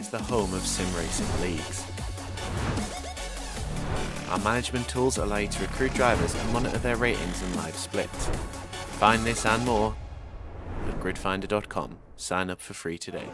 is the home of sim racing leagues. Our management tools allow you to recruit drivers and monitor their ratings and live splits. Find this and more at gridfinder.com. Sign up for free today.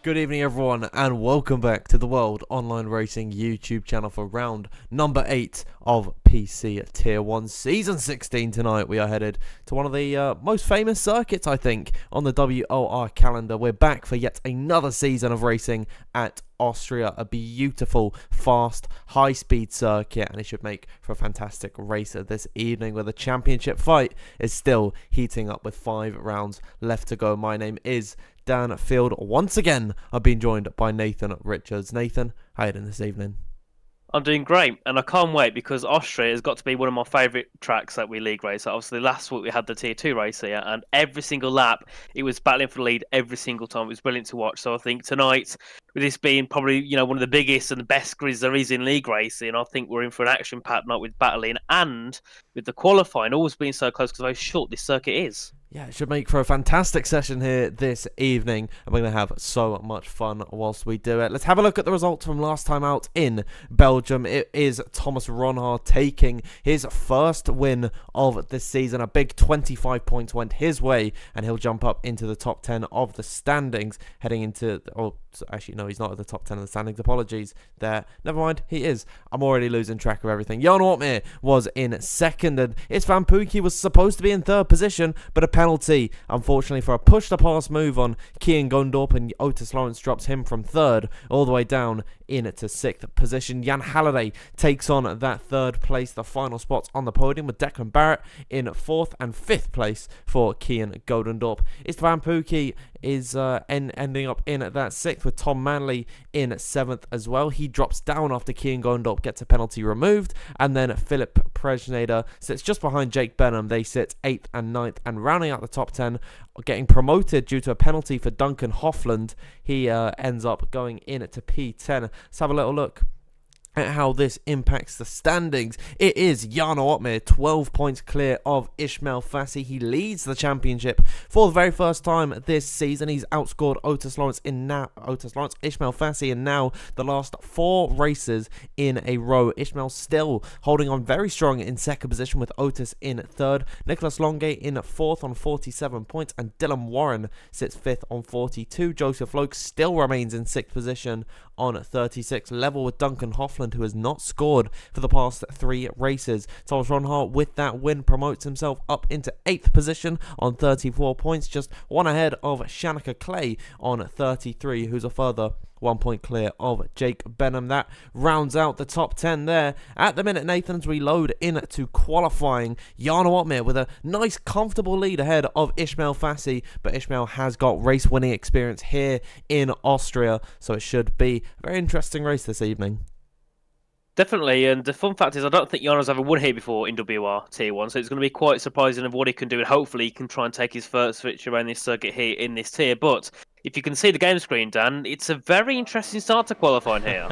Good evening everyone and welcome back to the World Online Racing YouTube channel for round number 8 of PC Tier 1 Season 16. Tonight we are headed to one of the most famous circuits I think on the WOR calendar. We're back for yet another season of racing at Austria, a beautiful, fast, high-speed circuit, and it should make for a fantastic race this evening where the championship fight is still heating up with 5 rounds left to go. My name is Dan Field. Once again, I've been joined by Nathan Richards. Nathan, how are you doing this evening? I'm doing great, and I can't wait because Austria has got to be one of my favourite tracks that we league race. Obviously, last week we had the Tier 2 race here, and every single lap, it was battling for the lead every single time. It was brilliant to watch. So I think tonight, with this being probably one of the biggest and the best grids there is in league racing, I think we're in for an action-packed night with battling, and with the qualifying always being so close because of how short this circuit is. Yeah, it should make for a fantastic session here this evening, and we're going to have so much fun whilst we do it. Let's have a look at the results from last time out in Belgium. It is Thomas Ronhard taking his first win of the season. A big 25 points went his way, and he'll jump up into the top 10 of the standings, heading into... actually, no, he's not at the top 10 of the standings. Apologies there. Never mind, he is. I'm already losing track of everything. Jan Ortmeier was in second, and It's Van Pookie was supposed to be in third position, but a penalty, unfortunately, for a push-to-pass move on Kian Gondorp, and Otis Lawrence drops him from third all the way down into sixth position. Jan Halliday takes on that third place, the final spots on the podium, with Declan Barrett in fourth and fifth place for Kian Gondorp. Istvan Pookie is ending up in that sixth, with Tom Manley in seventh as well. He drops down after Kian Gondorp gets a penalty removed, and then Philip Presnader sits just behind Jake Benham. They sit 8th and 9th, and rounding out the top 10, getting promoted due to a penalty for Duncan Hoffland. He ends up going in to P10. Let's have a little look at how this impacts the standings. It is Jan Ortmeier 12 points clear of Ismail Fassi. He leads the championship for the very first time this season. He's outscored Otis Lawrence, Ismail Fassi, and now the last 4 races in a row. Ismail still holding on very strong in second position, with Otis in third, Nicholas Longay in fourth on 47 points, and Dylan Warren sits fifth on 42. Joseph Loke still remains in sixth position on 36, level with Duncan Hoffland, who has not scored for the past 3 races. Thomas Ronhart, with that win, promotes himself up into 8th position on 34 points, just one ahead of Shanika Clay on 33, who's a further 1 point clear of Jake Benham. That rounds out the top 10 there. At the minute, Nathan, as we load into qualifying, Jan Ortmeier with a nice, comfortable lead ahead of Ismail Fassi, but Ismail has got race-winning experience here in Austria, so it should be a very interesting race this evening. Definitely, and the fun fact is I don't think Jano's ever won here before in WR Tier 1, so it's going to be quite surprising of what he can do, and hopefully he can try and take his first victory around this circuit here in this tier. But if you can see the game screen, Dan, it's a very interesting start to qualifying here.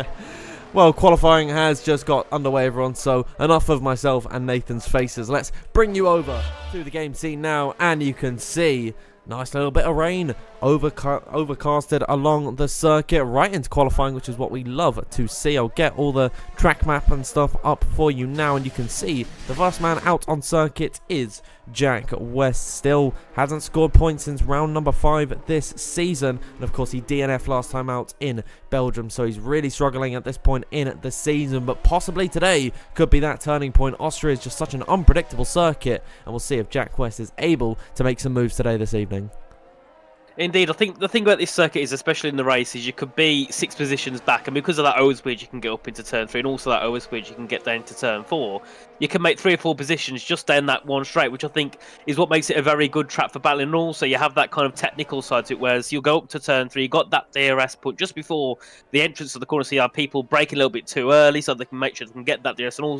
Well, qualifying has just got underway, everyone, so enough of myself and Nathan's faces. Let's bring you over to the game scene now, and you can see nice little bit of rain overcasted along the circuit right into qualifying, which is what we love to see. I'll get all the track map and stuff up for you now, and you can see the first man out on circuit is Jack West. Still hasn't scored points since round number 5 this season, and of course he DNF'd last time out in Belgium, so he's really struggling at this point in the season, but possibly today could be that turning point. Austria is just such an unpredictable circuit, and we'll see if Jack West is able to make some moves today this evening. Indeed, I think the thing about this circuit is, especially in the races, you could be 6 positions back, and because of that overspeed, you can get up into turn 3, and also that overspeed, you can get down to turn 4. You can make 3 or 4 positions just down that one straight, which I think is what makes it a very good track for battling. And also, you have that kind of technical side to it, whereas you'll go up to turn 3, you got that DRS put just before the entrance of the corner, so you have people braking a little bit too early, so they can make sure they can get that DRS, and all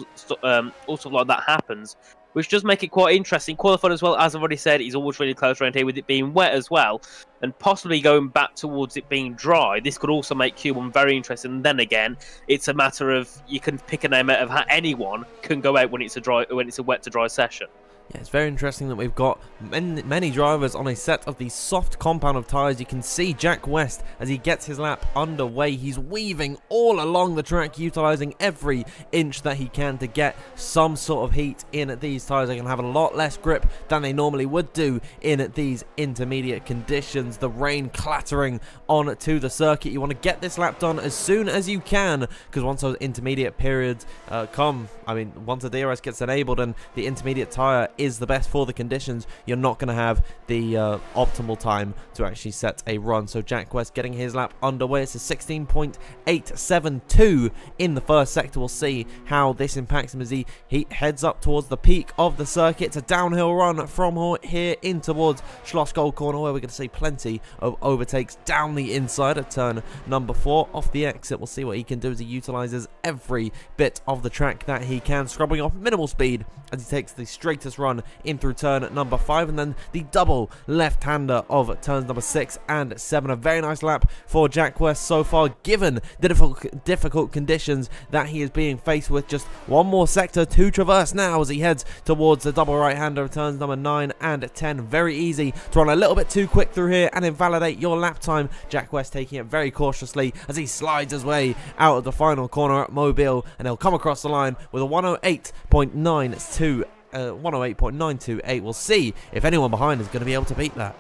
stuff like that happens, which does make it quite interesting. Qualifying as well, as I've already said, is always really close around here with it being wet as well, and possibly going back towards it being dry. This could also make Q1 very interesting. And then again, it's a matter of you can pick a name out of how anyone can go out when it's a wet to dry session. Yeah, it's very interesting that we've got many drivers on a set of these soft compound of tyres. You can see Jack West as he gets his lap underway. He's weaving all along the track, utilising every inch that he can to get some sort of heat in these tyres. They can have a lot less grip than they normally would do in these intermediate conditions. The rain clattering onto the circuit. You want to get this lap done as soon as you can, because once those intermediate periods once the DRS gets enabled and the intermediate tyre is the best for the conditions, you're not going to have the optimal time to actually set a run. So Jack West getting his lap underway. It's a 16.872 in the first sector. We'll see how this impacts him as he heads up towards the peak of the circuit. It's a downhill run from here in towards Schloss Gold Corner, where we're going to see plenty of overtakes down the inside at turn number 4 off the exit. We'll see what he can do as he utilises every bit of the track that he can, scrubbing off minimal speed as he takes the straightest run in through turn number 5, and then the double left-hander of turns number 6 and 7. A very nice lap for Jack West so far, given the difficult conditions that he is being faced with. Just one more sector to traverse now as he heads towards the double right-hander of turns number 9 and 10. Very easy to run a little bit too quick through here and invalidate your lap time. Jack West taking it very cautiously as he slides his way out of the final corner at Mobile, and he'll come across the line with a 108.928. We'll see if anyone behind is going to be able to beat that.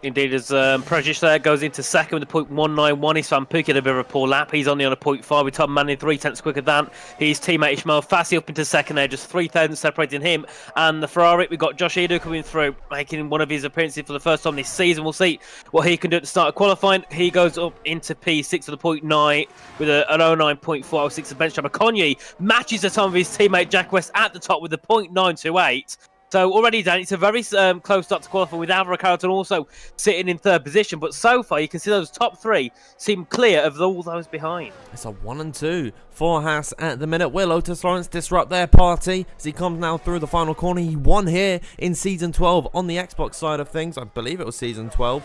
Indeed, as Prejic there goes into second with a 0.191. He's Van Pook had a bit of a poor lap. He's only on a 0.5 with Tom Manning 3/10 quicker than his teammate Ishmael Fassi up into second there, just 3,000 separating him and the Ferrari. We've got Josh Edu coming through, making one of his appearances for the first time this season. We'll see what he can do at the start of qualifying. He goes up into P6 with a 0.9 with an 09.406. The bench driver Kanye matches the time of his teammate Jack West at the top with a 0.928. So already, Dan, it's a very close start to qualify with Alvaro Carlton also sitting in 3rd position. But so far, you can see those top 3 seem clear of all those behind. It's a 1 and 2 for Haas at the minute. Will Otis Lawrence disrupt their party as he comes now through the final corner? He won here in Season 12 on the Xbox side of things. I believe it was Season 12.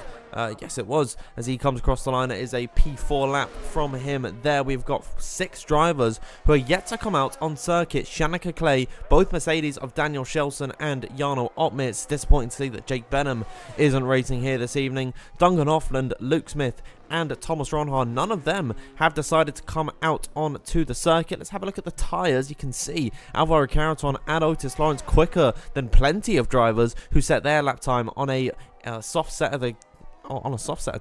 Yes, it was. As he comes across the line, it is a P4 lap from him there. We've got 6 drivers who are yet to come out on circuit. Shanika Clay, both Mercedes of Daniel Shelson and Jarno Opmir. It's disappointing to see that Jake Benham isn't racing here this evening. Duncan Hoffland, Luke Smith, and Thomas Ronhar, none of them have decided to come out onto the circuit. Let's have a look at the tyres. You can see Alvaro Carlton and Otis Lawrence quicker than plenty of drivers who set their lap time on a soft set of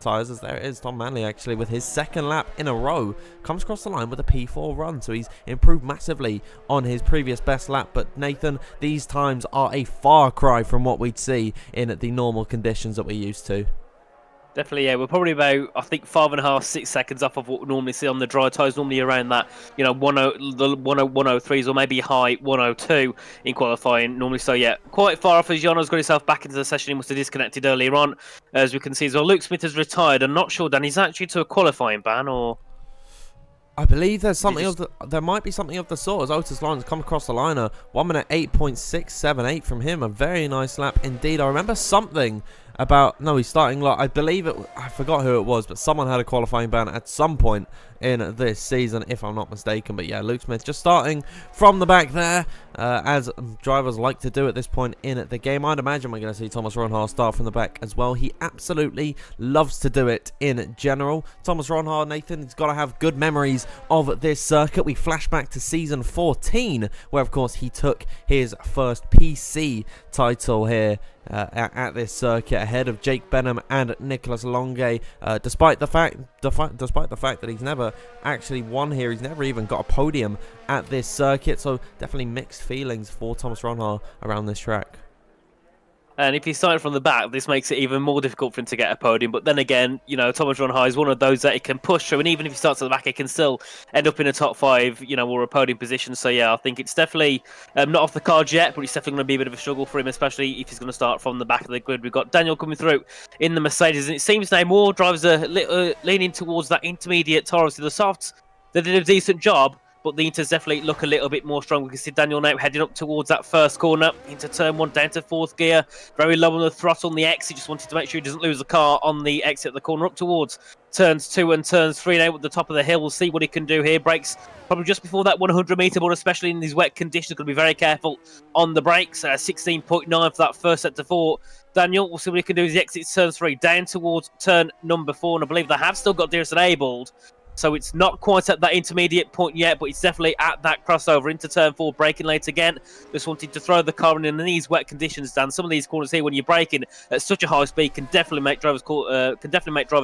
tyres, as there it is. Tom Manley actually with his 2nd lap in a row comes across the line with a P4 run, so he's improved massively on his previous best lap. But Nathan, these times are a far cry from what we'd see in the normal conditions that we're used to. Definitely, yeah. We're probably about, I think, 5.5, 6 seconds off of what we normally see on the dry tyres. Normally around that, 103s or maybe high 102 in qualifying. Normally, so yeah, quite far off as Jano's got himself back into the session. He must have disconnected earlier on, as we can see as well. Luke Smith has retired. I'm not sure, Dan, he's actually to a qualifying ban or... I believe there's something there might be something of the sort as Otis Lyons come across the liner. 1 minute 8.678 from him. A very nice lap indeed. I remember something about, no, he's starting like, I believe it, I forgot who it was, but someone had a qualifying ban at some point in this season, if I'm not mistaken. But yeah, Luke Smith just starting from the back there, as drivers like to do at this point in the game. I'd imagine we're going to see Thomas Ronhaar start from the back as well. He absolutely loves to do it in general. Thomas Ronhaar, Nathan, he's got to have good memories of this circuit. We flash back to season 14, where of course he took his first PC title here at this circuit ahead of Jake Benham and Nicholas Longue. Despite the fact that he's never actually won here, he's never even got a podium at this circuit. So definitely mixed feelings for Thomas Ronhaar around this track. And if he started from the back, this makes it even more difficult for him to get a podium. But then again, you know, Thomas Ronhaar is one of those that he can push through, and even if he starts at the back, he can still end up in a top 5, you know, or a podium position. So yeah, I think it's definitely not off the cards yet, but it's definitely going to be a bit of a struggle for him, especially if he's going to start from the back of the grid. We've got Daniel coming through in the Mercedes, and it seems now more drivers are leaning towards that intermediate tyre. So the softs, they did a decent job, but the Inters definitely look a little bit more strong. We can see Daniel now heading up towards that first corner into turn 1, down to 4th gear. Very low on the throttle on the exit. He just wanted to make sure he doesn't lose the car on the exit of the corner, up towards turns 2 and turns 3 now at the top of the hill. We'll see what he can do here. Brakes probably just before that 100 metre, but especially in these wet conditions, going to be very careful on the brakes. 16.9 for that first set to 4. Daniel, we'll see what he can do as he exits turn 3, down towards turn number 4. And I believe they have still got DRS enabled, so it's not quite at that intermediate point yet, but it's definitely at that crossover into turn 4, braking late again. Just wanted to throw the car in these wet conditions, Dan. Some of these corners here, when you're braking at such a high speed, can definitely make drivers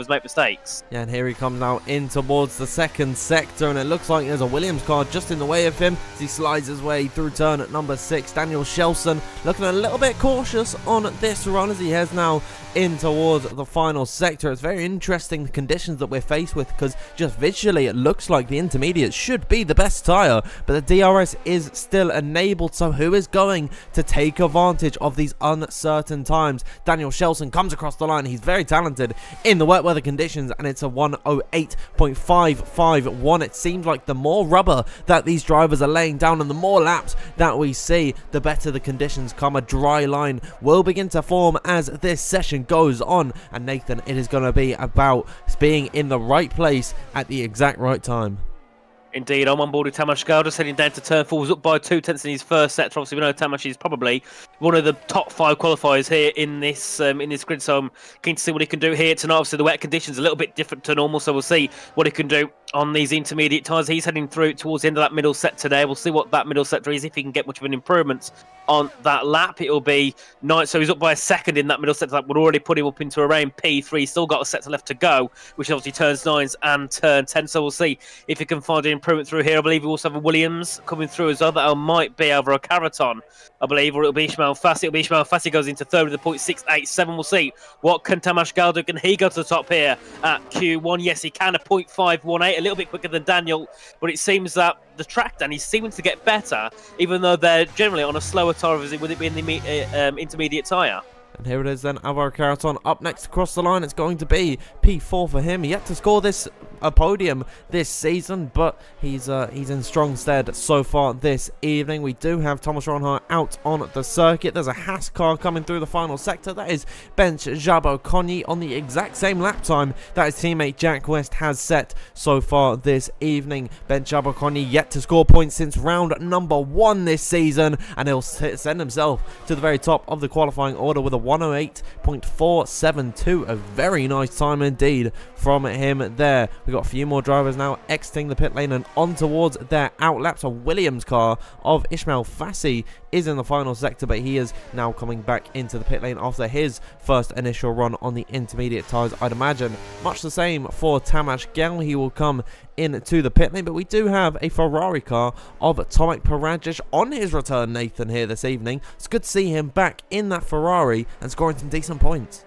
make mistakes. Yeah, and here he comes now in towards the second sector, and it looks like there's a Williams car just in the way of him as he slides his way through turn at number 6. Daniel Shelson looking a little bit cautious on this run as he heads now in towards the final sector. It's very interesting the conditions that we're faced with, because just visually it looks like the intermediate should be the best tyre, but the DRS is still enabled. So who is going to take advantage of these uncertain times? Daniel Shelson comes across the line. He's very talented in the wet weather conditions, and it's a 1:08.551. It seems like the more rubber that these drivers are laying down and the more laps that we see, the better the conditions come. A dry line will begin to form as this session goes on, and Nathan, it is going to be about being in the right place at the exact right time. Indeed, I'm on board with Tamas Galdas heading down to turn 4. Was up by 2 tenths in his first set. Obviously, we know Tamas is probably one of the top 5 qualifiers here in this grid. So I'm keen to see what he can do here tonight. Obviously, the wet conditions are a little bit different to normal, so we'll see what he can do on these intermediate tyres. He's heading through towards the end of that middle set today. We'll see what that middle sector is, if he can get much of an improvement on that lap. It'll be nice. So he's up by a second in that middle sector. That would already put him up into around P3. Still got a sector left to go, which obviously turns 9s and turn 10. So we'll see if he can find an improvement through here. I believe we also have a Williams coming through as well. That might be over a Caraton, I believe, or it'll be Ishmael Fassi. It'll be Ishmael Fassi goes into third with a 0.687. We'll see what can Tamas Galdo. Can he go to the top here at Q1? Yes, he can. A 0.518, a little bit quicker than Daniel, but it seems that the track, Dan, he's seeming to get better, even though they're generally on a slower tyre, with it being the intermediate tyre. And here it is then, Alvaro Caraton up next across the line. It's going to be P4 for him. Yet to score a podium this season, but he's in strong stead so far this evening. We do have Thomas Ronhaar out on the circuit. There's a Haas car coming through the final sector. That is Bench Jabo Conyi on the exact same lap time that his teammate Jack West has set so far this evening. Bench Jabo Conyi yet to score points since round number 1 this season, and he'll send himself to the very top of the qualifying order with a 1:08.472. A very nice time indeed from him there. We've got a few more drivers now exiting the pit lane and on towards their outlaps. A Williams car of Ishmael Fassi is in the final sector, but he is now coming back into the pit lane after his first initial run on the intermediate tyres. I'd imagine much the same for Tamas Gell. He will come into the pit lane, but we do have a Ferrari car of Tomek Paradzic on his return, Nathan, here this evening. It's good to see him back in that Ferrari and scoring some decent points.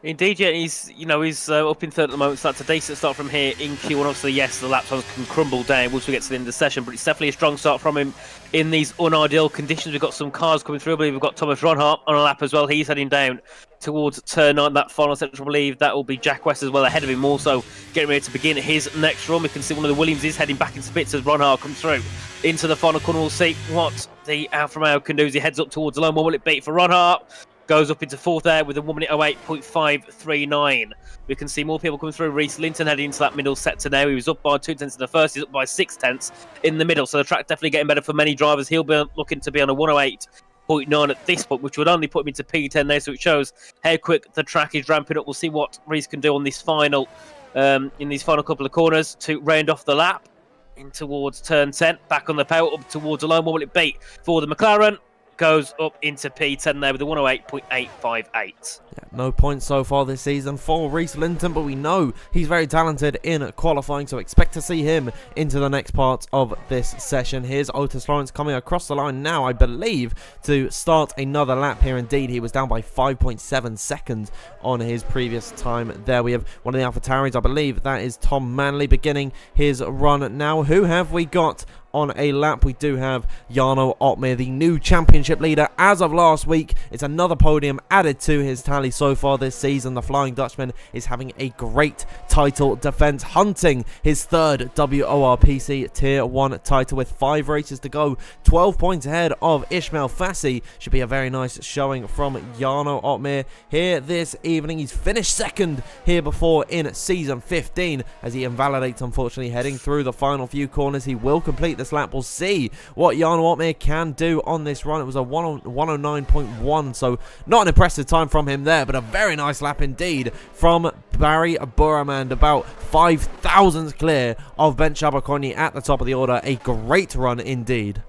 Indeed, yeah, he's up in third at the moment, so that's a decent start from here in Q1. Obviously, yes, the lap times can crumble down once we get to the end of the session, but it's definitely a strong start from him in these unideal conditions. We've got some cars coming through. I believe we've got Thomas Ronhart on a lap as well. He's heading down towards turn 9, that final section. I believe that will be Jack West as well ahead of him, also getting ready to begin his next run. We can see one of the Williams is heading back into pits as Ronhart comes through into the final corner. We'll see what the Alfa Romeo can do as he heads up towards the line. What will it be for Ronhart? Goes up into fourth there with a 1 minute 08.539. We can see more people coming through. Reese Linton heading into that middle sector now. He was up by 2 tenths in the first. He's up by 6 tenths in the middle. So the track definitely getting better for many drivers. He'll be looking to be on a 108.9 at this point, which would only put him into P10 there. So it shows how quick the track is ramping up. We'll see what Reese can do on this final, in these final couple of corners to round off the lap in towards turn 10. Back on the power up towards the line. What will it be for the McLaren? Goes up into P10 there with a 108.858. Yeah, no points so far this season for Reese Linton, but we know he's very talented in qualifying, so expect to see him into the next part of this session. Here's Otis Lawrence coming across the line now, I believe, to start another lap here. Indeed, he was down by 5.7 seconds on his previous time. There we have one of the AlphaTauris, I believe that is Tom Manley beginning his run now. Who have we got on a lap? We do have Jarno Opmeer, the new championship leader as of last week. It's another podium added to his tally so far this season. The Flying Dutchman is having a great title defense, hunting his third WORPC Tier 1 title with 5 races to go. 12 points ahead of Ismail Fassi. Should be a very nice showing from Jarno Opmeer here this evening. He's finished second here before in season 15 as he invalidates, unfortunately, heading through the final few corners. He will complete this lap. We'll see what Jarno Opmeer can do on this run. It was a 109.1, so not an impressive time from him there, but a very nice lap indeed from Barry Buraman, about 5 thousandths clear of Ben Shabakoni at the top of the order. A great run indeed.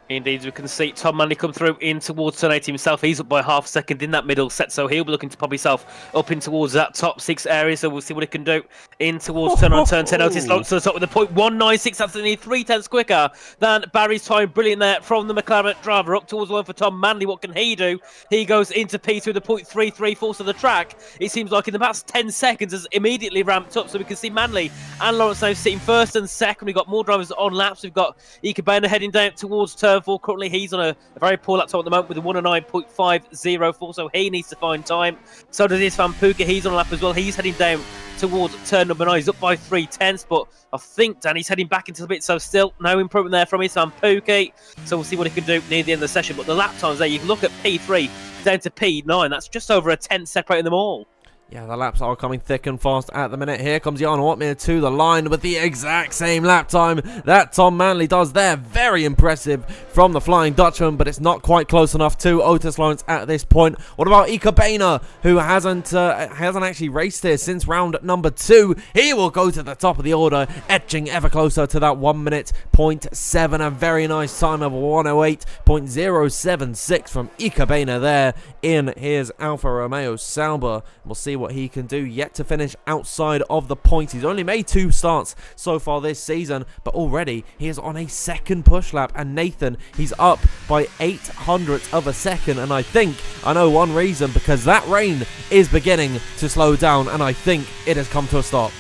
Indeed, we can see Tom Manley come through in towards turn 8 himself. He's up by half a second in that middle set, so he'll be looking to pop himself up in towards that top 6 area. So we'll see what he can do in towards turn 9, turn 10. Otis Lawrence to the top with a 0.196. That's only 3 tenths quicker than Barry's time. Brilliant there from the McLaren driver. Up towards the line for Tom Manley. What can he do? He goes into P2 with a 0.334. So the track, it seems like in the past 10 seconds, has immediately ramped up. So we can see Manley and Lawrence now sitting first and second. We've got more drivers on laps. We've got Ikebana heading down towards turn 4. Currently, he's on a very poor lap time at the moment with a 109.504, so he needs to find time. So does Isvan Puka. He's on a lap as well. He's heading down towards turn number 9. He's up by 3 tenths, but I think Danny's heading back into the bit, so still no improvement there from Isvan Puka. So we'll see what he can do near the end of the session. But the lap times there, you can look at P3 down to P9. That's just over a 10th separating them all. Yeah, the laps are coming thick and fast at the minute. Here comes Jarno Opmeer to the line with the exact same lap time that Tom Manley does there. Very impressive from the Flying Dutchman, but it's not quite close enough to Otis Lawrence at this point. What about Ikebana, who hasn't actually raced here since round number 2? He will go to the top of the order, etching ever closer to that 1 minute 0.7. A very nice time of 108.076 from Ikebana there in his Alfa Romeo Sauber. We'll see what he can do. Yet to finish outside of the points. He's only made 2 starts so far this season, but already he is on a second push lap, and Nathan, he's up by 0.08 of a second, and I think I know one reason, because that rain is beginning to slow down, and I think it has come to a stop.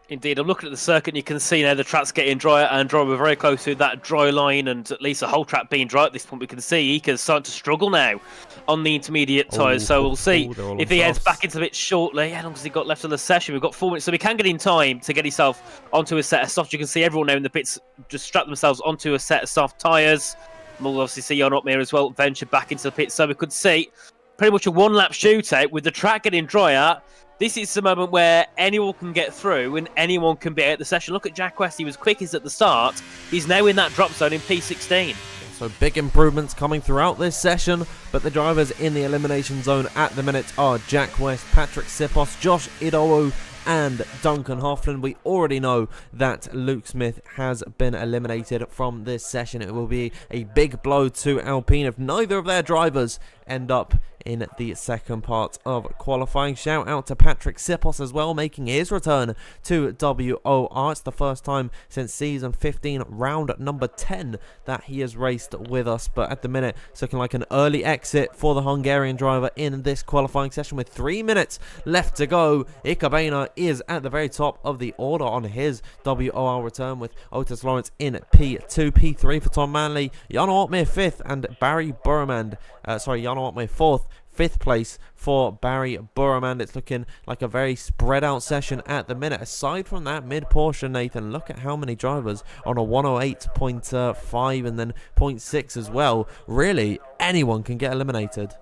Indeed, I'm looking at the circuit and you can see now the track's getting drier and drier. We're very close to that dry line, and at least the whole track being dry at this point. We can see Ika's starting to struggle now on the intermediate tyres, so we'll see if he heads back into it shortly. How long has he got left of the session? We've got 4 minutes, so we can get in time to get himself onto a set of soft. You can see everyone now in the pits just strap themselves onto a set of soft tyres. We'll obviously see Jarno Opmeer as well venture back into the pits, so we could see pretty much a one-lap shootout with the track getting drier. This is the moment where anyone can get through and anyone can be at the session. Look at Jack West. He was quickest at the start. He's now in that drop zone in P16. So big improvements coming throughout this session, but the drivers in the elimination zone at the minute are Jack West, Patrick Sipos, Josh Idowu, and Duncan Hoffman. We already know that Luke Smith has been eliminated from this session. It will be a big blow to Alpine if neither of their drivers end up in the second part of qualifying. Shout out to Patrick Sipos as well, making his return to WOR. It's the first time since season 15, round number 10, that he has raced with us. But at the minute, it's looking like an early exit for the Hungarian driver in this qualifying session with 3 minutes left to go. Ikabena is at the very top of the order on his WOR return, with Otis Lawrence in P2, P3 for Tom Manley, Jano Otmir 5th, and Barry Burmand, Jano Otmir 4th, 5th place for Barry Burmand. It's looking like a very spread out session at the minute. Aside from that mid portion, Nathan, look at how many drivers on a 108.5 and then 0.6 as well. Really, anyone can get eliminated.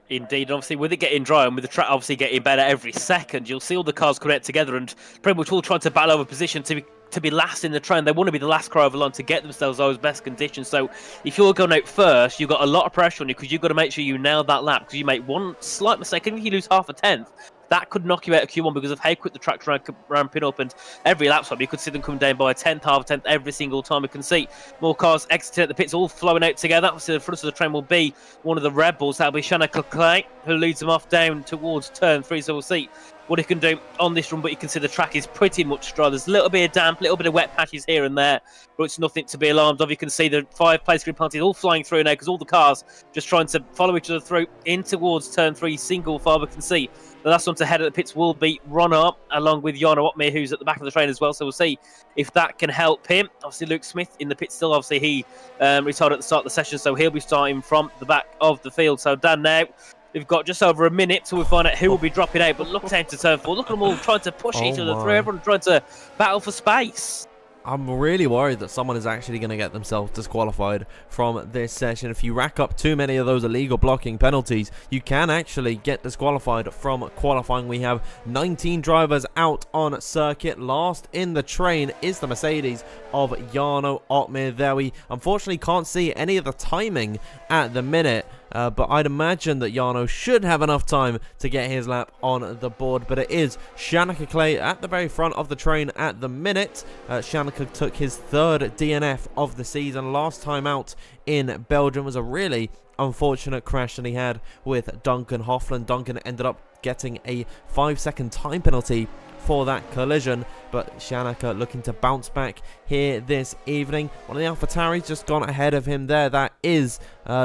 Indeed, and obviously with it getting dry and with the track obviously getting better every second, you'll see all the cars connect together and pretty much all trying to battle over position to be last in the train. They want to be the last car over the line to get themselves those best conditions. So if you're going out first, you've got a lot of pressure on you because you've got to make sure you nail that lap, because you make one slight mistake, and if you lose half a tenth, that could knock you out of Q1 because of how quick the track's ramping up, and every lap stop you could see them come down by a tenth, half a tenth every single time. We can see more cars exiting at the pits, all flowing out together. Obviously the front of the train will be one of the Red Bulls. That'll be Shanika Clay, who leads them off down towards turn 3. So we'll see what he can do on this run, but you can see the track is pretty much dry. There's a little bit of damp, a little bit of wet patches here and there, but it's nothing to be alarmed of. You can see the 5 place grid penalties all flying through now because all the cars just trying to follow each other through in towards turn 3 single file. We can see the last one to head at the pits will be Ronner, along with Jano Otmir, who's at the back of the train as well. So we'll see if that can help him. Obviously, Luke Smith in the pit still. Obviously, he retired at the start of the session, so he'll be starting from the back of the field. So, Dan, now we've got just over a minute till we find out who will be dropping out. But look down to turn 4. Look at them all trying to push each other through. Everyone trying to battle for space. I'm really worried that someone is actually going to get themselves disqualified from this session. If you rack up too many of those illegal blocking penalties, you can actually get disqualified from qualifying. We have 19 drivers out on circuit. Last in the train is the Mercedes of Jano Otmir. There we unfortunately can't see any of the timing at the minute. But I'd imagine that Jano should have enough time to get his lap on the board. But it is Shanika Clay at the very front of the train at the minute. Shanika took his 3rd DNF of the season. Last time out in Belgium was a really unfortunate crash that he had with Duncan Hoffman. Duncan ended up getting a 5-second time penalty for that collision, but Shanika looking to bounce back here this evening. One of the AlphaTauris just gone ahead of him there. That is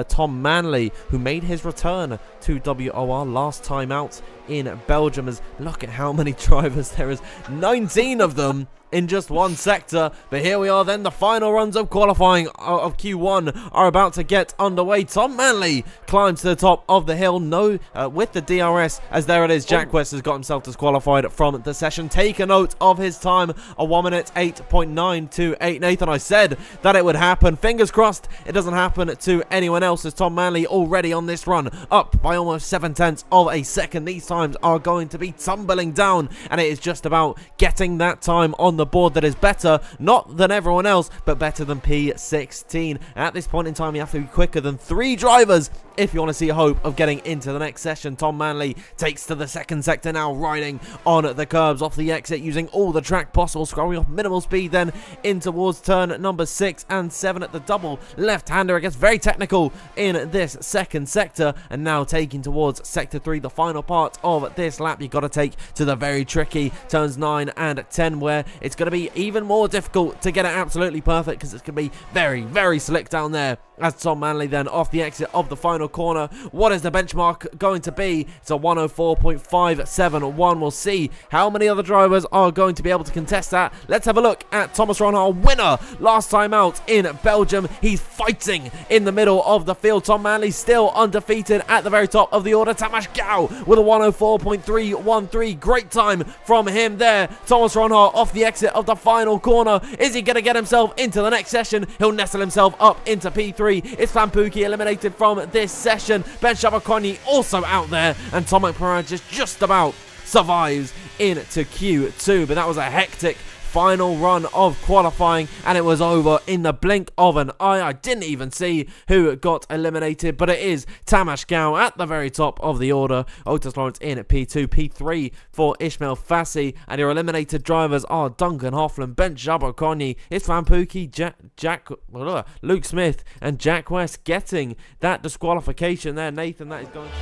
Tom Manley, who made his return to WOR last time out in Belgium. As look at how many drivers there is, 19 of them in just one sector. But here we are then, the final runs of qualifying of Q1 are about to get underway. Tom Manley climbs to the top of the hill, with the DRS, as there it is. Jack West has got himself disqualified from the session. Take a note of his time, a 1 minute 8.928. Nathan, I said that it would happen. Fingers crossed it doesn't happen to anyone else, as Tom Manley already on this run up by almost 7/10 of a second. These times are going to be tumbling down, and it is just about getting that time on the board that is better, not than everyone else, but better than P16. At this point in time, you have to be quicker than 3 drivers if you want to see hope of getting into the next session. Tom Manley takes to the second sector now, riding on the curbs off the exit, using all the track possible, scrolling off minimal speed then in towards turn number 6 and 7 at the double left-hander. It gets very technical in this second sector, and now taking towards sector 3, the final part of this lap. You've got to take to the very tricky turns 9 and 10, where it's going to be even more difficult to get it absolutely perfect, because it's going to be very, very slick down there. As Tom Manley then off the exit of the final corner, what is the benchmark going to be? It's a 104.571. We'll see how many other drivers are going to be able to contest that. Let's have a look at Thomas Ronhard, winner last time out in Belgium. He's fighting in the middle of the field. Tom Manley still undefeated at the very top of the order. Tamas Gao with a 104.313. Great time from him there. Thomas Ronhard off the exit of the final corner. Is he going to get himself into the next session? He'll nestle himself up into P3. It's Flampuki eliminated from this session. Ben Shabakoni also out there, and Tomac Perez just about survives into Q2. But that was a hectic final run of qualifying, and it was over in the blink of an eye. I didn't even see who got eliminated, but it is Tamas Gao at the very top of the order. Otis Lawrence in at P2, P3 for Ishmael Fassi, and your eliminated drivers are Duncan Hoffman, Ben Jabberconny, Isfan Pookie, Luke Smith, and Jack West getting that disqualification there. Nathan, that is going to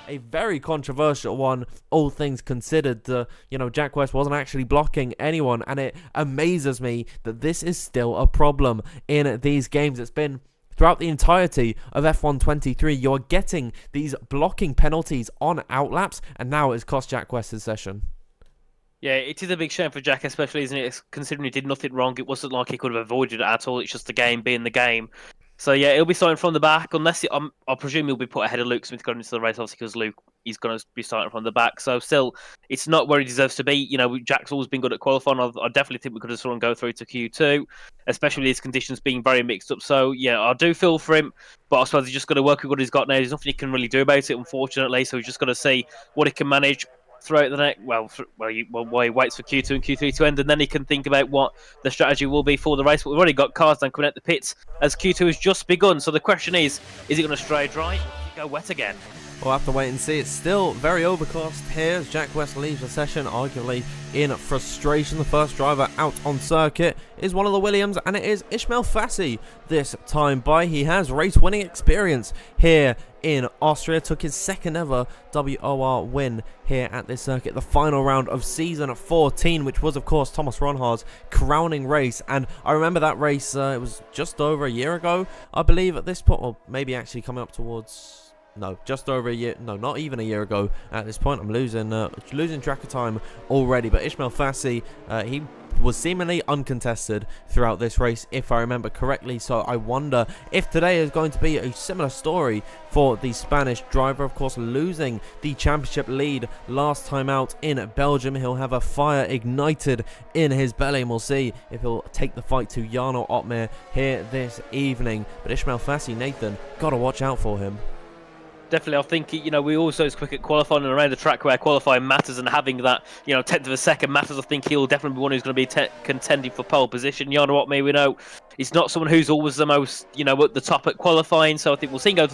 a very controversial one, all things considered. Jack West wasn't actually blocking anyone, and it amazes me that this is still a problem in these games. It's been throughout the entirety of F1 23. You're getting these blocking penalties on outlaps, and now it's cost Jack West his session. Yeah, it is a big shame for Jack, especially, isn't it? Considering he did nothing wrong, it wasn't like he could have avoided it at all. It's just the game being the game. So yeah, he'll be starting from the back, unless I presume he'll be put ahead of Luke Smith going into the race, obviously, because Luke is going to be starting from the back. So still, it's not where he deserves to be. Jack's always been good at qualifying. I definitely think we could have saw him go through to Q2, especially with his conditions being very mixed up. So yeah, I do feel for him, but I suppose he's just got to work with what he's got now. There's nothing he can really do about it, unfortunately. So he's just got to see what he can manage throughout the next, while he waits for Q2 and Q3 to end, and then he can think about what the strategy will be for the race. But we've already got cars then coming out the pits as Q2 has just begun. So the question is it going to stray dry or does it go wet again? We'll have to wait and see. It's still very overcast here as Jack West leaves the session, arguably in frustration. The first driver out on circuit is one of the Williams, and it is Ishmael Fassi this time by. He has race-winning experience here in Austria, took his second ever WOR win here at this circuit, the final round of season 14, which was of course Thomas Ronhar's crowning race. And I remember that race, it was just over a year ago, I believe, at this point, or maybe actually coming up towards... No, just over a year. No, not even a year ago at this point. I'm losing track of time already. But Ishmael Fassi, he was seemingly uncontested throughout this race, if I remember correctly. So I wonder if today is going to be a similar story for the Spanish driver. Of course, losing the championship lead last time out in Belgium. He'll have a fire ignited in his belly, and we'll see if he'll take the fight to Jarno Opmeer here this evening. But Ishmael Fassi, Nathan, gotta watch out for him. Definitely, I think, we also is quick at qualifying and around the track where qualifying matters, and having that, tenth of a second matters. I think he'll definitely be one who's going to be contending for pole position. Jarno Opmeer, we know, he's not someone who's always the most, at the top at qualifying, so I think we'll see him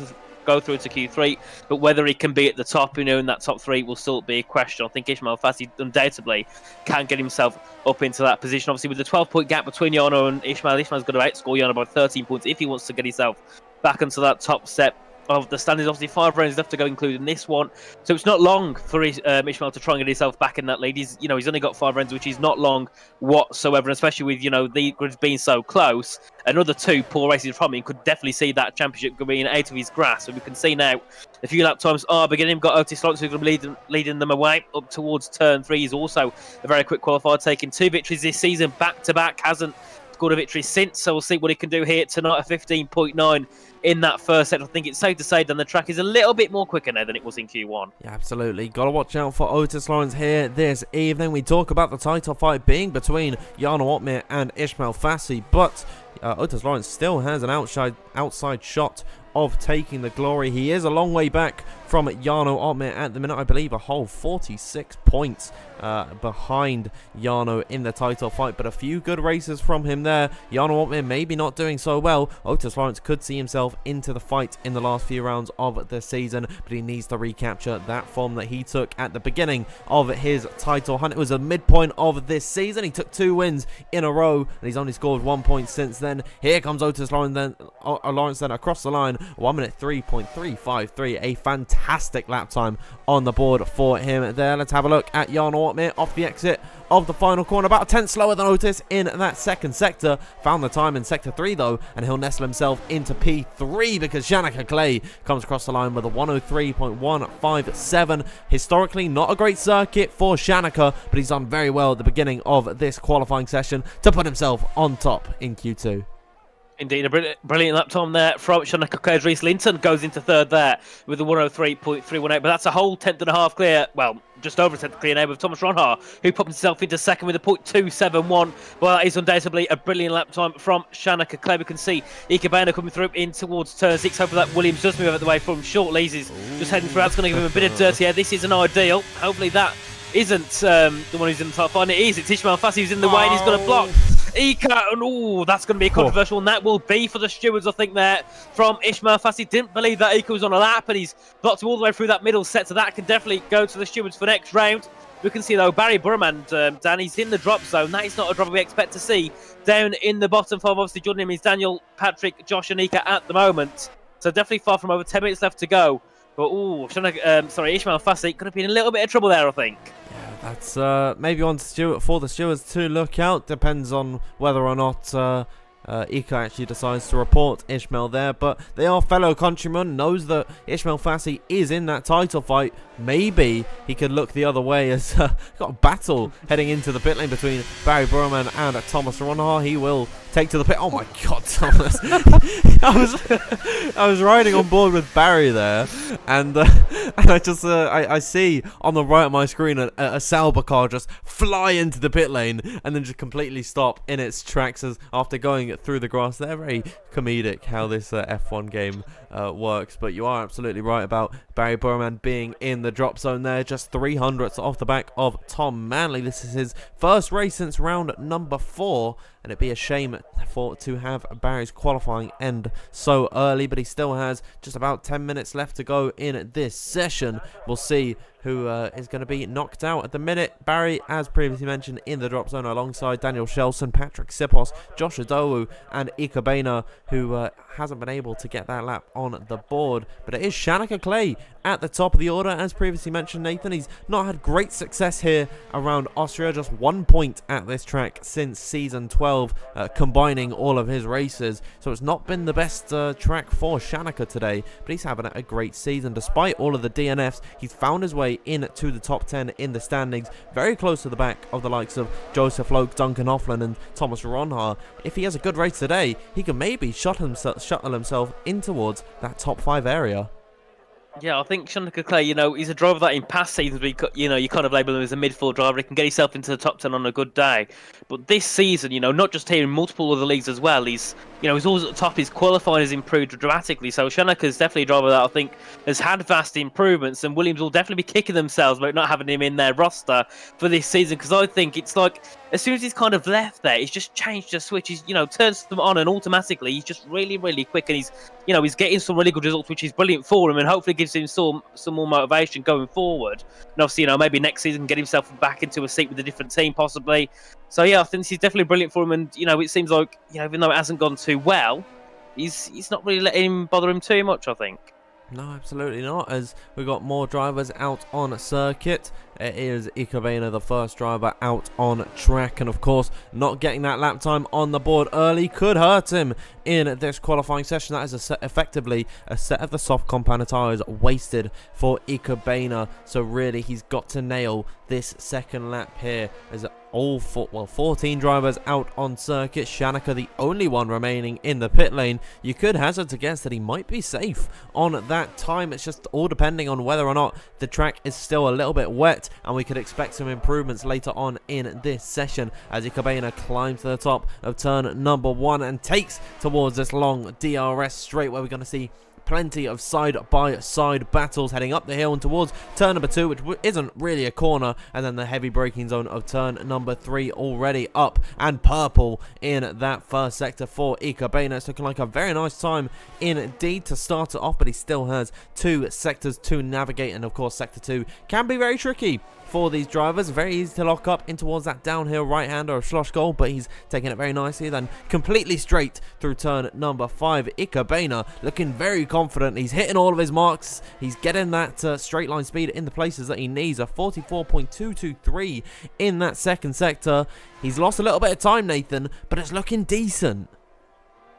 go through to Q3, but whether he can be at the top, in that top three will still be a question. I think Ishmael Fassi undoubtedly can get himself up into that position. Obviously, with the 12-point gap between Jarno and Ishmael's going to outscore Jarno by 13 points if he wants to get himself back into that top step of the standings. Obviously 5 rounds left to go, including this one, so it's not long for Ishmael to try and get himself back in that lead. He's only got 5 rounds, which is not long whatsoever, and especially with the grids being so close. Another 2 poor races from him could definitely see that championship being out of his grasp. And we can see now the few lap times are beginning. We've got Otis Lawrence who's going to be leading them away up towards turn 3. He's also a very quick qualifier, taking 2 victories this season back to back, hasn't scored a victory since, so we'll see what he can do here tonight. A 15.9 in that first set. I think it's safe to say that the track is a little bit more quicker now than it was in Q1. Yeah, absolutely. Gotta watch out for Otis Lawrence here this evening. We talk about the title fight being between Jarno Opmeer and Ishmael Fassi, but Otis Lawrence still has an outside shot of taking the glory. He is a long way back from Jarno Opmeer at the minute. I believe a whole 46 points behind Jarno in the title fight, but a few good races from him there. Jarno Opmeer maybe not doing so well. Otis Lawrence could see himself into the fight in the last few rounds of the season, but he needs to recapture that form that he took at the beginning of his title hunt. It was a midpoint of this season. He took 2 wins in a row, and he's only scored 1 point since then. Here comes Otis Lawrence then across the line. 1 minute 3.353, a fantastic lap time on the board for him there. Let's have a look at Jarno Opmeer off the exit of the final corner, about a tenth slower than Otis in that second sector. Found the time in sector 3 though, and he'll nestle himself into P3 because Shanika Clay comes across the line with a 103.157. Historically not a great circuit for Shanika, but he's done very well at the beginning of this qualifying session to put himself on top in Q2. Indeed, a brilliant lap time there from Shanika Clay. Reese Linton goes into third there with a 103.318, but that's a whole tenth and a half clear. Well, just over a tenth clear now with Thomas Ronhar, who popped himself into second with a .271. Well, that is undoubtedly a brilliant lap time from Shanika Clay. We can see Ikebana coming through in towards turn 6. Hopefully that Williams does move out of the way from short. Lees is just heading through. That's going to give him a bit of dirty air. This isn't ideal. Hopefully that isn't the one who's in the top 5. It is. It's Ishmael Fassi who's in the way, and he's going to block Ika, and that's going to be a controversial, and that will be for the stewards, I think, there from Ishmael Fassi. Didn't believe that Ika was on a lap, and he's blocked him all the way through that middle set, so that can definitely go to the stewards for next round. We can see, though, Barry Burman, Dan, he's in the drop zone. That is not a drop we expect to see down in the bottom 5. Obviously, joining him is Daniel, Patrick, Josh, and Ika at the moment. So definitely far from over 10 minutes left to go. But, Ishmael Fassi could have been in a little bit of trouble there, I think. Yeah, that's maybe one for the stewards to look out. Depends on whether or not Ika actually decides to report Ishmael there, but they are fellow countrymen, knows that Ishmael Fassi is in that title fight. Maybe he could look the other way as got a battle heading into the pit lane between Barry Burman and Thomas Ronhar. He will take to the pit. Oh my God, Thomas! I was riding on board with Barry there, and I just I see on the right of my screen a Sauber car just fly into the pit lane and then just completely stop in its tracks as after going through the grass. They're very comedic how this F1 game works, but you are absolutely right about Barry Burman being in the drop zone there, just 300ths off the back of Tom Manley. This is his first race since round number 4, and it'd be a shame to have Barry's qualifying end so early, but he still has just about 10 minutes left to go in this session. We'll see who is going to be knocked out at the minute. Barry, as previously mentioned, in the drop zone alongside Daniel Shelson, Patrick Sipos, Josh Adowu, and Ika Bena, who hasn't been able to get that lap on the board. But it is Shanika Clay at the top of the order. As previously mentioned, Nathan, he's not had great success here around Austria, just 1 point at this track since season 12, combining all of his races. So it's not been the best track for Shanika today, but he's having a great season. Despite all of the DNFs, he's found his way into the top 10 in the standings, very close to the back of the likes of Joseph Loke, Duncan Hoffman, and Thomas Ronhar. If he has a good race today, he can maybe shuttle himself in towards that top 5 area. Yeah, I think Shanika Clay, he's a driver that in past seasons, you kind of label him as a midfield driver. He can get himself into the top 10 on a good day. But this season, not just here in multiple other leagues as well, he's always at the top. His qualifying has improved dramatically. So Shanika's definitely a driver that I think has had vast improvements, and Williams will definitely be kicking themselves about not having him in their roster for this season, because I think it's like, as soon as he's kind of left there, he's just changed the switch. He's, turns them on, and automatically he's just really, really quick, and he's getting some really good results, which is brilliant for him, and hopefully gives him some more motivation going forward. And obviously, maybe next season get himself back into a seat with a different team, possibly. So yeah, I think this is definitely brilliant for him, and it seems like even though it hasn't gone too well, he's not really letting him bother him too much, I think. No, absolutely not, as we've got more drivers out on circuit. It is Ika Bena, the first driver out on track, and of course, not getting that lap time on the board early could hurt him in this qualifying session. That is effectively a set of the soft compound tyres wasted for Ika Bena, so really he's got to nail this second lap here. As all 14 drivers out on circuit, Shanika the only one remaining in the pit lane. You could hazard to guess that he might be safe on that time. It's just all depending on whether or not the track is still a little bit wet, and we could expect some improvements later on in this session as Ika Bena climbs to the top of turn number 1 and takes towards this long DRS straight, where we're going to see plenty of side-by-side battles heading up the hill and towards turn number 2, which isn't really a corner, and then the heavy braking zone of turn number 3 already up and purple in that first sector for Ika Bena. It's looking like a very nice time indeed to start it off, but he still has 2 sectors to navigate, and of course sector 2 can be very tricky for these drivers. Very easy to lock up in towards that downhill right-hander of Schlossgold, but he's taking it very nicely, then completely straight through turn number 5. Ika Bena looking very confident. He's hitting all of his marks. He's getting that straight line speed in the places that he needs. A 44.223 in that second sector. He's lost a little bit of time, Nathan, but it's looking decent.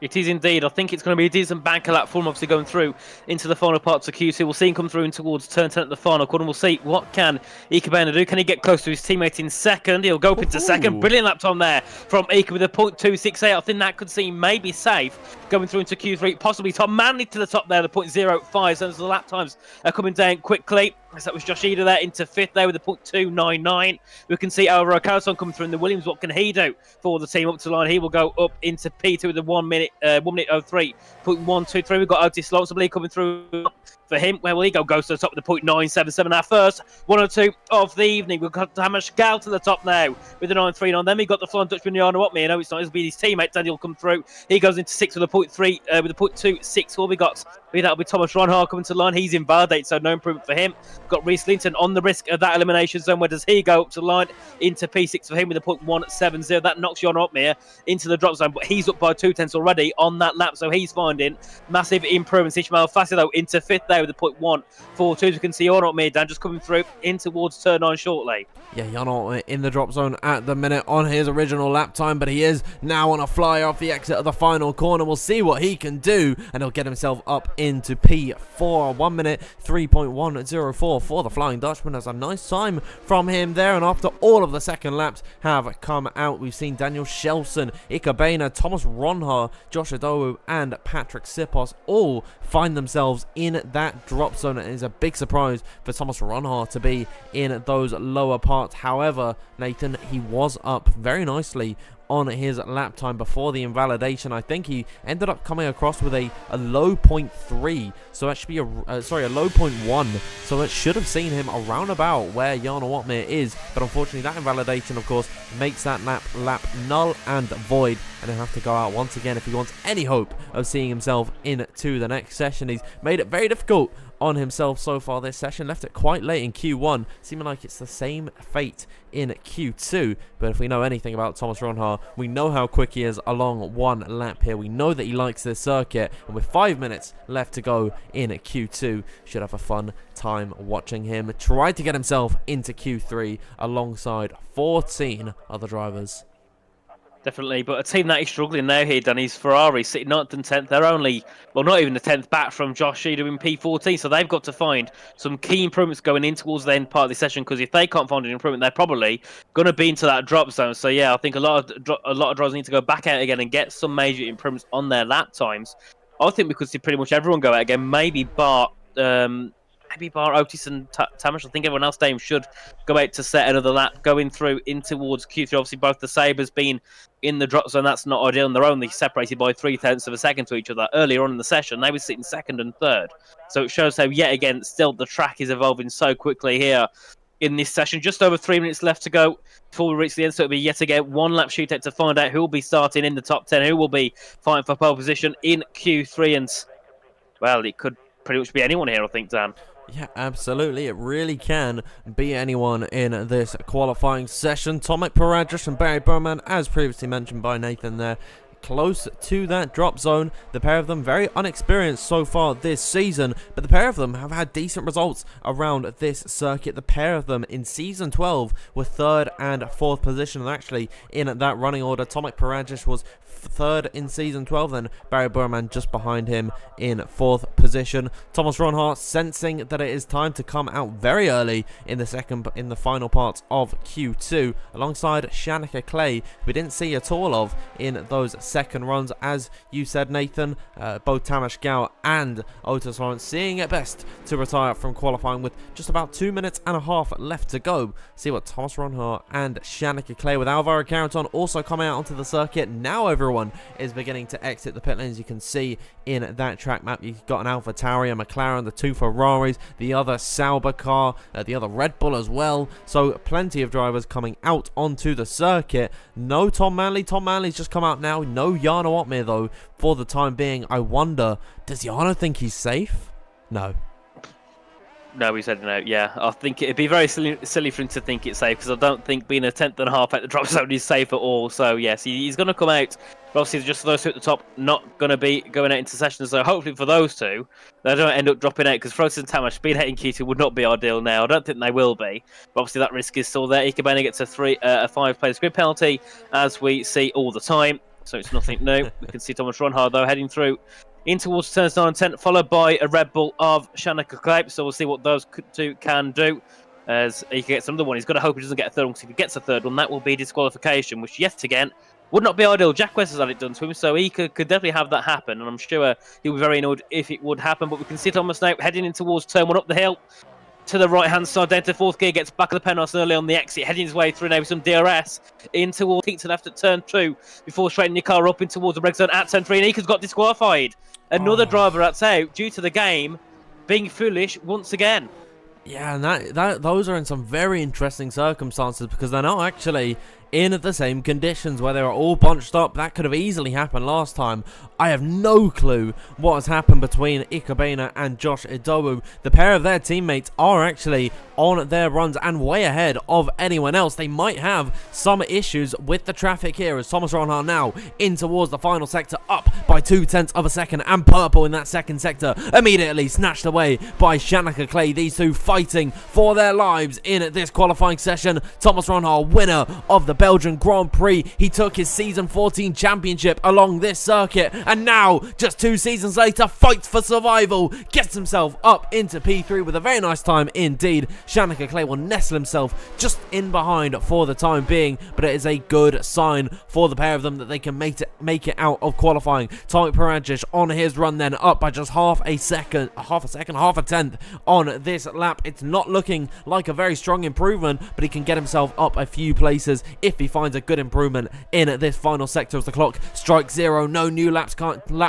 It is indeed. I think it's going to be a decent banker lap for him, obviously going through into the final parts of Q2. We'll see him come through in towards turn 10 at the final corner. We'll see what can Ika Bena do. Can he get close to his teammate in second? He'll go up into second. Brilliant lap time there from Ika with a .268. I think that could seem maybe safe going through into Q3. Possibly Tom Manley to the top there, the .05. So the lap times are coming down quickly. So that was Josh Eder there into 5th there with a .299. We can see our Carlson coming through in the Williams. What can he do for the team up to line? He will go up into P2 with a 1 minute 03.123. We've got Otis Lotsably coming through for him. Where will he go? Goes to the top with the .977. Our first 102 of the evening. We've got Hamish Gal to the top now with the 939. Then we got the flying Dutchman Jarno Watme. I know it's not. It'll be his teammate Daniel come through. He goes into 6th with a .3 with a .264. We got that'll be Thomas Ronhard coming to the line. He's invalidated, so no improvement for him. Got Reese Linton on the risk of that elimination zone. Where does he go? Up to the line into P6 for him with a .170. That knocks Jon Opmere into the drop zone, but he's up by 2/10 already on that lap, so he's finding massive improvements. Ishmael Fassilo into 5th there with a .142. We can see Jon Opmere, Dan, just coming through in towards turn 9 shortly. Yeah, Jan Opmere in the drop zone at the minute on his original lap time, but he is now on a fly off the exit of the final corner. We'll see what he can do, and he'll get himself up into P4. 1 minute 3.104 for the Flying Dutchman. That's a nice time from him there, and after all of the second laps have come out, we've seen Daniel Shelson, Ika Boehner, Thomas Ronhar, Josh Adowu, and Patrick Sipos all find themselves in that drop zone. It is a big surprise for Thomas Ronhar to be in those lower parts. However, Nathan, he was up very nicely on his lap time before the invalidation. I think he ended up coming across with a low .3, so that should be a low .1, so it should have seen him around about where Jarno Opmere is, but unfortunately that invalidation, of course, makes that lap null and void, and he'll have to go out once again if he wants any hope of seeing himself into the next session. He's made it very difficult on himself so far this session, left it quite late in Q1, seeming like it's the same fate in Q2, but if we know anything about Thomas Ronhar, we know how quick he is along one lap here. We know that he likes this circuit, and with 5 minutes left to go in Q2, should have a fun time watching him try to get himself into Q3 alongside 14 other drivers. Definitely, but a team that is struggling now here, Danny's Ferrari sitting 9th and 10th. They're only, well, not even the 10th back from Josh Eder in P14, so they've got to find some key improvements going in towards the end part of the session, because if they can't find an improvement, they're probably going to be into that drop zone. So yeah, I think a lot of drivers need to go back out again and get some major improvements on their lap times. I think we could see pretty much everyone go out again, maybe bar Otis and Tamish. I think everyone else, Dame, should go out to set another lap going through in towards Q3. Obviously, both the Sabres being in the drop zone, that's not ideal, and they're only separated by 0.3 of a second to each other. Earlier on in the session, they were sitting 2nd and 3rd. So it shows how, yet again, still the track is evolving so quickly here in this session. Just over 3 minutes left to go before we reach the end, so it'll be yet again one lap shootout to find out who will be starting in the top 10, who will be fighting for pole position in Q3, and, well, it could pretty much be anyone here, I think, Dan. Yeah, absolutely. It really can be anyone in this qualifying session. Tomek Paradras and Barry Berman, as previously mentioned by Nathan there, close to that drop zone. The pair of them very unexperienced so far this season, but the pair of them have had decent results around this circuit. The pair of them in season 12 were 3rd and 4th position, and actually in that running order, Tomek Paradras was 3rd in season 12, then Barry Berman just behind him in 4th position. Thomas Ronhart sensing that it is time to come out very early in the final parts of Q2 alongside Shanika Clay, we didn't see at all of in those second runs. As you said, Nathan, both Tamas Gao and Otis Lawrence seeing it best to retire from qualifying with just about 2 minutes and a half left to go. See what Thomas Ronhart and Shanika Clay with Alvaro Carrington also coming out onto the circuit. Now everyone is beginning to exit the pit lanes. You can see in that track map you've got an Alpha Tauri, a McLaren, the 2 Ferraris, the other Sauber car, the other Red Bull as well. So plenty of drivers coming out onto the circuit. No Tom Manley. Tom Manley's just come out now. No Jarno Opmere though for the time being. I wonder, does Jarno think he's safe? No. No, he said no. Yeah, I think it'd be very silly for him to think it's safe, because I don't think being a 10th and a half at the drop zone is safe at all. So yes, he's going to come out. But obviously, just those two at the top not going to be going out into sessions. So hopefully for those two, they don't end up dropping out, because Frozen and Tamash being out in Q2 would not be ideal now. I don't think they will be. But obviously that risk is still there. Ikebana gets a 5-player grid penalty, as we see all the time. So it's nothing new. We can see Thomas Ronhard though heading through in towards turns 9 and 10, followed by a Red Bull of Shanika Clay. So we'll see what those two can do, as he can get another one. He's got to hope he doesn't get a third one, because if he gets a third one, that will be disqualification, which yet again would not be ideal. Jack West has had it done to him, so he could definitely have that happen, and I'm sure he'll be very annoyed if it would happen. But we can see Thomas now heading in towards turn 1 up the hill. to the right-hand side, down to fourth gear, gets back of the pen early on the exit, heading his way through now with some DRS in towards peak to left at turn 2 before straightening the car up in towards the red zone at turn 3, and Ika's got disqualified. Another driver that's out due to the game being foolish once again. Yeah, and those are in some very interesting circumstances because they're not actually in the same conditions where they were all bunched up. That could have easily happened last time. I have no clue what has happened between Ikkebana and Josh Idowu. The pair of their teammates are actually on their runs and way ahead of anyone else. They might have some issues with the traffic here as Thomas Ronhart now in towards the final sector, up by 0.2 of a second, and purple in that second sector immediately snatched away by Shanika Clay. These two fighting for their lives in this qualifying session. Thomas Ronhart, winner of the Belgian Grand Prix. He took his season 14 championship along this circuit, and now, just 2 seasons later, fights for survival, gets himself up into P3 with a very nice time indeed. Shanika Clay will nestle himself just in behind for the time being, but it is a good sign for the pair of them that they can make it out of qualifying. Tomek Parajic on his run then, up by just half a tenth on this lap. It's not looking like a very strong improvement, but he can get himself up a few places if he finds a good improvement in this final sector as the clock strikes 0. No new lap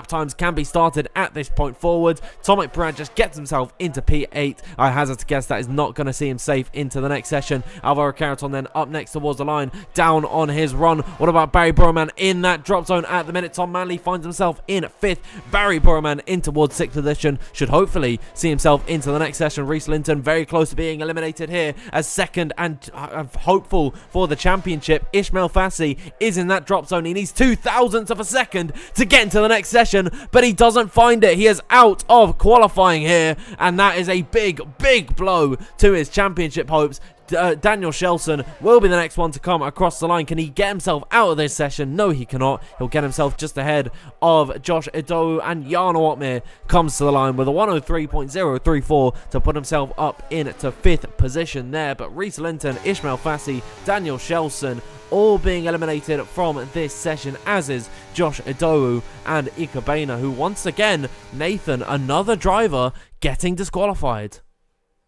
times can be started at this point forward. Tomek Parajic gets himself into P8. I hazard to guess that is not going to see him safe into the next session. Alvaro Carreton then up next towards the line, down on his run. What about Barry Burman in that drop zone at the minute? Tom Manley finds himself in 5th. Barry Burman in towards 6th position should hopefully see himself into the next session. Reese Linton very close to being eliminated here as second and hopeful for the championship. Ismail Fassi is in that drop zone. He needs 0.02 of a second to get into the next session, but he doesn't find it. He is out of qualifying here, and that is a big blow to his championship hopes. Daniel Shelson will be the next one to come across the line. Can he get himself out of this session? No, he cannot. He'll get himself just ahead of Josh Idowu, and Jarno Otmir comes to the line with a 103.034 to put himself up into 5th position there. But Reese Linton, Ismail Fassi, Daniel Shelson all being eliminated from this session, as is Josh Idowu and Ikkebana, who once again, Nathan, another driver getting disqualified.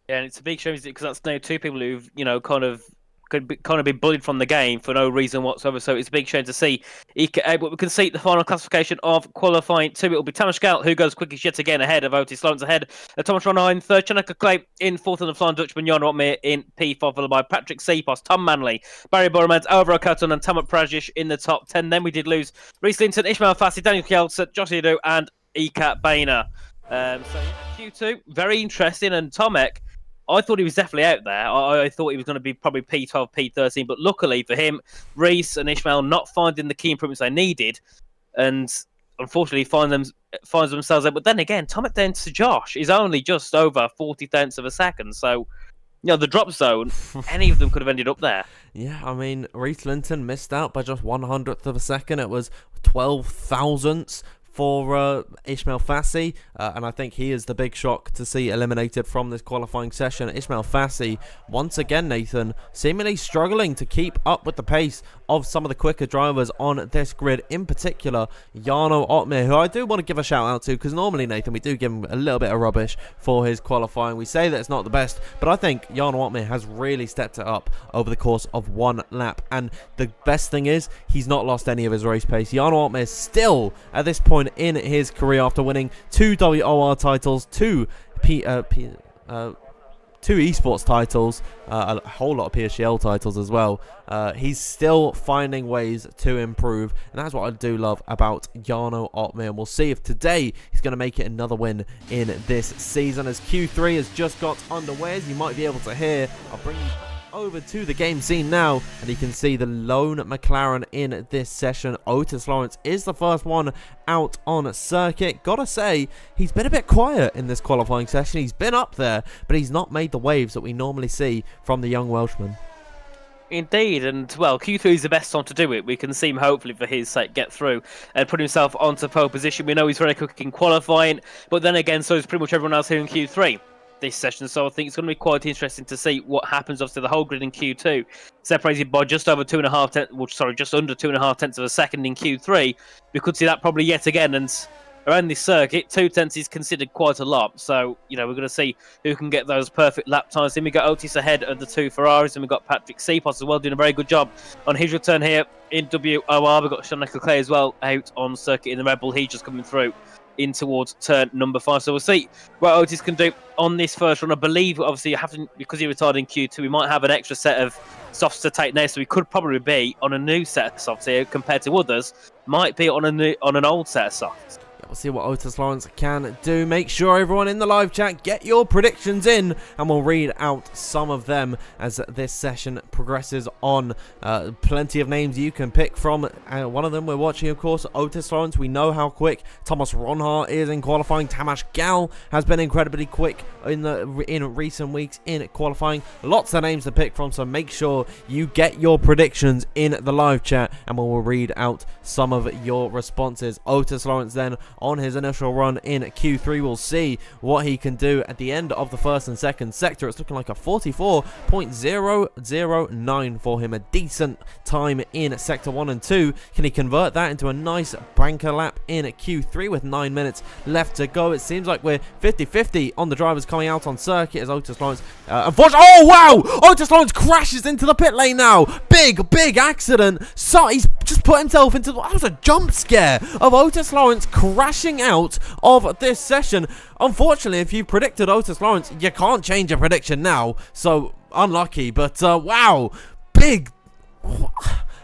Yeah, and it's a big shame because that's now 2 people who've, kind of been bullied from the game for no reason whatsoever. So it's a big shame to see. But we can see the final classification of qualifying 2. It will be Tamas Galt who goes quickest yet again ahead of Otis Lawrence ahead. Thomas Ronhart in 3rd, Shanika Clay in 4th, and the Flying Dutchman Jarno Otmir in P5, followed by Patrick Seepos, Tom Manley, Barry Boromans, Alvaro Carton, and Tomek Parajic in the top 10. Then we did lose Reese Linton, Ismail Fassi, Daniel Kjelset, Josh Idowu, and Ikkebana. So Q2, very interesting, and Tomek, I thought he was definitely out there. I thought he was going to be probably P12, P13, but luckily for him, Reese and Ishmael not finding the key improvements they needed, and unfortunately finds themselves out. But then again, Tomek down to Josh is only just over 0.40 of a second, so the drop zone, any of them could have ended up there. Yeah, I mean, Reese Linton missed out by just 1/100th of a second. It was 12 thousandths for Ismail Fassi, and I think he is the big shock to see eliminated from this qualifying session. Ismail Fassi, once again, Nathan, seemingly struggling to keep up with the pace of some of the quicker drivers on this grid, in particular Jarno Otmir, who I do want to give a shout out to, because normally, Nathan, we do give him a little bit of rubbish for his qualifying. We say that it's not the best, but I think Jarno Otmir has really stepped it up over the course of 1 lap, and the best thing is he's not lost any of his race pace. Jarno Otmir is still, at this point in his career, after winning 2 WOR titles, 2 esports titles, a whole lot of PSGL titles as well. He's still finding ways to improve, and that's what I do love about Jarno Otmir. And we'll see if today he's going to make it another win in this season, as Q3 has just got underway. As you might be able to hear, I'll bring you over to the game scene now, and you can see the lone McLaren in this session. Otis Lawrence is the first one out on circuit. Gotta say, he's been a bit quiet in this qualifying session. He's been up there, but he's not made the waves that we normally see from the young Welshman. Indeed, and well, Q3 is the best time to do it. We can see him, hopefully for his sake, get through and put himself onto pole position. We know he's very quick in qualifying, but then again, so is pretty much everyone else here in Q3 this session. So I think it's going to be quite interesting to see what happens. Obviously, the whole grid in Q2 separated by just over 2.5 just under 2.5 tenths of a second in Q3. We could see that probably yet again, and around this circuit, 2/10 is considered quite a lot. So, we're going to see who can get those perfect lap times. Then we got Otis ahead of the 2 Ferraris, and we've got Patrick Seapos as well, doing a very good job on his return here in WOR. We've got Sean Leclerc as well out on circuit in the Red Bull. He's just coming through in towards turn number 5. So we'll see what Otis can do on this first run. I believe, obviously, because he retired in Q2, we might have an extra set of softs to take now. So we could probably be on a new set of softs here compared to others. Might be on an old set of softs. We'll see what Otis Lawrence can do. Make sure everyone in the live chat, get your predictions in, and we'll read out some of them as this session progresses on. Plenty of names you can pick from. One of them we're watching, of course, Otis Lawrence. We know how quick Thomas Ronhart is in qualifying. Tamas Gal has been incredibly quick in recent weeks in qualifying. Lots of names to pick from, so make sure you get your predictions in the live chat, and we'll read out some of your responses. Otis Lawrence then on his initial run in Q3. We'll see what he can do at the end of the first and second sector. It's looking like a 44.009 for him. A decent time in sector 1 and 2. Can he convert that into a nice banker lap in Q3 with 9 minutes left to go? It seems like we're 50-50 on the drivers coming out on circuit as Otis Lawrence unfortunately, oh wow, Otis Lawrence crashes into the pit lane now. Big accident. So he's just put himself into, that was a jump scare of Otis Lawrence crashing out of this session. Unfortunately, if you predicted Otis Lawrence, you can't change your prediction now, so unlucky. But wow, big,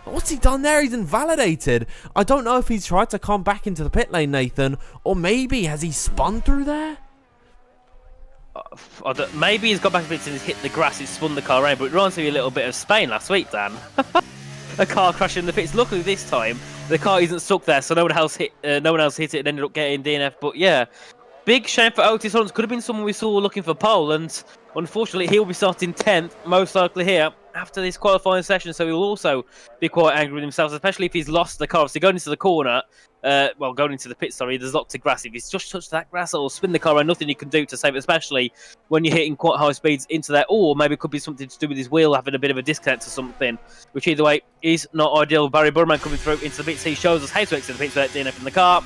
what's he done there? He's invalidated. I don't know if he's tried to come back into the pit lane, Nathan, or maybe has he spun through there? Maybe he's got back a bit and he's hit the grass, he's spun the car around, but it reminds me a little bit of Spain last week, Dan. A car crashing in the pits. Luckily this time the car isn't stuck there, so no one else hit it and ended up getting DNF. But yeah, big shame for Otis Lawrence. Could have been someone we saw looking for pole, and unfortunately he'll be starting 10th, most likely here after this qualifying session. So he'll also be quite angry with himself, especially if he's lost the car. Obviously going into the corner, going into the pit, sorry, there's lots of grass. If he's just touched that grass, it'll spin the car around. Nothing you can do to save it, especially when you're hitting quite high speeds into there. Or maybe it could be something to do with his wheel having a bit of a disconnect or something, which either way is not ideal. Barry Burman coming through into the pits. He shows us how to exit the pits without DNF in the car.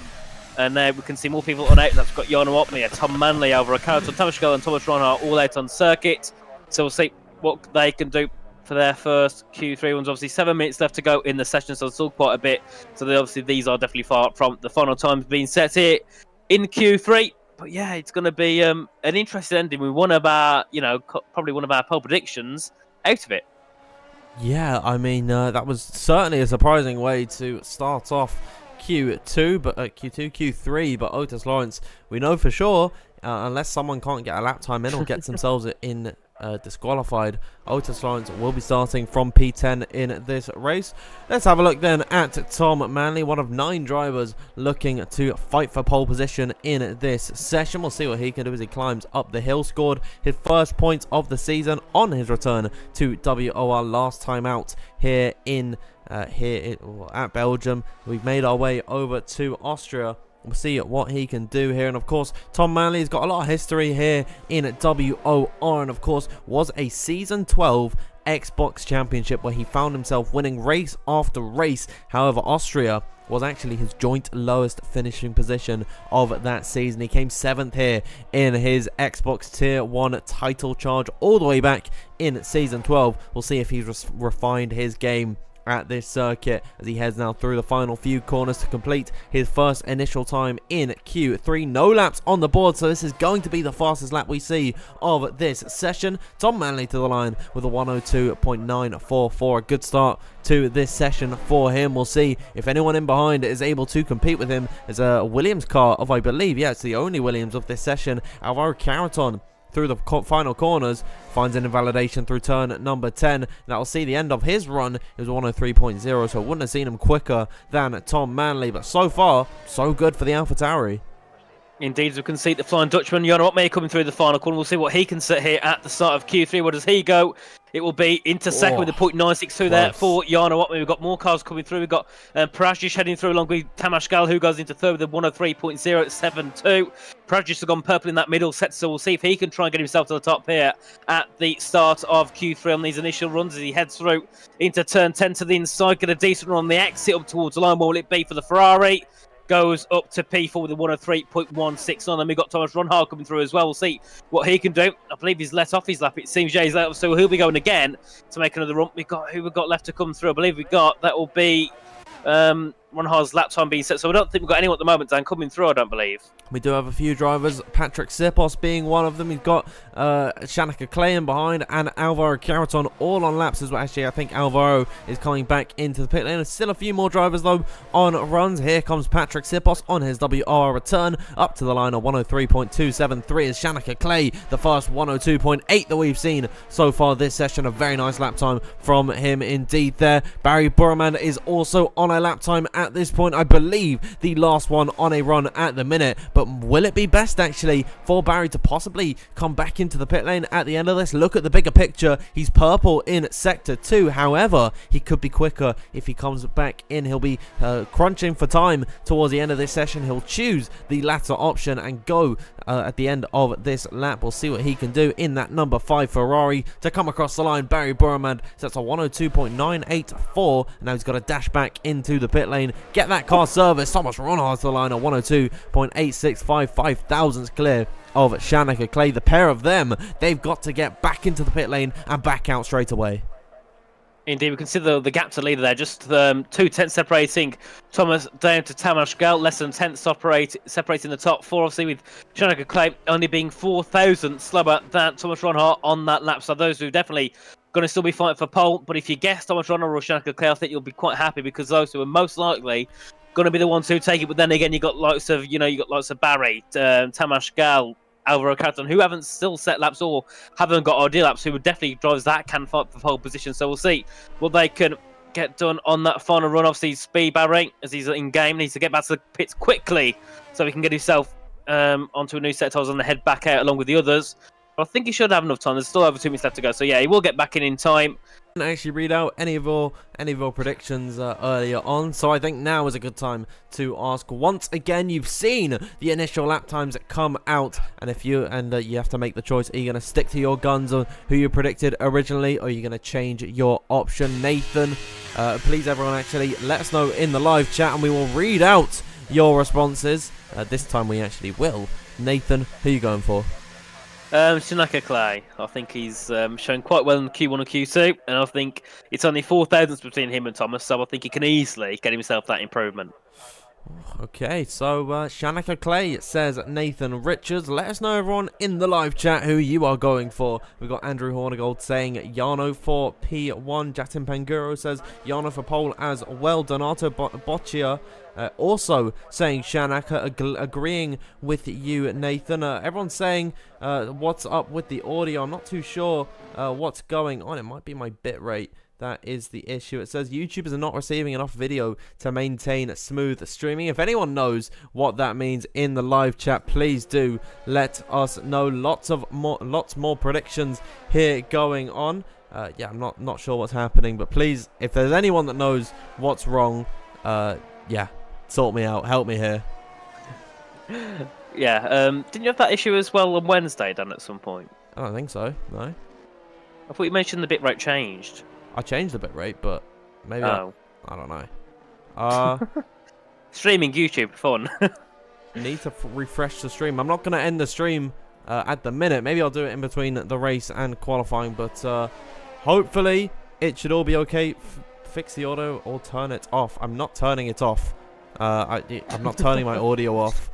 And now we can see more people on out. That's got Jarno Opmeer, Tom Manley, Alvaro Carlton, Thomas Schell and Thomas Ronhart all out on circuit. So we'll see what they can do for their first Q3 ones. Obviously 7 minutes left to go in the session, so it's still quite a bit. So obviously these are definitely far from the final times being set here in Q3. But yeah, it's going to be an interesting ending with one of our, probably one of our pole predictions out of it. Yeah, I mean, that was certainly a surprising way to start off Q2, but Q3, but Otis Lawrence, we know for sure, unless someone can't get a lap time in or gets themselves in disqualified, Otis Lawrence will be starting from P10 in this race. Let's have a look then at Tom Manley, one of 9 drivers looking to fight for pole position in this session. We'll see what he can do as he climbs up the hill. Scored his first points of the season on his return to WOR last time out here at Belgium. We've made our way over to Austria. We'll see what he can do here. And of course, Tom Manley's got a lot of history here in WOR, and of course was a season 12 Xbox Championship where he found himself winning race after race. However, Austria was actually his joint lowest finishing position of that season. He came 7th here in his Xbox Tier 1 title charge all the way back in season 12. We'll see if he's refined his game at this circuit as he heads now through the final few corners to complete his first initial time in Q3. No laps on the board, so this is going to be the fastest lap we see of this session. Tom Manley to the line with a 102.944. A good start to this session for him. We'll see if anyone in behind is able to compete with him. There's a Williams car of, I believe, yeah, it's the only Williams of this session. Alvaro Carlton through the final corners finds an invalidation through turn number 10. That'll see the end of his run. It was 103.0, so I wouldn't have seen him quicker than Tom Manley, but so far so good for the AlphaTauri. Indeed, as we can see the Flying Dutchman, Jarno Opmeer coming through the final corner. We'll see what he can set here at the start of Q3. Where does he go? It will be into second with a .962 there for Jarno Opmeer. We've got more cars coming through. We've got Prajdic heading through along with Tamas Gal, who goes into third with a 103.072. Prajdic has gone purple in that middle set, so we'll see if he can try and get himself to the top here at the start of Q3 on these initial runs as he heads through into turn 10 to the inside. Get a decent run on the exit up towards the line. What will it be for the Ferrari? goes up to P4 with a 103.16 on. Then we've got Thomas Ronhard coming through as well. We'll see what he can do. I believe he's let off his lap. It seems he's let off, so he'll be going again to make another run. Who we've got left to come through? I believe that will be Ronhard's lap time being set. So I don't think we've got anyone at the moment, Dan, coming through, I don't believe. We do have a few drivers, Patrick Sipos being one of them. He's got Shanika Clay in behind and Alvaro Caraton all on laps as well. Actually, I think Alvaro is coming back into the pit lane. There's still a few more drivers, though, on runs. Here comes Patrick Sipos on his WOR return. Up to the line of 103.273 is Shanika Clay, the fast 102.8 that we've seen so far this session. A very nice lap time from him indeed there. Barry Burman is also on a lap time at this point. I believe the last one on a run at the minute. But will it be best, actually, for Barry to possibly come back into the pit lane at the end of this? Look at the bigger picture. He's purple in Sector 2. However, he could be quicker if he comes back in. He'll be crunching for time towards the end of this session. He'll choose the latter option and go at the end of this lap. We'll see what he can do in that number 5 Ferrari to come across the line. Barry Burman sets a 102.984. Now he's got to dash back into the pit lane, get that car serviced. Thomas Ronhard to the line at 102.865. 5,000's clear of Shanika Clay. The pair of them, they've got to get back into the pit lane and back out straight away. Indeed, we can see the gap to leader there, just 2 tenths separating Thomas down to Tamas Gal, less than 10 separating the top 4, obviously, with Shanika Clay only being 4,000 slower than Thomas Ronhard on that lap. So those who definitely going to still be fighting for pole, but if you guess Thomas Ronhard or Shanika Clay, I think you'll be quite happy, because those who are most likely going to be the ones who take it. But then again, you got lots of Barry, Tamas Gal, Alvaro Carton, who haven't still set laps or haven't got ideal laps, who would definitely drivers that can fight for pole position. So we'll see what they can get done on that final run. Obviously, Speed Barry, as he's in game, needs to get back to the pits quickly so he can get himself onto a new set of tyres and head back out along with the others. But I think he should have enough time. There's still over 2 minutes left to go. So yeah, he will get back in time. Didn't actually read out any of your predictions earlier on, so I think now is a good time to ask. Once again, you've seen the initial lap times come out, and if you have to make the choice: are you going to stick to your guns on who you predicted originally, or are you going to change your option? Nathan, please, everyone, actually let us know in the live chat, and we will read out your responses. This time we actually will. Nathan, who are you going for? Shanika Clay. I think he's shown quite well in Q1 and Q2, and I think it's only 4 thousandths between him and Thomas, so I think he can easily get himself that improvement. Okay, so Shanika Clay says Nathan Richards. Let us know, everyone, in the live chat who you are going for. We've got Andrew Hornigold saying Yano for P1. Jatin Panguro says Yano for pole as well. Donato Boccia also saying Shanika, agreeing with you, Nathan. Everyone's saying what's up with the audio. I'm not too sure what's going on. It might be my bitrate. That is the issue. It says YouTubers are not receiving enough video to maintain smooth streaming. If anyone knows what that means in the live chat, please do let us know. Lots more predictions here going on. Yeah, I'm not sure what's happening, but please, if there's anyone that knows what's wrong, yeah, sort me out, help me here. Yeah, didn't you have that issue as well on Wednesday, Dan, at some point? I don't think so, no. I thought you mentioned the bitrate changed. I changed the bitrate, but maybe I don't know. Streaming YouTube, fun. Need to refresh the stream. I'm not going to end the stream at the minute. Maybe I'll do it in between the race and qualifying, but hopefully it should all be okay. Fix the audio or turn it off. I'm not turning it off. I'm not turning my audio off.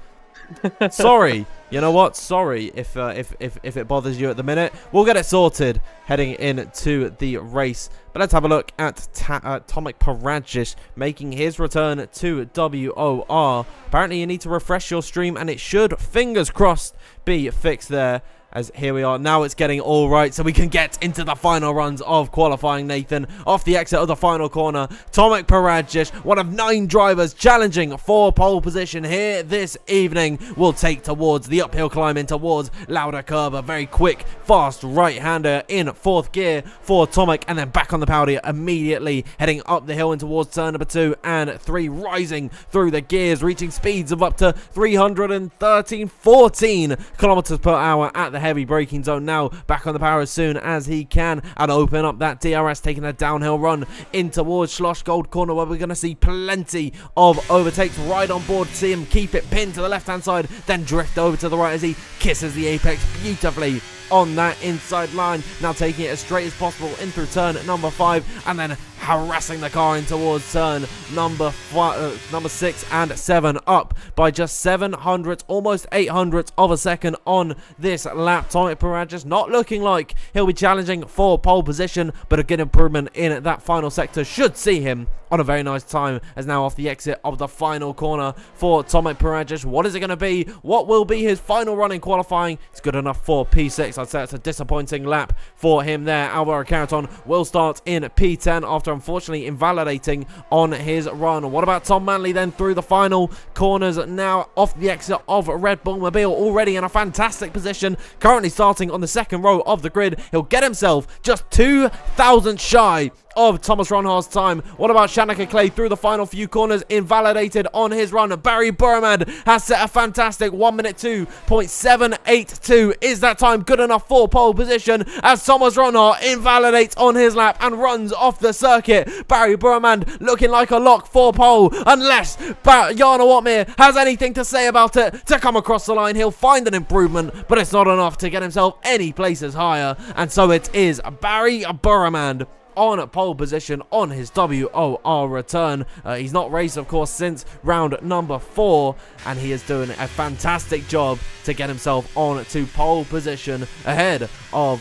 Sorry, you know what? Sorry if it bothers you at the minute. We'll get it sorted heading into the race. But let's have a look at Tomek Paradzic making his return to WOR. Apparently, you need to refresh your stream, and it should, fingers crossed, be fixed there. As here we are, now it's getting all right, so we can get into the final runs of qualifying, Nathan. Off the exit of the final corner, Tomek Paradzic, one of 9 drivers challenging for pole position here this evening, will take towards the uphill climb in towards Lauda Curve. A very quick, fast right-hander in 4th gear for Tomek, and then back on the powder immediately, heading up the hill in towards turn number 2 and 3, rising through the gears, reaching speeds of up to 313, 14 kilometers per hour at the the heavy braking zone now, back on the power as soon as he can, and open up that DRS, taking a downhill run in towards Schloss Gold Corner, where we're going to see plenty of overtakes right on board. See him keep it pinned to the left-hand side, then drift over to the right as he kisses the apex beautifully on that inside line. Now taking it as straight as possible in through turn number 5, and then harassing the car in towards turn number 6 and 7, up by just 700, almost 800 of a second on this lap. Tomac Perez not looking like he'll be challenging for pole position, but a good improvement in that final sector should see him on a very nice time, as now off the exit of the final corner for Tomac Perez. What is it going to be? What will be his final run in qualifying? It's good enough for P6. I'd say it's a disappointing lap for him there. Alvaro Carreton will start in P10 after unfortunately invalidating on his run. What about Tom Manley then through the final corners, now off the exit of Red Bull Mobile, already in a fantastic position, currently starting on the second row of the grid. He'll get himself just 2,000 shy of Thomas Ronhar's time. What about Shanaka Clay through the final few corners, invalidated on his run? Barry Burman has set a fantastic 1 minute 2.782. Is that time good enough for pole position, as Thomas Ronhar invalidates on his lap and runs off the circuit? Barry Burman looking like a lock for pole, unless Jarno Otmir has anything to say about it. To come across the line, he'll find an improvement, but it's not enough to get himself any places higher, and so it is Barry Burman on pole position on his WOR return. He's not raced, of course, since round number 4, and he is doing a fantastic job to get himself on to pole position ahead of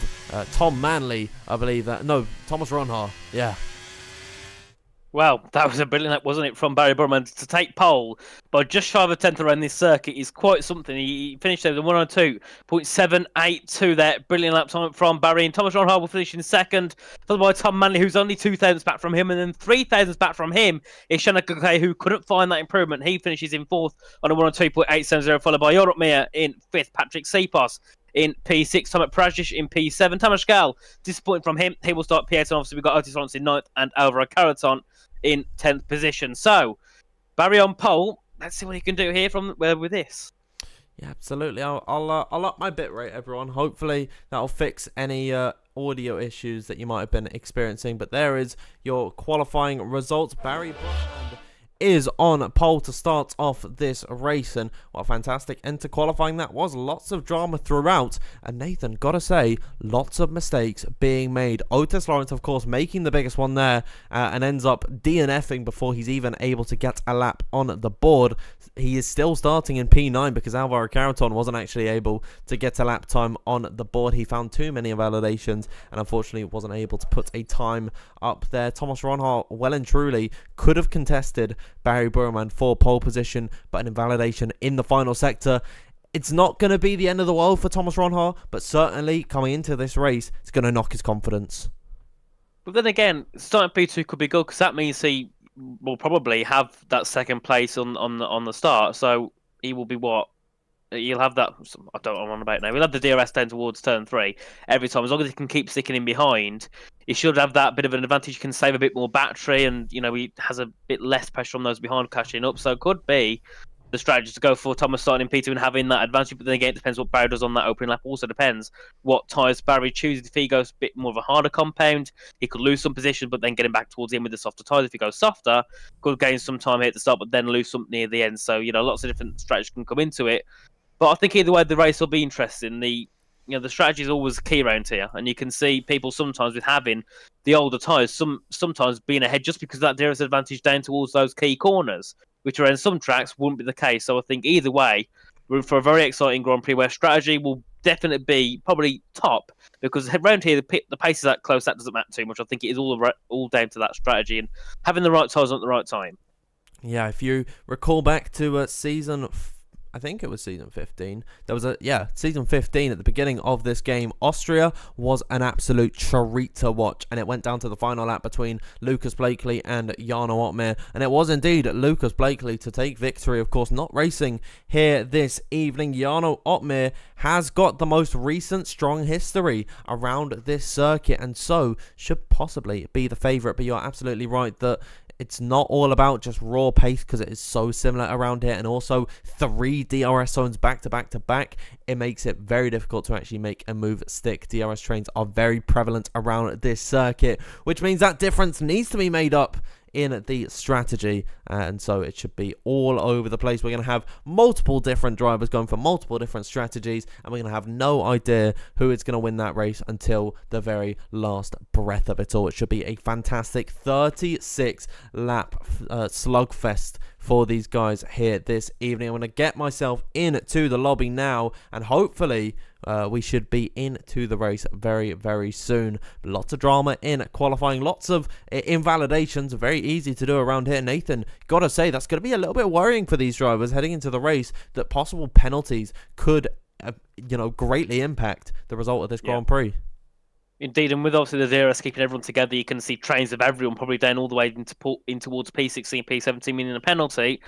Tom Manley, I believe that. No, Thomas Ronhar. Yeah. Well, that was a brilliant lap, wasn't it, from Barry Burman to take pole by just shy of a tenth around this circuit is quite something. He finished there with a 102.782 there. Brilliant lap time from Barry. And Thomas Ronhard will finish in second, followed by Tom Manley, who's only 2,000 back from him, and then 3,000 back from him is Shanaka Clay, who couldn't find that improvement. He finishes in fourth on a 102.870, followed by Jorot Mir in fifth, Patrick Sipos in P6, Tomac Perez in P7. Tamas Gal, disappointing from him. He will start P8, and obviously we've got Otis Lawrence in ninth and Alvaro Carreton in 10th position. So, Barry on pole. Let's see what he can do here with this. Yeah, absolutely. I'll up my bit rate, everyone. Hopefully that'll fix any audio issues that you might have been experiencing. But there is your qualifying results. Barry Brand is on pole to start off this race, and what a fantastic end to qualifying that was. Lots of drama throughout, and Nathan, gotta say, lots of mistakes being made. Otis Lawrence, of course, making the biggest one there, and ends up DNFing before he's even able to get a lap on the board. He is still starting in P9 because Alvaro Carreton wasn't actually able to get a lap time on the board. He found too many invalidations and unfortunately wasn't able to put a time up there. Thomas Ronhar, well and truly, could have contested Barry Burman for pole position, but an invalidation in the final sector. It's not going to be the end of the world for Thomas Ronhar, but certainly coming into this race, it's going to knock his confidence. But then again, starting P2 could be good, because that means he will probably have that second place on the start. So he will be what? He'll have that. I don't know what I'm on about now. He'll have the DRS down towards turn 3 every time. As long as he can keep sticking in behind, he should have that bit of an advantage. He can save a bit more battery, and he has a bit less pressure on those behind catching up. So it could be the strategy to go for Thomas starting in P2 and having that advantage. But then again, it depends what Barry does on that opening lap. Also depends what tyres Barry chooses. If he goes a bit more of a harder compound, he could lose some position, but then getting back towards the end with the softer tyres. If he goes softer, could gain some time here at the start, but then lose something near the end. So lots of different strategies can come into it. But I think either way, the race will be interesting. The strategy is always key around here, and you can see people sometimes with having the older tyres, sometimes being ahead just because of that DRS advantage down towards those key corners, which are in some tracks wouldn't be the case. So I think either way, we're in for a very exciting Grand Prix where strategy will definitely be probably top, because around here the pace is that close, that doesn't matter too much. I think it is all down to that strategy and having the right tyres at the right time. Yeah, if you recall back to I think it was season 15. There was season 15 at the beginning of this game. Austria was an absolute treat to watch, and it went down to the final lap between Lucas Blakely and Jarno Otmir, and it was indeed Lucas Blakely to take victory. Of course, not racing here this evening. Jarno Otmir has got the most recent strong history around this circuit, and so should possibly be the favourite. But you're absolutely right that it's not all about just raw pace, because it is so similar around here, and also 3 DRS zones back to back to back. It makes it very difficult to actually make a move stick. DRS trains are very prevalent around this circuit, which means that difference needs to be made up in the strategy, and so it should be all over the place. We're going to have multiple different drivers going for multiple different strategies, and we're going to have no idea who is going to win that race until the very last breath of it all. It should be a fantastic 36 lap slugfest for these guys here this evening. I'm going to get myself into the lobby now, and hopefully we should be into the race very, very soon. Lots of drama in qualifying, lots of invalidations, very easy to do around here. Nathan, gotta say, that's going to be a little bit worrying for these drivers heading into the race, that possible penalties could, greatly impact the result of this Grand Prix. Indeed, and with obviously the DRS keeping everyone together, you can see trains of everyone probably down all the way in towards P16, P17, meaning a penalty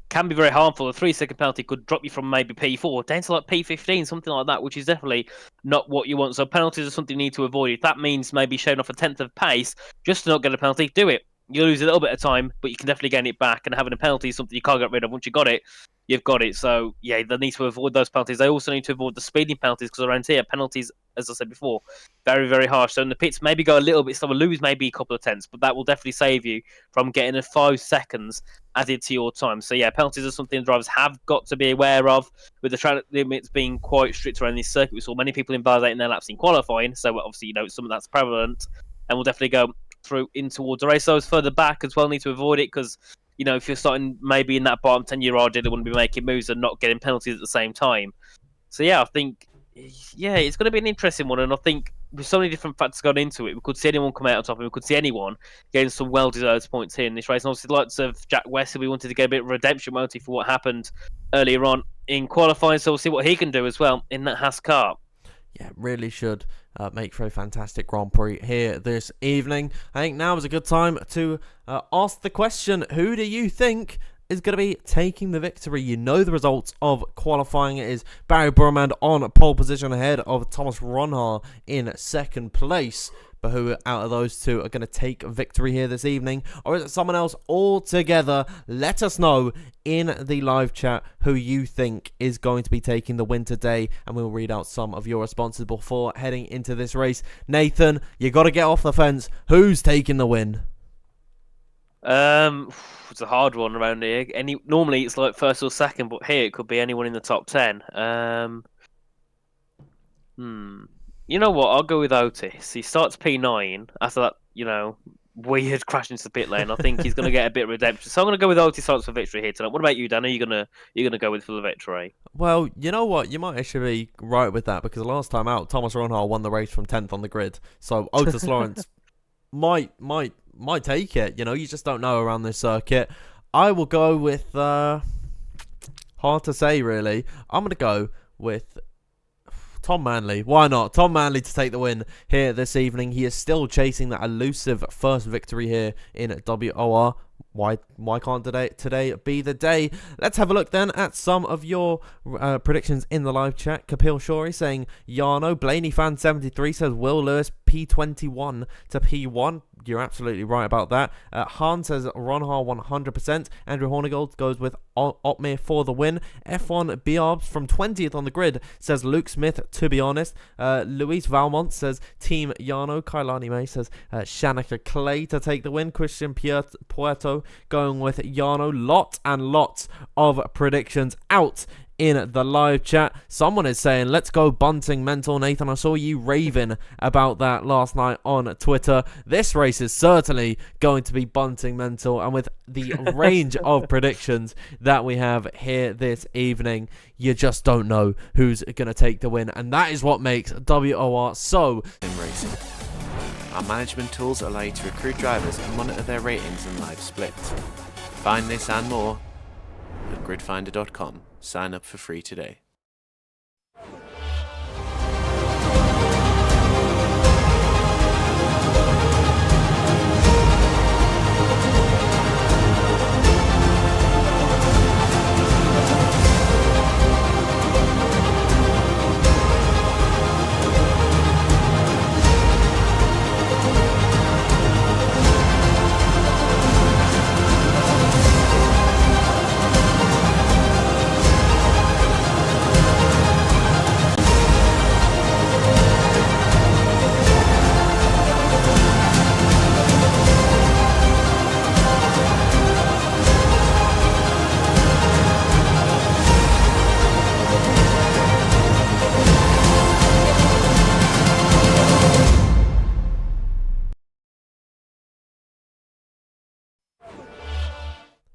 can be very harmful. A 3-second penalty could drop you from maybe P4 down to like P15, something like that, which is definitely not what you want. So penalties are something you need to avoid. If that means maybe showing off a 10th of pace just to not get a penalty, do it. You lose a little bit of time, but you can definitely gain it back. And having a penalty is something you can't get rid of. Once you got it, you've got it. So yeah, they need to avoid those penalties. They also need to avoid the speeding penalties, because around here, penalties, as I said before, very, very harsh. So in the pits, maybe go a little bit slower, lose maybe a couple of tenths, but that will definitely save you from getting a 5 seconds added to your time. So yeah, penalties are something drivers have got to be aware of, with the track limits being quite strict around this circuit. We saw many people invalidating their laps in qualifying, so obviously, it's something that's prevalent, and will definitely go through in towards the race. Those further back as well need to avoid it, because if you're starting maybe in that bottom 10-year-old, they want to be making moves and not getting penalties at the same time. So yeah, I think it's going to be an interesting one, and I think with so many different factors going into it, we could see anyone come out on top, and we could see anyone getting some well-deserved points here in this race. And obviously, the likes of Jack West, we wanted to get a bit of redemption motive for what happened earlier on in qualifying, so we'll see what he can do as well in that Haas car. Yeah, really should make for a fantastic Grand Prix here this evening. I think now is a good time to ask the question, who do you think is going to be taking the victory? You know the results of qualifying. It is Barry Burmand on pole position ahead of Thomas Ronhaar in second place. But who out of those two are going to take victory here this evening? Or is it someone else altogether? Let us know in the live chat who you think is going to be taking the win today, and we'll read out some of your responses before heading into this race. Nathan, you got to get off the fence. Who's taking the win? It's a hard one around here. Normally it's like first or second, but here it could be anyone in the top 10. You know what? I'll go with Otis. He starts P9 after that, weird crash into the pit lane. I think he's going to get a bit of redemption. So I'm going to go with Otis starts for victory here tonight. What about you, Dan? Are you going to go with for the victory? Well, you know what? You might actually be right with that, because the last time out, Thomas Ronhaar won the race from 10th on the grid. So Otis Lawrence might take it. You just don't know around this circuit. I will go with hard to say, really. I'm going to go with Tom Manley. Why not? Tom Manley to take the win here this evening. He is still chasing that elusive first victory here in WOR. Why can't today be the day? Let's have a look then at some of your predictions in the live chat. Kapil Shori saying Yarno. Blaney fan 73 says Will Lewis P21 to P1. You're absolutely right about that. Han says Ronhaar 100%. Andrew Hornigold goes with Otmir for the win. F1 Biarbs from 20th on the grid says Luke Smith, to be honest. Luis Valmont says Team Yarno. Kailani May says Shanika Clay to take the win. Christian Puerto going with Yarno. Lots and lots of predictions out in the live chat. Someone is saying, let's go Bunting mental. Nathan, I saw you raving about that last night on Twitter. This race is certainly going to be Bunting mental, and with the range of predictions that we have here this evening, you just don't know who's going to take the win, and that is what makes WOR so in racing. Our management tools allow you to recruit drivers and monitor their ratings and live split. Find this and more at gridfinder.com. Sign up for free today.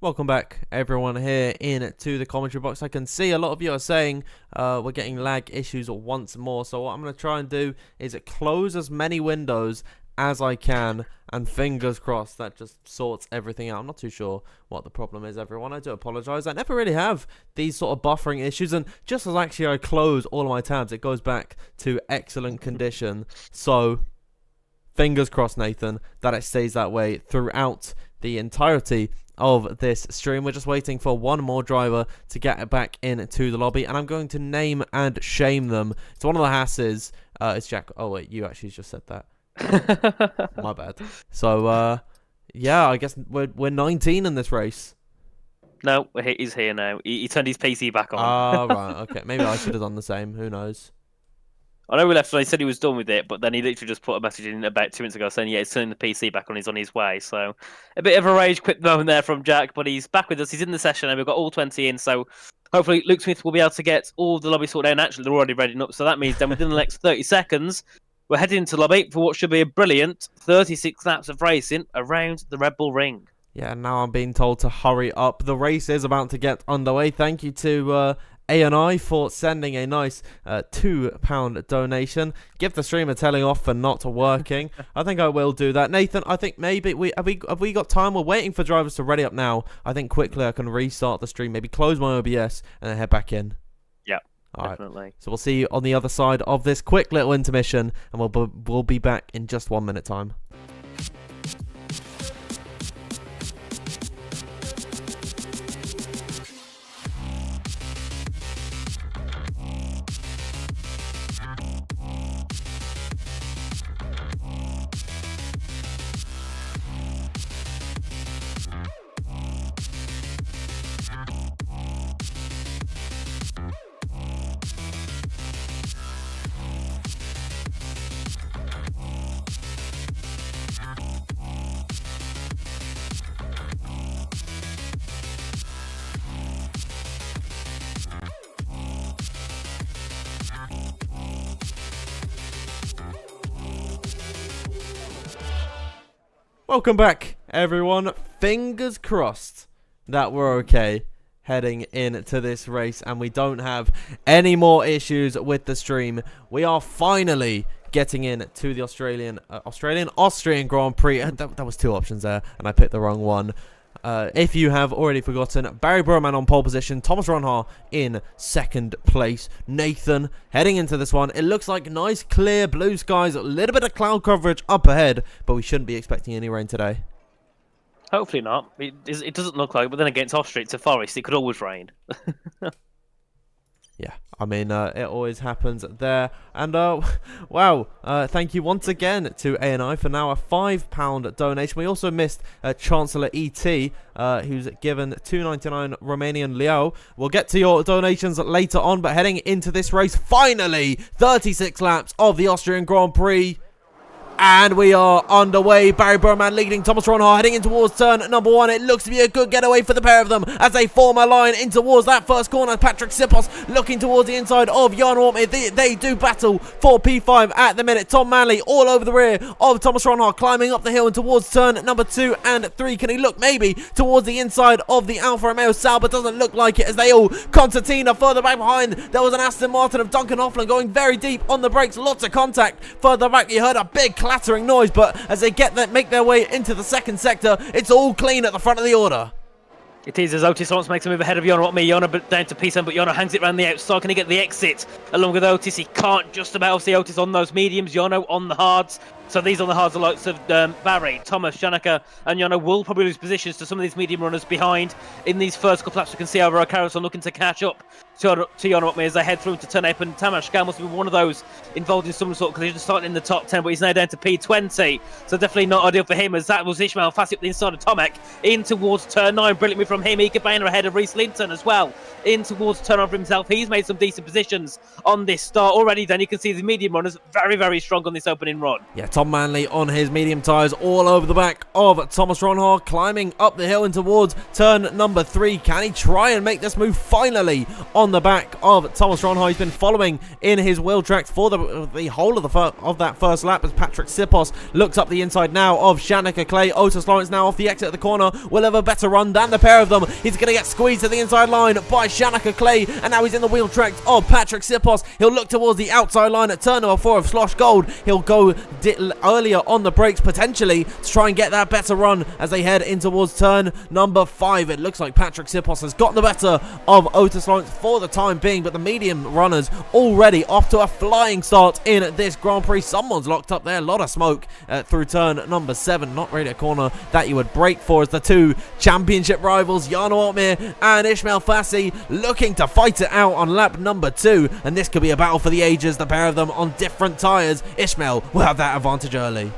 Welcome back, everyone, here into the commentary box. I can see a lot of you are saying we're getting lag issues once more. So what I'm going to try and do is close as many windows as I can, and fingers crossed that just sorts everything out. I'm not too sure what the problem is, everyone. I do apologize. I never really have these sort of buffering issues, and just as actually I close all of my tabs, it goes back to excellent condition. So fingers crossed, Nathan, that it stays that way throughout the entirety of this stream. We're just waiting for one more driver to get back into the lobby, and I'm going to name and shame them. It's one of the Hasses. It's Jack. Oh wait, you actually just said that. My bad. So yeah, I guess we're 19 in this race. No, he's here now. He turned his PC back on. Ah, right. Okay, maybe I should have done the same. Who knows? I know we left, so he said he was done with it, but then he literally just put a message in about 2 minutes ago saying, yeah, he's turning the PC back on, he's on his way. So a bit of a rage quit moment there from Jack, but he's back with us. He's in the session, and we've got all 20 in, so hopefully Luke Smith will be able to get all the lobby sorted out. And actually, they're already ready up, so that means then within the next 30 seconds, we're heading into lobby for what should be a brilliant 36 laps of racing around the Red Bull Ring. Yeah, now I'm being told to hurry up. The race is about to get underway. Thank you to A&I for sending a nice £2 donation. Give the streamer telling off for not working. I think I will do that. Nathan, I think maybe have we got time? We're waiting for drivers to ready up now. I think quickly I can restart the stream, maybe close my OBS and then head back in. Yeah, all definitely. Right. So we'll see you on the other side of this quick little intermission, and we'll be back in just 1 minute time. Welcome back, everyone. Fingers crossed that we're okay heading into this race and we don't have any more issues with the stream. We are finally getting in to the Austrian Grand Prix. That was two options there, and I picked the wrong one. If you have already forgotten, Barry Burman on pole position, Thomas Ronhaar in second place. Nathan heading into this one. It looks like nice clear blue skies, a little bit of cloud coverage up ahead, but we shouldn't be expecting any rain today. Hopefully not. It doesn't look like it, but then against Austria, it's a forest. It could always rain. Yeah, I mean, it always happens there. And, wow, thank you once again to A&I for now a £5 donation. We also missed Chancellor E.T., who's given $2.99 Romanian Leu. We'll get to your donations later on, but heading into this race, finally, 36 laps of the Austrian Grand Prix. And we are underway. Barry Burman leading Thomas Ronhaar heading in towards turn number 1. It looks to be a good getaway for the pair of them as they form a line in towards that first corner. Patrick Sipos looking towards the inside of Jan Wortman. They do battle for P5 at the minute. Tom Manley all over the rear of Thomas Ronhaar, climbing up the hill and towards turn number 2 and 3. Can he look maybe towards the inside of the Alfa Romeo Sauber? Doesn't look like it as they all concertina further back behind. There was an Aston Martin of Duncan Hoffman going very deep on the brakes. Lots of contact further back. You heard a big clattering noise, but as they make their way into the second sector, it's all clean at the front of the order. It is as Otis wants to make a move ahead of Jono Wortman. Jono down to P7, but Jono hangs it around the outside. Can he get the exit along with Otis? He can't. Just about see Otis on those mediums, Jono on the hards. So these on the hards are likes of Barry, Thomas, Janaka, and Jono will probably lose positions to some of these medium runners behind. In these first couple laps, we can see Alvaro Carlson looking to catch up to Jono Wortman as they head through into turn 8. And Tamas Gal must be one of those involved in some sort of collision, starting in the top 10, but he's now down to P20. So definitely not ideal for him, as that was Ishmael fast up the inside of Tomek in towards turn 9. Brilliant move from him. Ika Boehner ahead of Reese Linton as well in towards turn 9 for himself. He's made some decent positions on this start already. Then you can see the medium runners very, very strong on this opening run. Yeah, Tom Manley on his medium tyres all over the back of Thomas Ronhaar, climbing up the hill and towards turn number 3. Can he try and make this move finally on the back of Thomas Ronhaar? He's been following in his wheel tracks for the whole of that first lap as Patrick Sipos looks up the inside now of Shanika Clay. Otis Lawrence now off the exit of the corner will have a better run than the pair of them. He's going to get squeezed to the inside line by Shanika Clay, and now he's in the wheel tracks of Patrick Sipos. He'll look towards the outside line at turn number 4 of Slosh Gold. He'll go earlier on the brakes potentially to try and get that better run as they head in towards turn number 5. It looks like Patrick Sipos has gotten the better of Otis Lawrence for the time being, but the medium runners already off to a flying start in this Grand Prix. Someone's locked up there, a lot of smoke through turn number 7. Not really a corner that you would break for, as the two championship rivals Jarno Opmeer and Ismail Fassi looking to fight it out on lap number 2, and this could be a battle for the ages, the pair of them on different tyres. Ismail will have that advantage early.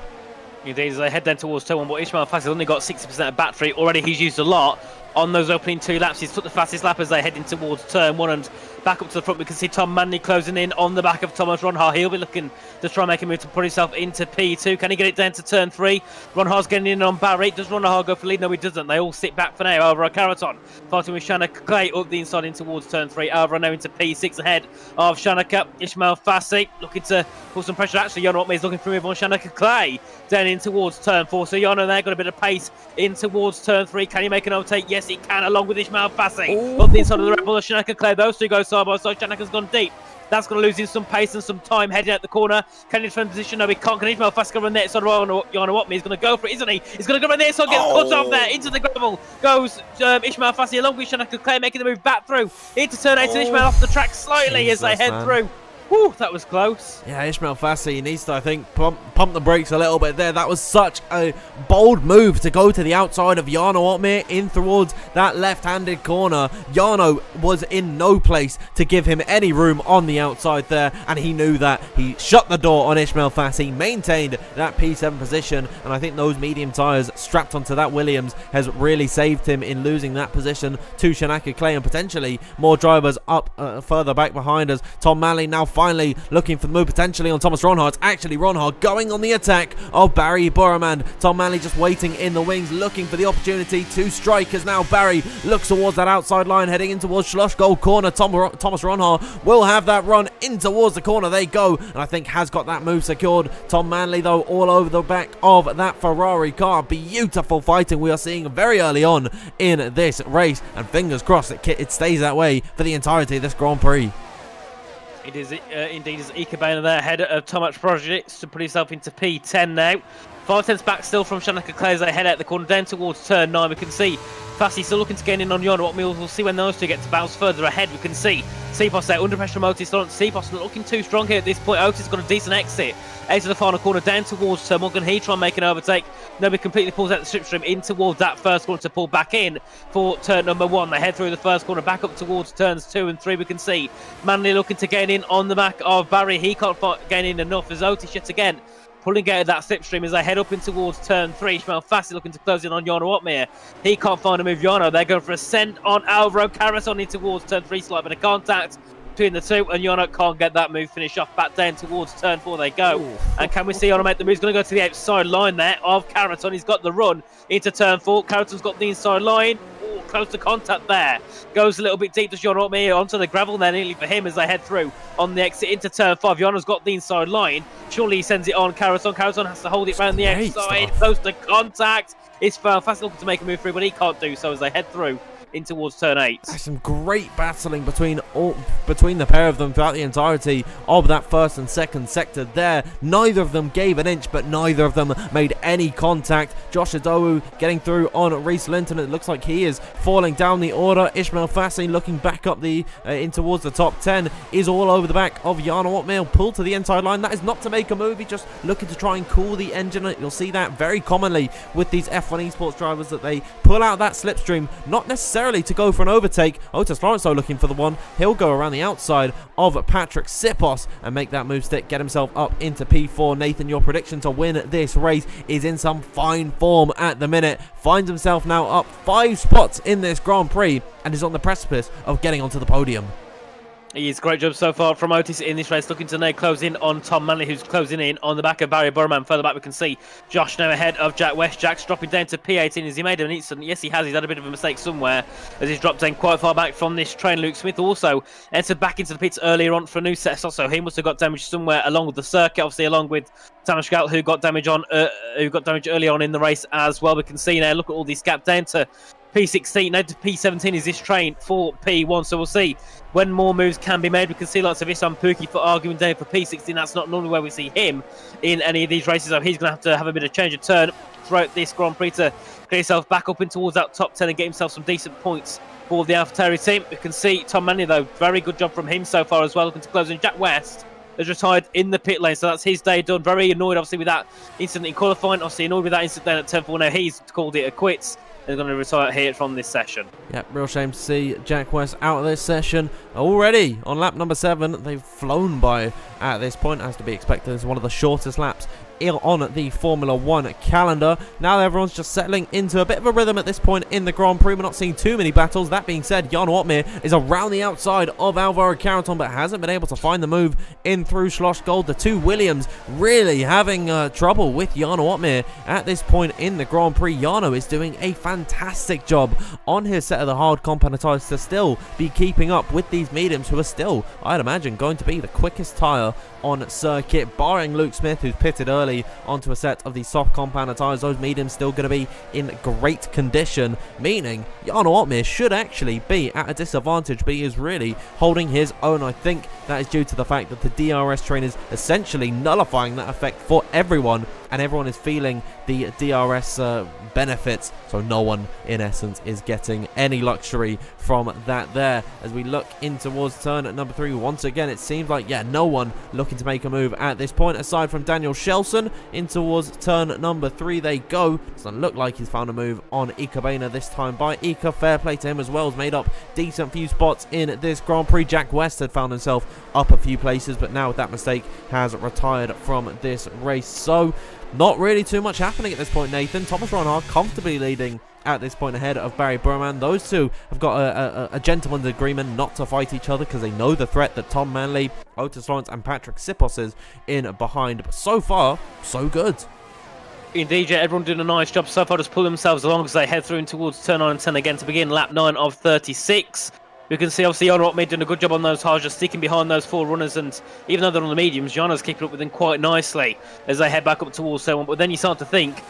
Indeed, as they head then towards turn 1, but Ismail Fassi's only got 60% of battery. Already he's used a lot on those opening 2 laps. He's took the fastest lap as they head in towards turn 1, and back up to the front we can see Tom Manley closing in on the back of Thomas Ronhaar. He'll be looking to try and make a move to put himself into P2. Can he get it down to turn 3? Ronhaar's getting in on Barry. Does Ronhaar go for lead? No, he doesn't. They all sit back for now. Alvaro Caraton fighting with Shanika Clay up the inside in towards turn 3. Alvaro now into P6 ahead of Shanika. Ismail Fassi looking to put some pressure. Actually, Jarno Opmeer is looking for a move on Shanika Clay down in towards turn 4. So Jarno there got a bit of pace in towards turn 3. Can he make an overtake? Yes, he can, along with Ismail Fassi. Up the inside of the Red Bull of Shanika Clay. Those two go side by side. Shanika's gone deep. That's going to lose him some pace and some time heading out the corner. Can he defend position? No, he can't. Can Ismail Fassi go on there? So Jarno Opmeer is going to go for it, isn't he? He's going to go on there, so gets cut off there. Into the gravel goes Ismail Fassi along with Shanika Clay, making the move back through into turn 8. And Ismail off the track slightly as they head through. Whew, that was close. Yeah, Ismail Fassi needs to, I think, pump the brakes a little bit there. That was such a bold move to go to the outside of Jarno Opmeer in towards that left-handed corner. Jarno was in no place to give him any room on the outside there, and he knew that. He shut the door on Ismail Fassi, maintained that P7 position, and I think those medium tyres strapped onto that Williams has really saved him in losing that position to Shanika Clay, and potentially more drivers up further back behind us. Tom Manley now finally looking for the move potentially on Thomas Ronhaar. It's actually Ronhaar going on the attack of Barry Burman. Tom Manley just waiting in the wings, looking for the opportunity to strike as now Barry looks towards that outside line, heading in towards Slush Gold corner. Thomas Ronhaar will have that run in towards the corner. They go, and I think has got that move secured. Tom Manley, though, all over the back of that Ferrari car. Beautiful fighting we are seeing very early on in this race, and fingers crossed it stays that way for the entirety of this Grand Prix. It is indeed as Ikebana there, head of Tomac Projects, to put himself into P10 now. 5 tenths back still from Shanika Clay as they head out the corner down towards turn 9. We can see Fassi still looking to gain in on Jarno Opmeer. We'll see when those two get to bounce further ahead. We can see Sipos there under pressure from Otis. Sipos not looking too strong here at this point. Otis got a decent exit out of the final corner down towards turn 1. Can he try and make an overtake? No, he completely pulls out the slipstream in towards that first corner to pull back in for turn number 1. They head through the first corner back up towards turns 2 and 3. We can see Manley looking to gain in on the back of Barry. He can't gain in enough as Otis yet again pulling out of that slipstream as they head up in towards turn 3. Ismail Fassi looking to close in on Jarno Opmeer. He can't find a move. Jarno, they're going for a send on Alvaro Caraton in towards turn 3. Slight bit of contact between the two, and Jarno can't get that move finished off. Back down towards turn 4 they go. Ooh. And can we see Jarno make the move? He's going to go to the outside line there of Caraton. He's got the run into turn 4. Caraton's got the inside line. Close to contact there. Goes a little bit deep to Jarno Opmeer onto the gravel there nearly for him as they head through on the exit into turn 5. Jarno's got the inside line. Surely he sends it on Caraton. Caraton has to hold it round the outside. Close to contact. It's Fassi looking to make a move through, but he can't do so as they head through in towards turn 8. There's some great battling between the pair of them throughout the entirety of that first and second sector there. Neither of them gave an inch, but neither of them made any contact. Josh Adowu getting through on Reese Linton. It looks like he is falling down the order. Ismail Fassi looking back up the in towards the top 10 is all over the back of Jarno Opmeer. Pulled to the inside line. That is not to make a move. He's just looking to try and cool the engine. You'll see that very commonly with these F1 esports drivers, that they pull out that slipstream, not necessarily to go for an overtake. Otis Lawrence though looking for the one. He'll go around the outside of Patrick Sipos and make that move stick, get himself up into P4. Nathan, your prediction to win this race is in some fine form at the minute. Finds himself now up 5 spots in this Grand Prix and is on the precipice of getting onto the podium. He's great job so far from Otis in this race, looking to now close in on Tom Manley, who's closing in on the back of Barry Burman. Further back we can see Josh now ahead of Jack West. Jack's dropping down to P18 as he made an instant. Yes, he has. He's had a bit of a mistake somewhere as he's dropped down quite far back from this train. Luke Smith also entered back into the pits earlier on for a new set. Also, he must have got damaged somewhere along with the circuit, obviously along with Tamas Galt, who got damage early on in the race as well. We can see now, look at all these gap down to P16, now to P17 is this train for P1, so we'll see when more moves can be made. We can see lots of Isan Pookie for arguing down for P16. That's not normally where we see him in any of these races, so he's going to have a bit of change of turn throughout this Grand Prix to get himself back up in towards that top 10 and get himself some decent points for the AlphaTauri team. We can see Tom Manley, though, very good job from him so far as well, looking to close in. Jack West has retired in the pit lane, so that's his day done. Very annoyed, obviously, with that incident in qualifying. Obviously annoyed with that incident down at turn 4. Now he's called it a quits. They're going to retire here from this session. Yeah, real shame to see Jack West out of this session. Already on lap number 7, they've flown by at this point, as to be expected. It's one of the shortest laps on the Formula 1 calendar. Now everyone's just settling into a bit of a rhythm at this point in the Grand Prix. We're not seeing too many battles. That being said, Jan Otmir is around the outside of Alvaro Carreton, but hasn't been able to find the move in through Schloss Gold. The two Williams really having trouble with Jarno Otmir at this point in the Grand Prix. Jarno is doing a fantastic job on his set of the hard compound tyres to still be keeping up with these mediums, who are still, I'd imagine, going to be the quickest tyre on circuit, barring Luke Smith, who's pitted early onto a set of the soft compounder tyres. Those mediums still going to be in great condition, meaning Jarno Otmir should actually be at a disadvantage, but he is really holding his own. I think that is due to the fact that the DRS train is essentially nullifying that effect for everyone, and everyone is feeling the DRS benefits, so no one in essence is getting any luxury from that there. As we look in towards turn at number 3, once again it seems like, yeah, no one looking to make a move at this point aside from Daniel Shelson. In towards turn number 3 they go. Doesn't look like he's found a move on Ika Bena this time by Ika. Fair play to him as well. Has made up decent few spots in this Grand Prix. Jack West had found himself up a few places, but now with that mistake has retired from this race. So not really too much happening at this point, Nathan. Thomas Ronhard comfortably leading at this point ahead of Barry Burman. Those two have got a gentleman's agreement not to fight each other because they know the threat that Tom Manley, Otis Lawrence and Patrick Sipos is in behind. But so far, so good. Indeed, yeah, everyone doing a nice job so far, just pull themselves along as they head through in towards turn 9 and 10 again to begin lap 9 of 36. We can see obviously Jarno Otmir doing a good job on those hards, just sticking behind those 4 runners, and even though they're on the mediums, Jarno's keeping up with them quite nicely as they head back up towards turn 1. But then you start to think,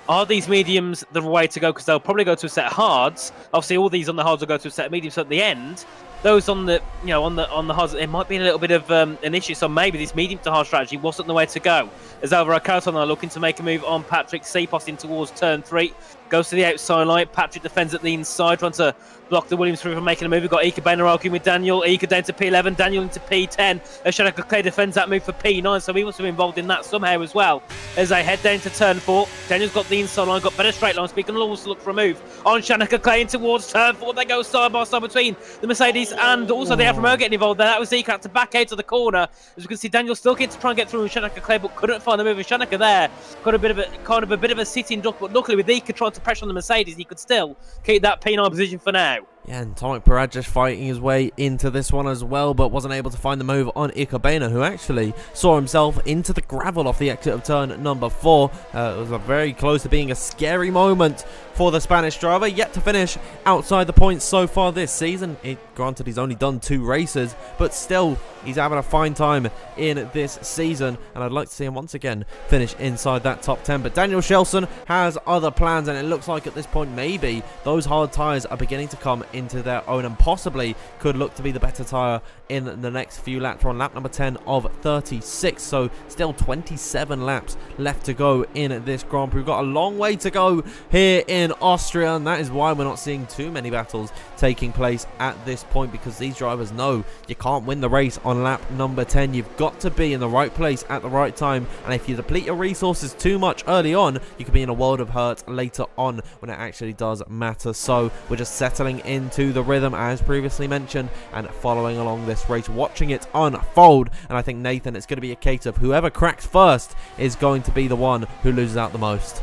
are these mediums the way to go? Because they'll probably go to a set of hards. Obviously, all these on the hards will go to a set of mediums. So at the end, those on the on the hards, it might be a little bit of an issue. So maybe this medium to hard strategy wasn't the way to go. As Alvaro Carreton are looking to make a move on Patrick Sipos in towards turn 3. Goes to the outside line. Patrick defends at the inside, trying to block the Williams through from making a move. We've got Ika Bena arguing with Daniel. Ika down to P11. Daniel into P10. Shanaka Clay defends that move for P9, so he must have been involved in that somehow as well. As they head down to turn 4, Daniel's got the inside line, got better straight lines, but he can also look for a move on Shanaka Clay in towards turn 4. They go side by side between the Mercedes and also the Alfa Romeo getting involved there. That was Ika to back out to the corner. As we can see, Daniel still getting to try and get through with Shanaka Clay, but couldn't find the move. And Shanaka there got a bit of a sitting duck, but luckily with Ika trying to pressure on the Mercedes, he could still keep that P9 position for now. Yeah, and Tomek Parad just fighting his way into this one as well, but wasn't able to find the move on Ika Bena, who actually saw himself into the gravel off the exit of turn number 4. It was very close to being a scary moment for the Spanish driver, yet to finish outside the points so far this season. Granted, he's only done 2 races, but still, he's having a fine time in this season, and I'd like to see him once again finish inside that top 10. But Daniel Shelson has other plans, and it looks like at this point maybe those hard tyres are beginning to come into their own and possibly could look to be the better tyre in the next few laps. We're on lap number 10 of 36, so still 27 laps left to go in this Grand Prix. We've got a long way to go here in Austria, and that is why we're not seeing too many battles taking place at this point, because these drivers know you can't win the race on lap number 10. You've got to be in the right place at the right time, and if you deplete your resources too much early on, you could be in a world of hurt later on when it actually does matter. So we're just settling into the rhythm as previously mentioned and following along this race, watching it unfold. And I think, Nathan, it's going to be a case of whoever cracks first is going to be the one who loses out the most.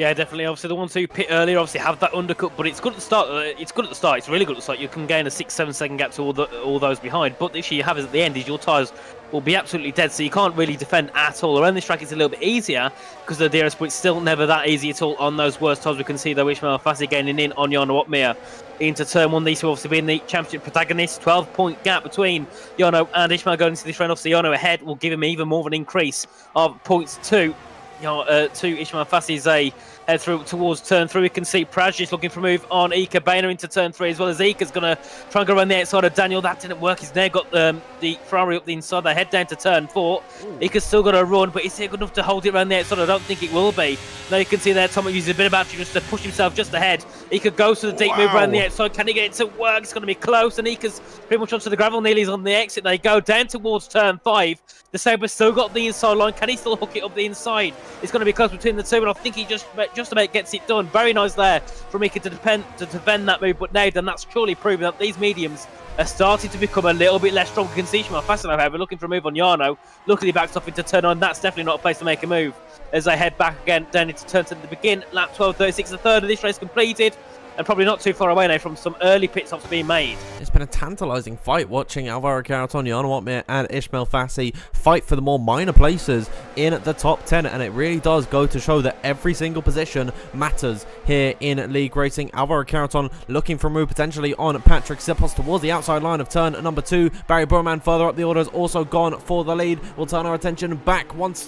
Yeah, definitely. Obviously, the ones who pit earlier obviously have that undercut, but it's good at the start. It's good at the start. It's really good at the start. You can gain a 6-7 second gap to all those behind. But the issue you have is at the end is your tyres will be absolutely dead, so you can't really defend at all. Around this track, it's a little bit easier because of the DRS, but it's still never that easy at all on those worst times. We can see though Ishmael Fassi gaining in on Jarno Opmeer into turn 1. These two obviously being the championship protagonists. 12-point gap between Jarno and Ishmael going into this round. Obviously, Jarno ahead will give him even more of an increase of points to Ishmael Fassi's head through towards turn 3. We can see Prajis looking for a move on Ika Boehner into turn 3, as well as Ika's going to try and go around the outside of Daniel. That didn't work. He's now got the Ferrari up the inside. They head down to turn 4. Ika's still got to run, but is it good enough to hold it around the outside? I don't think it will be. Now you can see there Tomo uses a bit of battery just to push himself just ahead. Ika goes for the deep move around the outside. Can he get it to work? It's going to be close, and Ika's pretty much onto the gravel. Nearly on the exit. They go down towards turn 5. The Saber's still got the inside line. Can he still hook it up the inside? It's going to be close between the two, and I think he just about gets it done. Very nice there from Ika to defend that move, but now then that's surely proven that these mediums are starting to become a little bit less strong. You can see Ishmael Fassi, however, looking for a move on Jarno. Luckily backs off into turn 9. That's definitely not a place to make a move as they head back again down into turn 10 to begin. Lap 12.36, the third of this race completed. And probably not too far away now from some early pit stops being made. It's been a tantalising fight watching Alvaro Caraton, Jarno Opmeer and Ishmael Fassi fight for the more minor places in the top 10, and it really does go to show that every single position matters here in League Racing. Alvaro Caraton looking for a move potentially on Patrick Sipos towards the outside line of turn number 2. Barry Burman further up the order has also gone for the lead. We'll turn our attention back once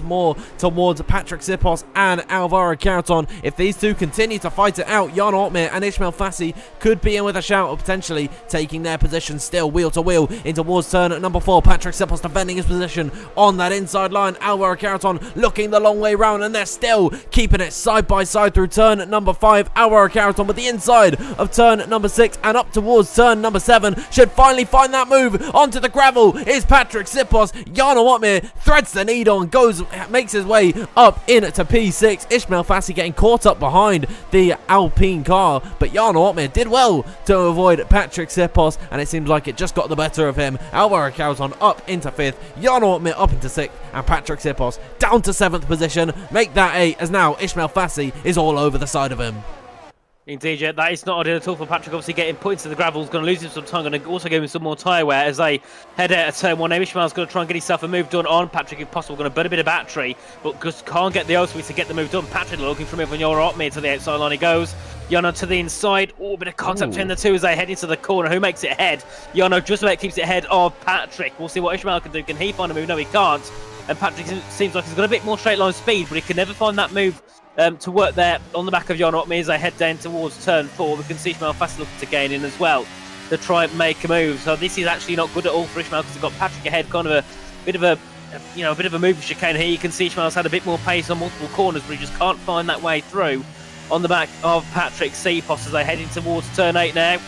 more towards Patrick Sipos and Alvaro Caraton. If these two continue to fight it out, Jarno Opmeer and Ishmael Fassi could be in with a shout of potentially taking their position still wheel to wheel in towards turn number 4. Patrick Sipos defending his position on that inside line. Alvaro Caraton looking the long way round, and they're still keeping it side by side through turn number 5. Alvaro Caraton with the inside of turn number 6 and up towards turn number 7 should finally find that move onto the gravel. Is Patrick Sipos. Jarno Opmeer threads the needle and makes his way up into P6. Ishmael Fassi getting caught up behind the Alpine car, but Jarno Opmeer did well to avoid Patrick Sipos, and it seems like it just got the better of him. Alvaro Caraton up into 5th, Jarno Opmeer up into 6th, and Patrick Sipos down to 7th position. Make that 8, as now Ishmael Fassi is all over the side of him. Indeed, yeah, that is not ideal at all for Patrick. Obviously, getting put into the gravel is going to lose him some time. Going to also give him some more tyre wear as they head out of turn 1. Now, Ishmael's going to try and get himself a move done on Patrick if possible. Going to burn a bit of battery, but just can't get the O-Sweet to get the move done. Patrick looking for a move on Jarno Opmeer to the outside line. He goes. Jarno to the inside. Oh, a bit of contact between the two as they head into the corner. Who makes it ahead? Jarno just about keeps it ahead of Patrick. We'll see what Ishmael can do. Can he find a move? No, he can't. And Patrick seems like he's got a bit more straight line speed, but he can never find that move to work there on the back of Jarno Opmeer as they head down towards turn 4. We can see Ishmael Fassi looking to gain in as well to try and make a move. So this is actually not good at all for Ishmael because he's got Patrick ahead, kind of a bit of a move chicane here. You can see Ishmael's had a bit more pace on multiple corners, but he just can't find that way through on the back of Patrick Sipos as they head in towards turn 8 now.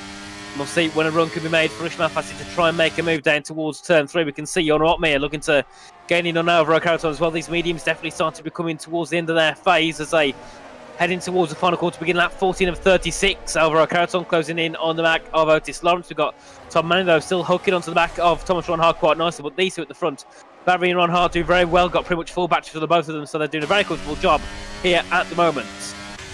We'll see when a run can be made for Ishmael Fassi to try and make a move down towards turn 3. We can see Jarno Opmeer looking to gain in on Alvaro Caraton as well. These mediums definitely start to be coming towards the end of their phase as they head in towards the final quarter to begin lap 14 of 36. Alvaro Caraton closing in on the back of Otis Lawrence. We've got Tom Manning though still hooking onto the back of Thomas Ron Hart quite nicely, but these two at the front, Barry and Ron Hart, do very well. Got pretty much full batteries for the both of them, so they're doing a very comfortable job here at the moment.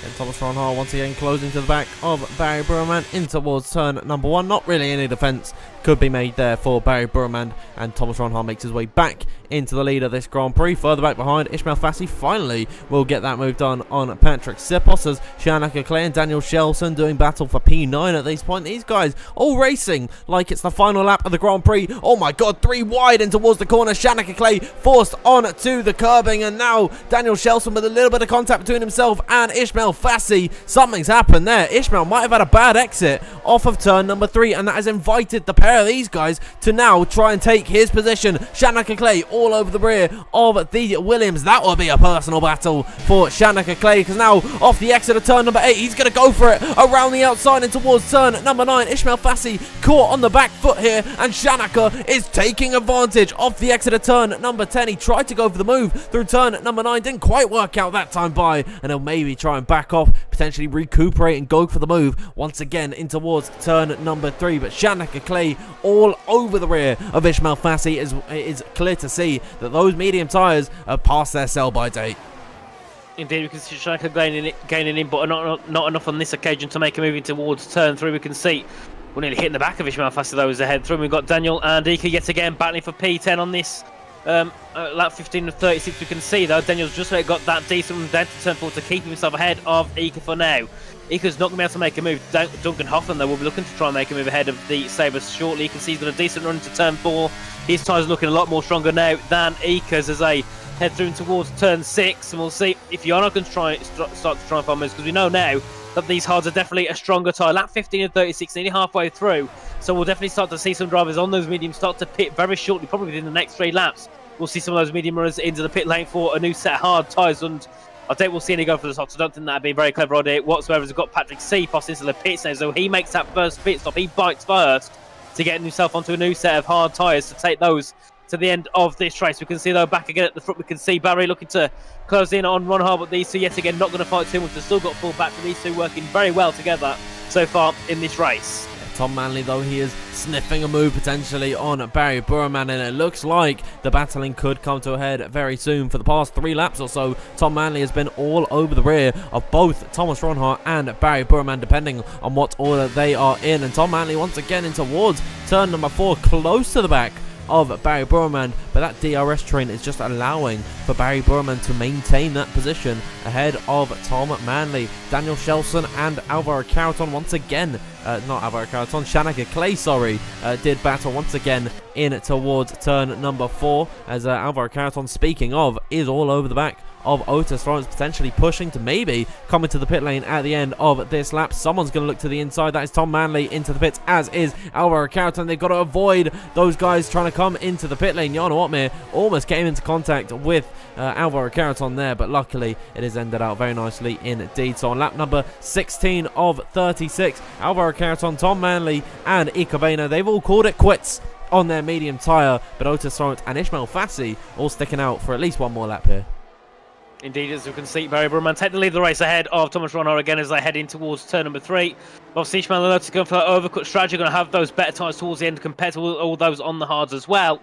And Thomas Ron Hart once again closing to the back of Barry Burman in towards turn number 1. Not really any defence could be made there for Barry Burman, and Thomas Ron Hart makes his way back into the lead of this Grand Prix. Further back behind, Ishmael Fassi finally will get that move done on Patrick Sipos as Shanaka Clay and Daniel Shelson doing battle for P9 at this point. These guys all racing like it's the final lap of the Grand Prix. Oh my god, 3 wide in towards the corner. Shanaka Clay forced on to the curbing, and now Daniel Shelson with a little bit of contact between himself and Ishmael Fassi. Something's happened there. Ishmael might have had a bad exit off of turn number 3, and that has invited the pair of these guys to now try and take his position. Shanaka Clay all over the rear of the Williams. That will be a personal battle for Shanaka Clay, because now off the exit of turn number 8, he's going to go for it around the outside and towards turn number 9. Ishmael Fassi caught on the back foot here, and Shanaka is taking advantage off the exit of turn number 10. He tried to go for the move through turn number 9, didn't quite work out that time by, and he'll maybe try and back off, potentially recuperate and go for the move once again in towards turn number 3. But Shanaka Clay all over the rear of Ishmael Fassi. Is clear to see that those medium tyres are past their sell-by date. Indeed, we can see Shanaka gaining in, but not enough on this occasion to make a move in towards turn 3. We can see we're nearly hitting the back of Ishmael Fassi though as they head through. We've got Daniel and Ika yet again battling for P10 on this lap 15 of 36. We can see though Daniel's just got that decent run down to turn 4 to keep himself ahead of Ika for now. Ika's not going to be able to make a move. Duncan Hoffman though will be looking to try and make a move ahead of the Sabres shortly. You can see he's got a decent run into turn 4. His tyres looking a lot more stronger now than Ika's as they head through towards turn 6, and we'll see if Yana can start to try and find moves, because we know now that these hards are definitely a stronger tyre. Lap 15 and 36, nearly halfway through, so we'll definitely start to see some drivers on those mediums start to pit very shortly, probably within the next 3 laps. We'll see some of those medium runners into the pit lane for a new set of hard tyres, and I don't we'll see any go for the softs. I don't think that'd be a very clever idea whatsoever. We've got Patrick Cephos into the pits now, so he makes that first pit stop. He bites first to get himself onto a new set of hard tyres to take those to the end of this race. We can see though back again at the front, we can see Barry looking to close in on Ron Hart, but these two yet again not going to fight too much. They've still got full back, but these two working very well together so far in this race. Tom Manley, though, he is sniffing a move potentially on Barry Burman, and it looks like the battling could come to a head very soon. For the past 3 laps or so, Tom Manley has been all over the rear of both Thomas Ronhart and Barry Burman, depending on what order they are in. And Tom Manley once again in towards turn number 4, close to the back of Barry Burman, but that DRS train is just allowing for Barry Burman to maintain that position ahead of Tom Manley. Daniel Shelson and Alvaro Carreton once again, not Alvaro Carreton, Shanaka Clay, did battle once again in towards turn number 4, as Alvaro Carreton, speaking of, is all over the back of Otis Lawrence, potentially pushing to maybe come into the pit lane at the end of this lap. Someone's going to look to the inside. That is Tom Manley into the pits, as is Alvaro Carreton. They've got to avoid those guys trying to come into the pit lane. Jana Otmir almost came into contact with Alvaro Carreton there, but luckily it has ended out very nicely indeed. So on lap number 16 of 36, Alvaro Carreton, Tom Manley and Ika Bena, they've all called it quits on their medium tyre, but Otis Lawrence and Ishmael Fassi all sticking out for at least one more lap here. Indeed, as we can see, Barry Burman take the lead of the race ahead of Thomas Ronhart again as they head in towards turn number 3. Obviously, Ishmael and Otis going for that overcut strategy, going to have those better tyres towards the end compared to all those on the hards as well.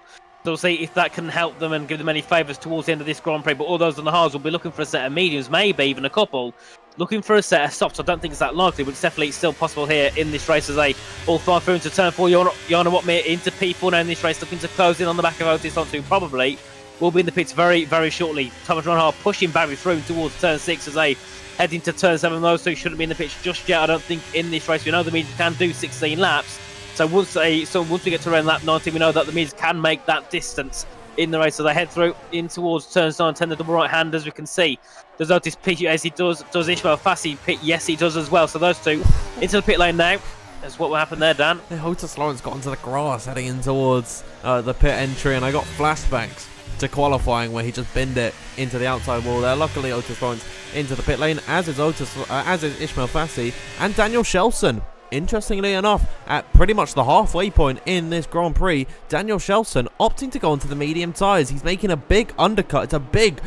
So we'll see if that can help them and give them any favours towards the end of this Grand Prix. But all those on the hards will be looking for a set of mediums, maybe even a couple. Looking for a set of softs. I don't think it's that likely, but it's definitely still possible here in this race as they all fly through into turn 4. Jana Otmir into P4 now in this race, looking to close in on the back of Otis Lawrence, who probably will be in the pits very, very shortly. Thomas Ronhart pushing Barry through towards turn 6 as they head into turn 7. Those two shouldn't be in the pits just yet, I don't think, in this race. We know the mediums can do 16 laps. So once we get to around lap 19, we know that the mediums can make that distance in the race. So they head through in towards turns 9 and 10, the double right hand, as we can see. Does Otis pit? Yes, he does. Does Ishmael Fassi pit? Yes, he does as well. So those two into the pit lane now. That's what will happen there, Dan. Otis Lawrence got onto the grass heading in towards the pit entry, and I got flashbacks to qualifying where he just binned it into the outside wall there. Luckily, Otis Lawrence into the pit lane, as is Ishmael Fassi and Daniel Shelson. Interestingly enough, at pretty much the halfway point in this Grand Prix, Daniel Shelson opting to go into the medium tyres. He's making a big undercut. It's a big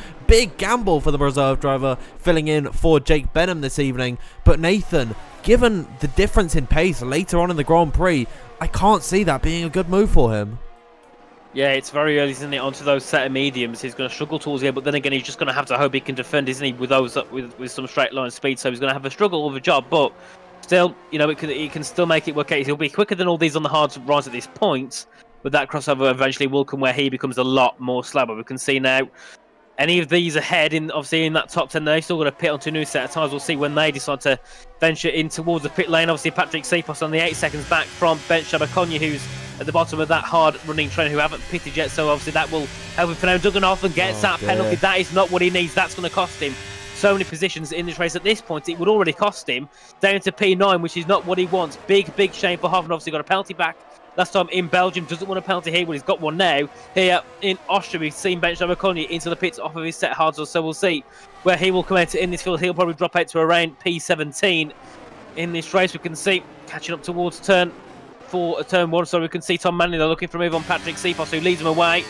gamble for the reserve driver filling in for Jake Benham this evening. But Nathan, given the difference in pace later on in the Grand Prix, I can't see that being a good move for him. Yeah, it's very early, isn't it, onto those set of mediums. He's going to struggle towards the end, but then again, he's just going to have to hope he can defend, isn't he, with those with some straight line speed. So he's going to have a struggle with a job, but still, you know, he can still make it work out. He'll be quicker than all these on the hard rise at this point, but that crossover eventually will come where he becomes a lot more slabber. We can see now any of these ahead, obviously in that top 10, they've still got to pit onto a new set of tyres. We'll see when they decide to venture in towards the pit lane. Obviously, Patrick Cephos on the 8 seconds back from Ben Shabakonya, who's at the bottom of that hard running train, who haven't pitted yet. So obviously that will help him for now. Duggan Hoffman gets that penalty. That is not what he needs. That's going to cost him so many positions in this race. At this point, it would already cost him down to P9, which is not what he wants. Big shame for Hoffman. Obviously got a penalty back last time in Belgium. Doesn't want a penalty here. Well, he's got one now. Here in Austria, we've seen Ben Shabakonya into the pits off of his set hards. So we'll see where he will come out in this field. He'll probably drop out to around P17 in this race. We can see catching up towards turn 1. So we can see Tom Manley, they're looking for a move on Patrick Cephos, who leads him away.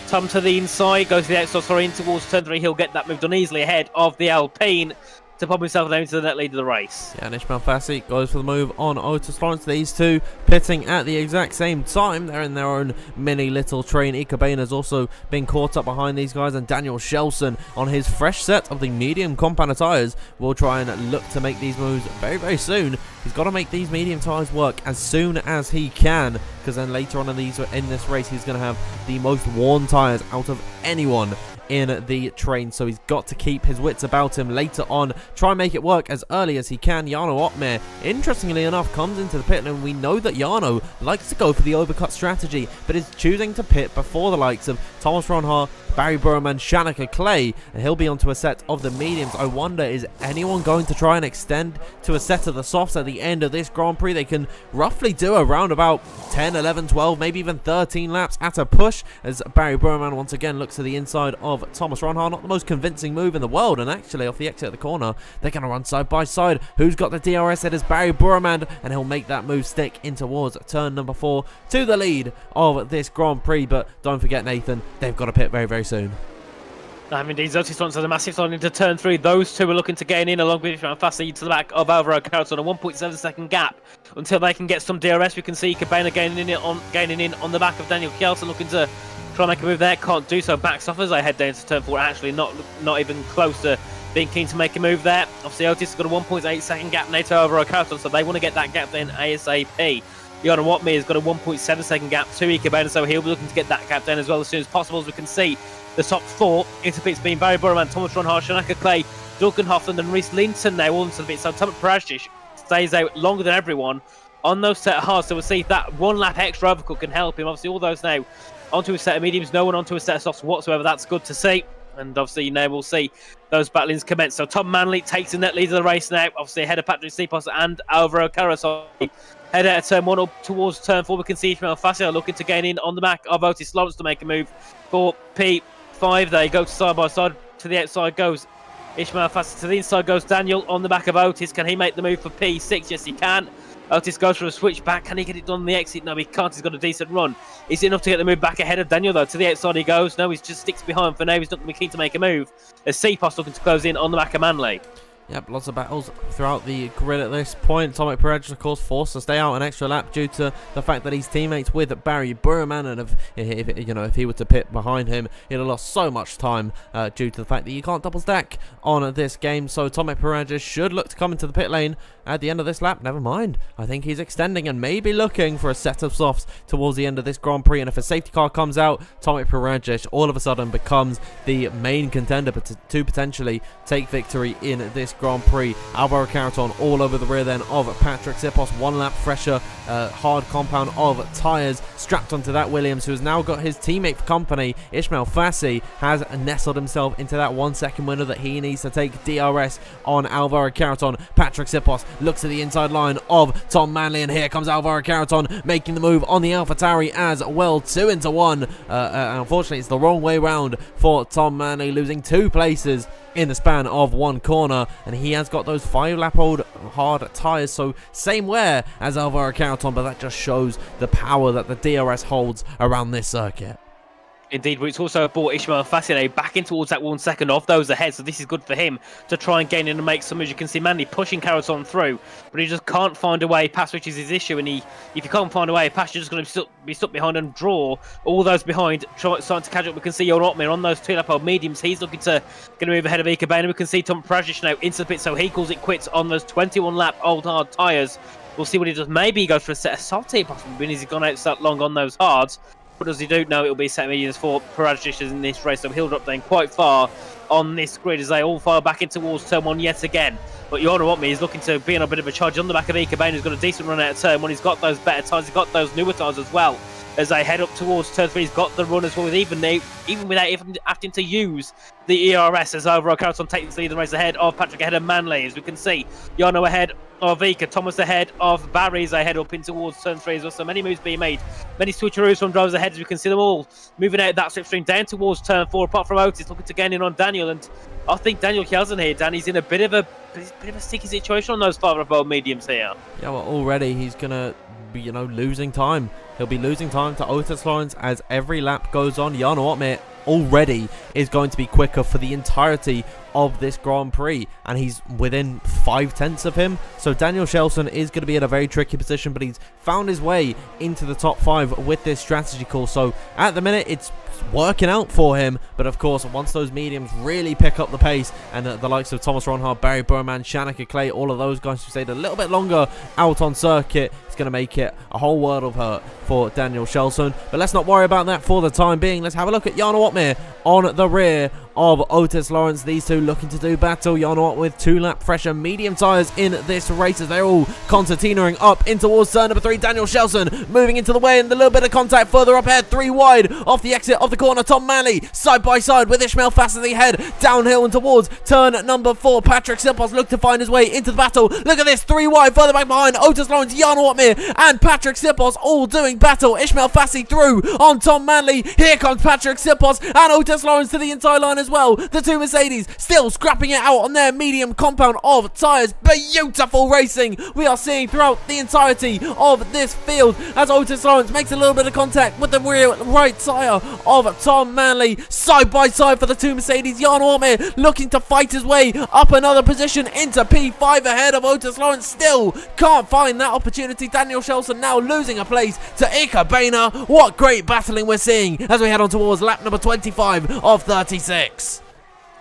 Tom to the inside, goes to the outside, in towards turn 3. He'll get that move done easily ahead of the Alpine. to pop himself down into the net lead of the race. Yeah, and Ishmael Fassi goes for the move on Otis Lawrence. These two pitting at the exact same time. They're in their own mini little train. Ikabane's also been caught up behind these guys, and Daniel Shelson on his fresh set of the medium compound tyres will try and look to make these moves very, very soon. He's got to make these medium tyres work as soon as he can, because then later on in this race he's going to have the most worn tyres out of anyone in the train, so he's got to keep his wits about him later on, try and make it work as early as he can. Jarno Opmeer, interestingly enough, comes into the pit, and we know that Jarno likes to go for the overcut strategy, but is choosing to pit before the likes of Thomas Ronhaar, Barry Burman, Shanika Clay, and he'll be onto a set of the mediums. I wonder, is anyone going to try and extend to a set of the softs at the end of this Grand Prix? They can roughly do around about 10, 11, 12, maybe even 13 laps at a push, as Barry Burman once again looks to the inside of Thomas Ronhaar. Not the most convincing move in the world, and actually off the exit of the corner, they're going to run side by side. Who's got the DRS? It is Barry Burman, and he'll make that move stick in towards turn number 4 to the lead of this Grand Prix. But don't forget, Nathan, they've got to pit very, very soon. Indeed, Otis Lawrence has a massive slide into turn 3. Those two are looking to gain in along with Ishmael Fassi to the back of Alvaro Carlton, a 1.7 second gap until they can get some DRS. We can see Cabana gaining in on the back of Daniel Kjelsen, looking to try and make a move there. Can't do so. Backs off as they head down to turn 4. Actually, not even close to being keen to make a move there. Obviously, Otis has got a 1.8 second gap now to Alvaro Carlton, so they want to get that gap then ASAP. Jarno Opmeer has got a 1.7 second gap to Ikebana, so he'll be looking to get that gap down as well as soon as possible. As we can see, the top 4 into pits being Barry Burman, Thomas Ronhaar, Shanaka Clay, Duncan Hoffman and Rhys Linton now all into the pits. So Tomek Prajdic stays out longer than everyone on those set of hards, so we'll see if that 1 lap extra overcut can help him. Obviously all those now onto a set of mediums, no one onto a set of softs whatsoever. That's good to see. And obviously now we'll see those battlings commence. So Tom Manley takes the net lead of the race now, obviously ahead of Patrick Sipos and Alvaro Carrasco. Head out of turn 1 up towards turn 4. We can see Ishmael Fassi looking to gain in on the back of Otis Lawrence to make a move for P5. They go to side by side. To the outside goes Ishmael Fassi. To the inside goes Daniel on the back of Otis. Can he make the move for P6? Yes, he can. Otis goes for a switch back. Can he get it done on the exit? No, he can't. He's got a decent run. Is it enough to get the move back ahead of Daniel, though? To the outside he goes. No, he just sticks behind for now. He's not going to be keen to make a move. As Sipos looking to close in on the back of Manley. Yep, lots of battles throughout the grid at this point. Tomek Prajdic, of course, forced to stay out an extra lap due to the fact that he's teammates with Barry Burman, and if he were to pit behind him, he'd have lost so much time due to the fact that you can't double stack on this game. So Tomek Prajdic should look to come into the pit lane at the end of this lap. Never mind, I think he's extending and maybe looking for a set of softs towards the end of this Grand Prix. And if a safety car comes out, Tomek Prajdic all of a sudden becomes the main contender to potentially take victory in this Grand Prix. Alvaro Carlton all over the rear then of Patrick Sipos. 1 lap fresher, hard compound of tyres strapped onto that Williams, who has now got his teammate for company. Ishmael Fassi has nestled himself into that 1 second winner that he needs to take DRS on Alvaro Carlton. Patrick Sipos looks at the inside line of Tom Manley, and here comes Alvaro Carlton making the move on the AlphaTauri as well. 2 into 1. Unfortunately, it's the wrong way round for Tom Manley, losing 2 places in the span of 1 corner, and he has got those 5-lap-old hard tyres, so same wear as Alvaro Carlton, but that just shows the power that the DRS holds around this circuit. Indeed, but it's also brought Ishmael Fassi back in towards that 1 second of those ahead, so this is good for him to try and gain in and make some moves. You can see Manley pushing Carlton through, but he just can't find a way past, which is his issue. And if you can't find a way past, you're just going to be stuck behind and draw all those behind, starting to catch up. We can see Jarno Opmeer on those 2-lap-old mediums. He's looking to get a move ahead of Ikebana. We can see Tomek Prajdic now into the pit, so he calls it quits on those 21-lap-old hard tyres. We'll see what he does. Maybe he goes for a set of soft here, possibly, when he's gone out so long on those hards. What does he do? No, it'll be set mediums for Prajdic in this race, so he'll drop down quite far on this grid as they all fire back in towards turn 1 yet again. But Jarno Opmeer is looking to be on a bit of a charge on the back of Ikebana, who's got a decent run out of turn 1. He's got those better tyres, he's got those newer tyres as well. As they head up towards turn 3, he's got the run as well, even without even having to use the ERS, as Alvaro Carlton takes the lead and race ahead of Patrick, ahead of Manley. As we can see, Jarno ahead of Vika, Thomas ahead of Barry as they head up in towards turn 3 as well. So many moves being made, many switcheroos from drivers ahead, as we can see them all moving out that slipstream down towards turn 4, apart from Otis looking to gain in on Daniel. And I think Daniel Kjelsen here, Danny's in a bit of a sticky situation on those 5-lap-old mediums here. Yeah, well, already he's going to be, losing time. He'll be losing time to Otis Lawrence as every lap goes on. Jarno Opmeer already is going to be quicker for the entirety of this Grand Prix, and he's within 5/10 of him. So Daniel Shelson is going to be in a very tricky position, but he's found his way into the top 5 with this strategy call. So at the minute it's working out for him, but of course once those mediums really pick up the pace, and the likes of Thomas Ronhard, Barry Burman, Shanika Clay, all of those guys who stayed a little bit longer out on circuit, it's going to make it a whole world of hurt for Daniel Shelson. But let's not worry about that for the time being. Let's have a look at Jarno Opmeer on the rear of Otis Lawrence. These two looking to do battle. Jarno with 2-lap fresher medium tyres in this race as they're all concertinaing up in towards turn number 3. Daniel Shelson moving into the way, and a little bit of contact further up ahead, 3 wide off the exit of the corner. Tom Manley side by side with Ishmael Fassady ahead, downhill and towards turn number 4. Patrick Sipos look to find his way into the battle. Look at this, 3 wide further back behind Otis Lawrence, Jarno Opmeer and Patrick Sipos all doing battle. Ishmael Fassady through on Tom Manley. Here comes Patrick Sipos and Otis Lawrence to the inside line as well. The two Mercedes still scrapping it out on their medium compound of tyres. Beautiful racing we are seeing throughout the entirety of this field as Otis Lawrence makes a little bit of contact with the rear right tyre of Tom Manley. Side by side for the two Mercedes. Jarno Opmeer looking to fight his way up another position into P5 ahead of Otis Lawrence. Still can't find that opportunity. Daniel Shelson now losing a place to Ika Boehner. What great battling we're seeing as we head on towards lap number 25 of 36.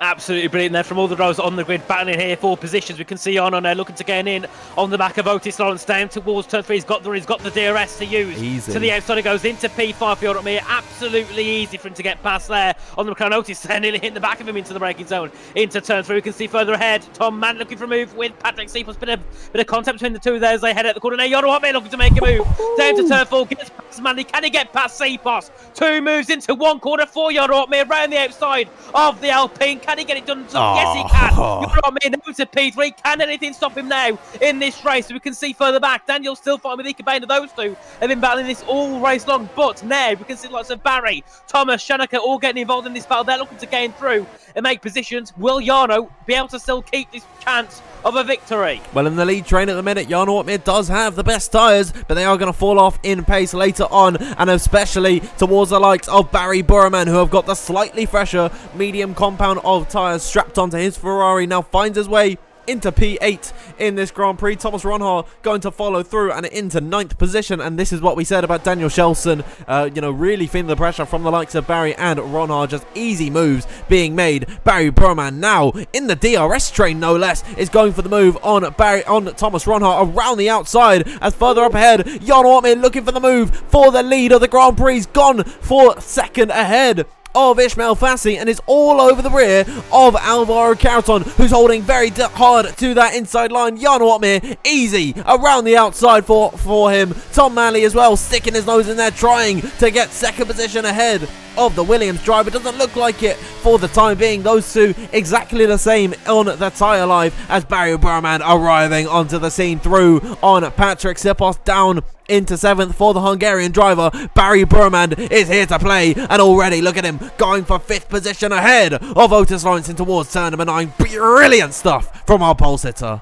Absolutely brilliant there from all the rows on the grid, battling here for positions. We can see Jarno there looking to get in on the back of Otis Lawrence down towards turn 3. He's got the DRS to use. Easy. To the outside it goes into P5 for Jarno Opmeer. Absolutely easy for him to get past there on the McLaren. Otis there nearly hitting the back of him into the braking zone. Into turn 3, we can see further ahead Tom Mann looking for a move with Patrick Sipos. Bit of contact between the two there as they head out the corner. Now Jarno Opmeer looking to make a move down to turn 4. Gets past Manley. Can he get past Sipos? 2 moves into 1 corner for Jarno Opmeer around the outside of the Alpine. Can he get it done? Yes, he can. You know what I mean? Now to P3. Can anything stop him now in this race? We can see further back. Daniel's still fighting with Ika Boehner. Those two have been battling this all race long. But now we can see lots of Barry, Thomas, Shanika all getting involved in this battle. They're looking to gain through and make positions. Will Jarno be able to still keep this chance of a victory? Well, in the lead train at the minute, Jarno Opmeer does have the best tyres, but they are going to fall off in pace later on, and especially towards the likes of Barry Burman, who have got the slightly fresher medium compound of tyres strapped onto his Ferrari. Now finds his way into P8 in this Grand Prix. Thomas Ronhard going to follow through and into 9th position, and this is what we said about Daniel Shelson, really feeling the pressure from the likes of Barry and Ronhard. Just easy moves being made. Barry Burman now in the DRS train no less is going for the move on Thomas Ronhard around the outside, as further up ahead Jarno Opmeer looking for the move for the lead of the Grand Prix, gone for second ahead of Ishmael Fassady, and is all over the rear of Alvaro Carreton, who's holding very hard to that inside line. Jarno Opmeer easy around the outside for him. Tom Manley as well sticking his nose in there, trying to get second position ahead of the Williams driver. Doesn't look like it for the time being. Those two exactly the same on the tyre life as Barry Burman arriving onto the scene through on Patrick Sipos down into 7th for the Hungarian driver. Barry Burman is here to play, and already look at him going for 5th position ahead of Otis Lawrence in towards turn number 9. Brilliant stuff from our pole sitter.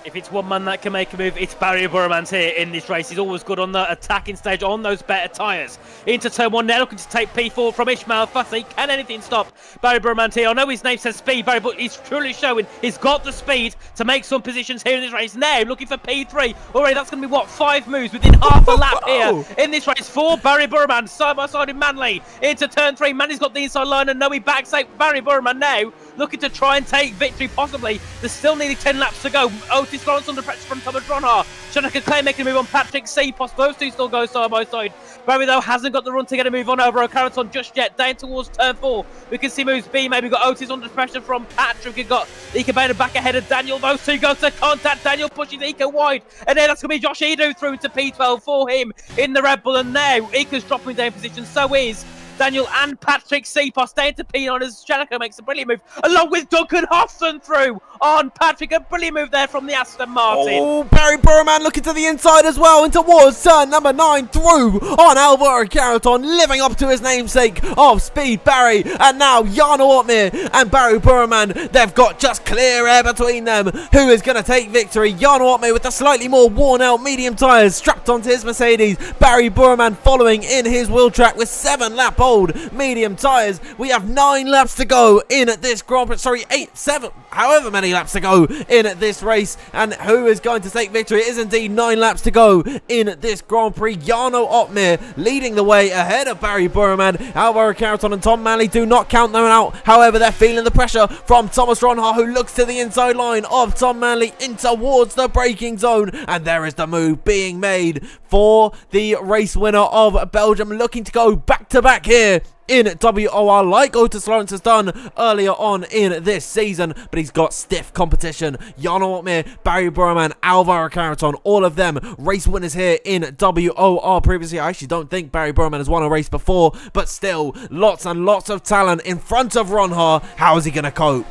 If it's one man that can make a move, it's Barry Burman's here in this race. He's always good on the attacking stage, on those better tyres. Into turn 1 now, looking to take P4 from Ishmael Fassady. Can anything stop Barry Burman here? I know his name says speed, Barry, but he's truly showing he's got the speed to make some positions here in this race. Now, looking for P3. Already, that's going to be, 5 moves within half a lap here in this race for Barry Burman. Side by side with Manley. Into turn 3. Manley's got the inside line, and no, he backs out Barry Burman now, looking to try and take victory, possibly. There's still nearly 10 laps to go. Otis Lawrence under pressure from Thomas Ronhard. Shanika Clay making a move on Patrick Sipos. Those two still go side by side. Barry, though, hasn't got the run to get a move on over O'Carrollton just yet. Down towards turn 4. We can see moves B. Maybe got Otis under pressure from Patrick. We've got Ika Boehner back ahead of Daniel. Those two go to contact. Daniel pushes Ika wide. And then that's going to be Josh Edu through to P12 for him in the Red Bull. And now Ika's dropping down position. So is Daniel and Patrick Sipos down to P9 as Shanika makes a brilliant move, along with Duncan Hofton through on Patrick. A brilliant move there from the Aston Martin. Oh, Barry Burman looking to the inside as well, and towards turn number 9 through on Alvaro Carreton, living up to his namesake of speed, Barry. And now Jarno Opmeer and Barry Burman, they've got just clear air between them. Who is going to take victory? Jarno Opmeer with the slightly more worn out medium tyres strapped onto his Mercedes. Barry Burman following in his wheel track with 7 lap old medium tyres. We have 9 laps to go in this Grand Prix. Sorry, 8, 7, however many laps to go in this race. And who is going to take victory? It is indeed 9 laps to go in this Grand Prix. Jarno Opmeer leading the way ahead of Barry Burman. Alvaro Carreton and Tom Manley do not count them out. However, they're feeling the pressure from Thomas Ronhaar, who looks to the inside line of Tom Manley in towards the braking zone. And there is the move being made for the race winner of Belgium, looking to go back-to-back here in WOR like Otis Lawrence has done earlier on in this season, but he's got stiff competition. Jarno Opmeer, Barry Burman, Alvaro Carreton, all of them race winners here in WOR previously. I actually don't think Barry Burman has won a race before, but still, lots and lots of talent in front of Ronhaar. How is he going to cope?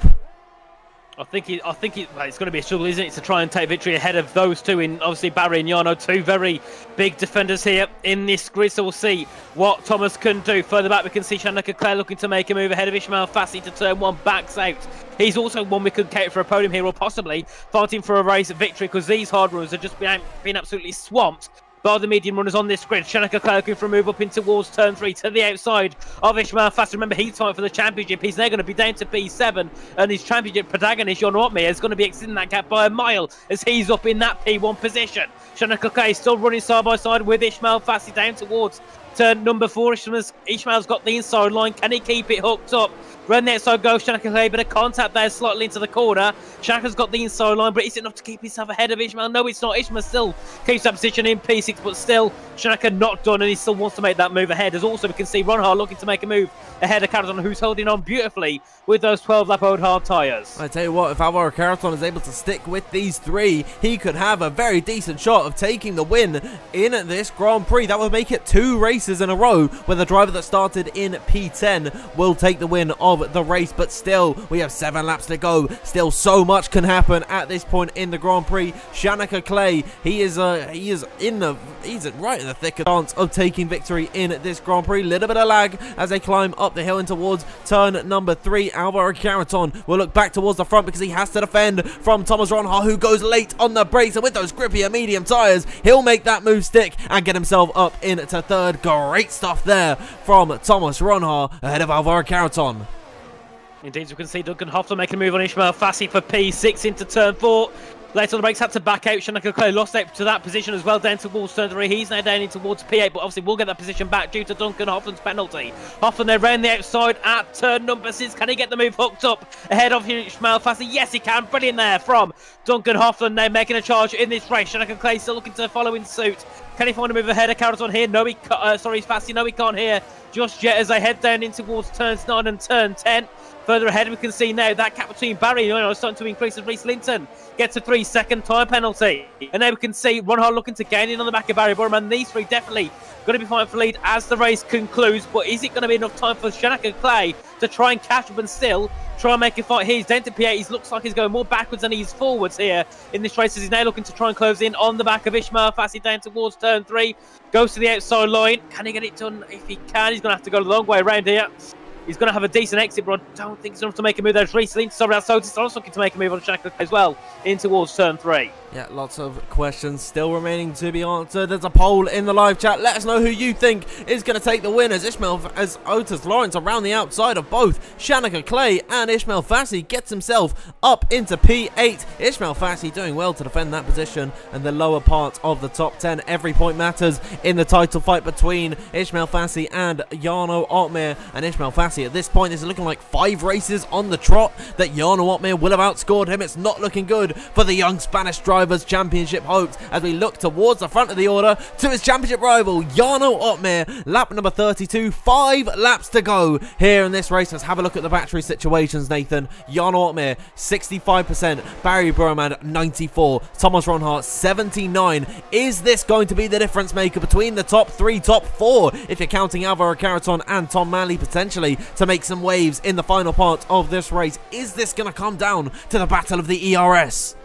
I think it's going to be a struggle, isn't it, to try and take victory ahead of those two in obviously Barry and Jarno, two very big defenders here in this grid. So we'll see what Thomas can do. Further back, we can see Shanaka Claire looking to make a move ahead of Ismail Fassi to turn 1, backs out. He's also one we could cater for a podium here, or possibly fighting for a race victory, because these hard runners have just been absolutely swamped by the medium runners on this grid. Shanaka Claire looking for a move up in towards turn 3 to the outside of Ismail Fassi. Remember, he's fighting for the championship. He's now going to be down to P7, and his championship protagonist, Jarno Opmeer, is going to be extending that gap by a mile as he's up in that P1 position. Shanaka Claire is still running side by side with Ismail Fassi down towards turn number 4. Ishmael's got the inside line. Can he keep it hooked up? Round the outside goes Shanaka Clay, bit of contact there slightly into the corner. Shanaka's got the inside line, but is it enough to keep himself ahead of Ishmael? No, it's not. Ishmael still keeps that position in P6, but still Shanaka not done, and he still wants to make that move ahead. As also we can see Ronhaar looking to make a move ahead of Carreton, who's holding on beautifully with those 12-lap old hard tyres. I tell you what, if Alvaro Carreton is able to stick with these 3, he could have a very decent shot of taking the win in this Grand Prix. That would make it 2 races in a row where the driver that started in P10 will take the win of the race. But still, we have 7 laps to go. Still, so much can happen at this point in the Grand Prix. Shanaka Clay, he's right in the thick of the chance of taking victory in this Grand Prix. Little bit of lag as they climb up the hill and towards turn number 3. Alvaro Carreton will look back towards the front because he has to defend from Thomas Ronhaar, who goes late on the brakes, and with those grippier medium tyres, he'll make that move stick and get himself up into 3rd. Great stuff there from Thomas Ronhaar ahead of Alvaro Carreton. Indeed, as we can see Duncan Hoffler making a move on Ismail Fassi for P6 into turn 4. Later on the brakes, had to back out. Shanaka Clay lost out to that position as well, down towards turn 3. He's now down in towards P8, but obviously we'll get that position back due to Duncan Hoffman's penalty. Hoffman there round the outside at turn number 6. Can he get the move hooked up ahead of Ismail Fassi? Yes, he can. Brilliant there from Duncan Hoffman, now making a charge in this race. Shanaka Clay still looking to follow in suit. Can he find a move ahead of Carreton here? No, Fassi, no, he can't here just yet as they head down in towards turns 9 and turn 10. Further ahead, we can see now that gap between Barry and starting to increase as Reece Linton gets a 3-second time penalty. And now we can see Ronhaar looking to gain in on the back of Barry Burman. These 3 definitely going to be fighting for lead as the race concludes. But is it going to be enough time for Shanaka Clay to try and catch up and still try and make a fight here? He's down to P8. He looks like he's going more backwards than he's forwards here in this race, as he's now looking to try and close in on the back of Ismail Fassi down towards turn 3. Goes to the outside line. Can he get it done? If he can, he's going to have to go the long way around here. He's going to have a decent exit, but I don't think it's enough to make a move. There's Reece Linton. Sorry, that's Otis also looking to make a move on Shanaka as well in towards turn 3. Yeah, lots of questions still remaining to be answered. There's a poll in the live chat. Let us know who you think is going to take the win as Otis Lawrence around the outside of both Shanaka Clay and Ismail Fassi gets himself up into P8. Ismail Fassi doing well to defend that position and the lower part of the top 10. Every point matters in the title fight between Ismail Fassi and Jarno Opmeer. And Ismail Fassi at this point is looking like 5 races on the trot that Jarno Opmeer will have outscored him. It's not looking good for the young Spanish driver's championship hopes as we look towards the front of the order to his championship rival Jarno Opmeer. Lap number 32, 5 laps to go here in this race. Let's have a look at the battery situations, Nathan. Jarno Opmeer 65%, Barry Burman 94, Thomas Ronhaar 79. Is this going to be the difference maker between the top 3, top 4, if you're counting Alvaro Carreton and Tom Manley potentially to make some waves in the final part of this race? Is this going to come down to the battle of the ERS?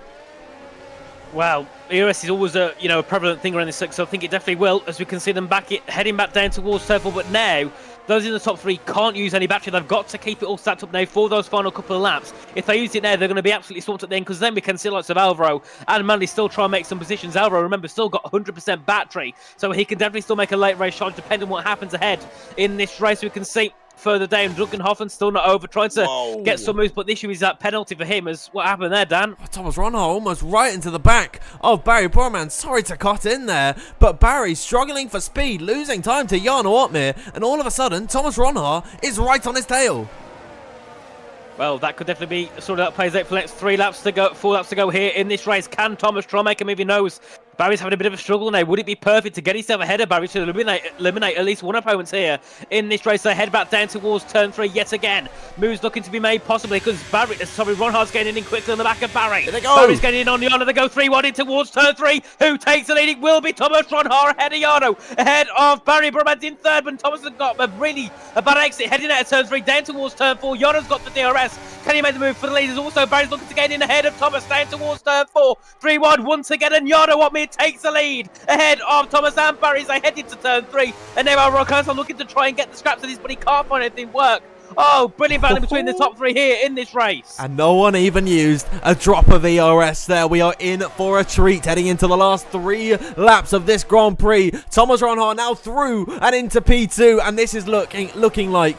Well, ERS is always a prevalent thing around this, so I think it definitely will, as we can see them heading back down towards turn 4. But now those in the top 3 can't use any battery. They've got to keep it all stacked up now for those final couple of laps. If they use it now, they're going to be absolutely swamped at the end, because then we can see lots of Alvaro and Manley still try and make some positions. Alvaro, remember, still got 100% battery, so he can definitely still make a late race charge depending on what happens ahead in this race. We can see further down, Duncanhoffen still not over, trying to get some moves, but the issue is that penalty for him is what happened there, Dan. Thomas Ronhard almost right into the back of Barry Burman. Sorry to cut in there, but Barry struggling for speed, losing time to Jarno Ottmir, and all of a sudden, Thomas Ronhard is right on his tail. Well, that could definitely be sort of that plays out for the next 4 laps to go here in this race. Can Thomas try and make a move? He knows Barry's having a bit of a struggle now. Would it be perfect to get himself ahead of Barry to eliminate at least one opponent here in this race? They head back down towards turn 3 yet again. Moves looking to be made possibly because Ronhard's getting in quickly on the back of Barry. Here they go. Barry's getting in on Jarno. They go 3-1 in towards turn 3. Who takes the lead? It will be Thomas Ronhard ahead of Jarno. Ahead of Barry Burman's in third, but Thomas has got a bad exit heading out of turn 3 down towards turn 4. Jarno's got the DRS. Can he make the move for the leaders? Also, Barry's looking to get in ahead of Thomas down towards turn 4. 3-1 once again, and Jarno Ottmir takes the lead ahead of Thomas and Barry as they head into turn 3. And now Alvaro Carlson looking to try and get the scraps of this, but he can't find anything work. Oh, brilliant battle between the top 3 here in this race. And no one even used a drop of ERS there. We are in for a treat heading into the last 3 laps of this Grand Prix. Thomas Ronhard now through and into P2, and this is looking like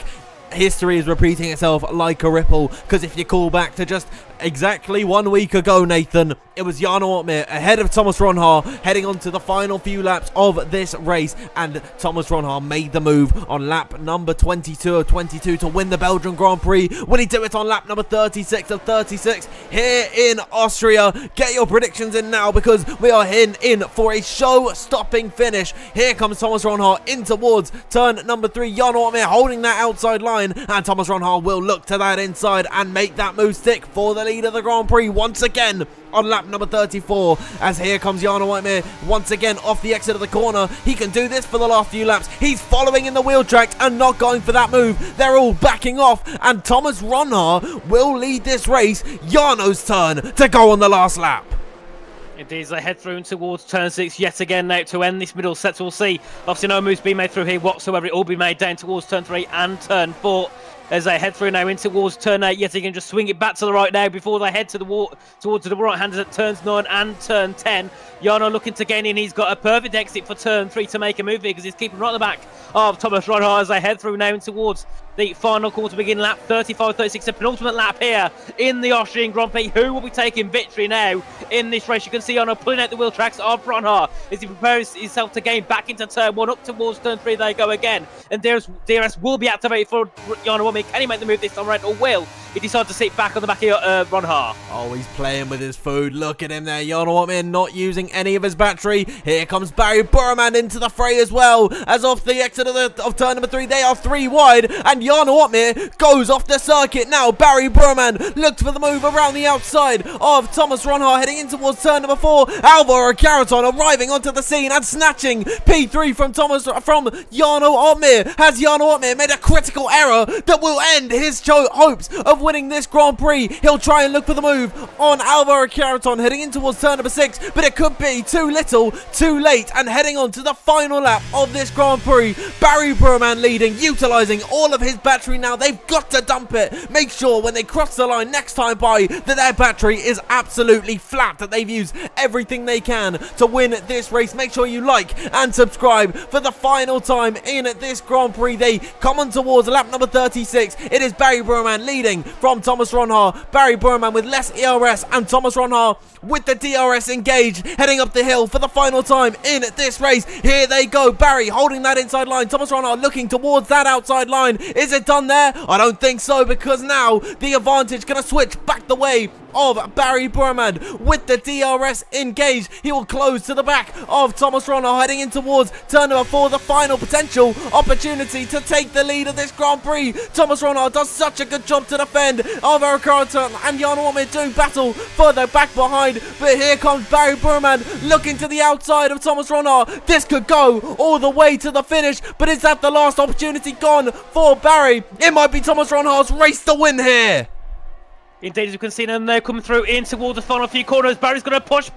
history is repeating itself like a ripple, because if you call back to just exactly 1 week ago, Nathan, it was Jarno Ottmir ahead of Thomas Ronhard heading on to the final few laps of this race, and Thomas Ronhard made the move on lap number 22 of 22 to win the Belgian Grand Prix. Will he do it on lap number 36 of 36 here in Austria? Get your predictions in now, because we are in for a show-stopping finish. Here comes Thomas Ronhard in towards turn number 3. Jarno Ottmir holding that outside line, and Thomas Ronhard will look to that inside and make that move stick for the lead of the Grand Prix once again on lap number 34, as here comes Jarno Ottmir once again off the exit of the corner. He can do this for the last few laps. He's following in the wheel tracks and not going for that move. They're all backing off, and Thomas Ronhard will lead this race. Jarno's turn to go on the last lap. Indeed, as they head through towards turn 6 yet again now to end this middle set. So we'll see. Obviously, no moves being made through here whatsoever. It will be made down towards turn 3 and turn 4. As they head through now in towards turn 8, yet again, just swing it back to the right now before they head to towards the right hand at turns 9 and turn 10. Jarno looking to gain in. He's got a perfect exit for turn 3 to make a move here, because he's keeping right at the back of Thomas Ronhard as they head through now in towards the final call to begin lap 35-36, a penultimate lap here in the Austrian Grand Prix. Who will be taking victory now in this race? You can see Jarno pulling out the wheel tracks of Ronhard as he prepares himself to gain back into turn 1. Up towards turn 3 they go again, and DRS will be activated for Jarno Ottmir. Can he make the move this time around, or will he decide to sit back on the back of Ronhard? Oh, he's playing with his food. Look at him there. Jarno Ottmir not using any of his battery. Here comes Barry Burman into the fray as well, as off the exit of turn number 3 they are 3 wide, and Jarno Ottmir goes off the circuit now. Barry Burman looked for the move around the outside of Thomas Ronhard heading in towards turn number 4. Alvaro Carreton arriving onto the scene and snatching P3 from Jarno Ottmir. Has Jarno Ottmir made a critical error that will end his hopes of winning this Grand Prix? He'll try and look for the move on Alvaro Carreton heading in towards turn number 6, but it could be too little, too late, and heading on to the final lap of this Grand Prix. Barry Burman leading, utilising all of his battery now. They've got to dump it. Make sure when they cross the line next time by that their battery is absolutely flat, that they've used everything they can to win this race. Make sure you like and subscribe for the final time in this Grand Prix. They come on towards lap number 36. It is Barry Burman leading from Thomas Ronhard. Barry Burman with less ERS, and Thomas Ronhard with the DRS engaged, heading up the hill for the final time in this race. Here they go. Barry holding that inside line. Thomas Ronhard looking towards that outside line. Is it done there? I don't think so, because now the advantage going to switch back the way of Barry Burman with the DRS engaged. He will close to the back of Thomas Ronhard heading in towards turn number 4, the final potential opportunity to take the lead of this Grand Prix. Thomas Ronhard does such a good job to defend. Alvaro Carreton and Jarno Ottmir do battle further back behind, but here comes Barry Burman looking to the outside of Thomas Ronhard. This could go all the way to the finish, but is that the last opportunity gone for Barry? It might be Thomas Ronhard's race to win here. Indeed, as you can see them there coming through in towards the final few corners. Barry's going to push.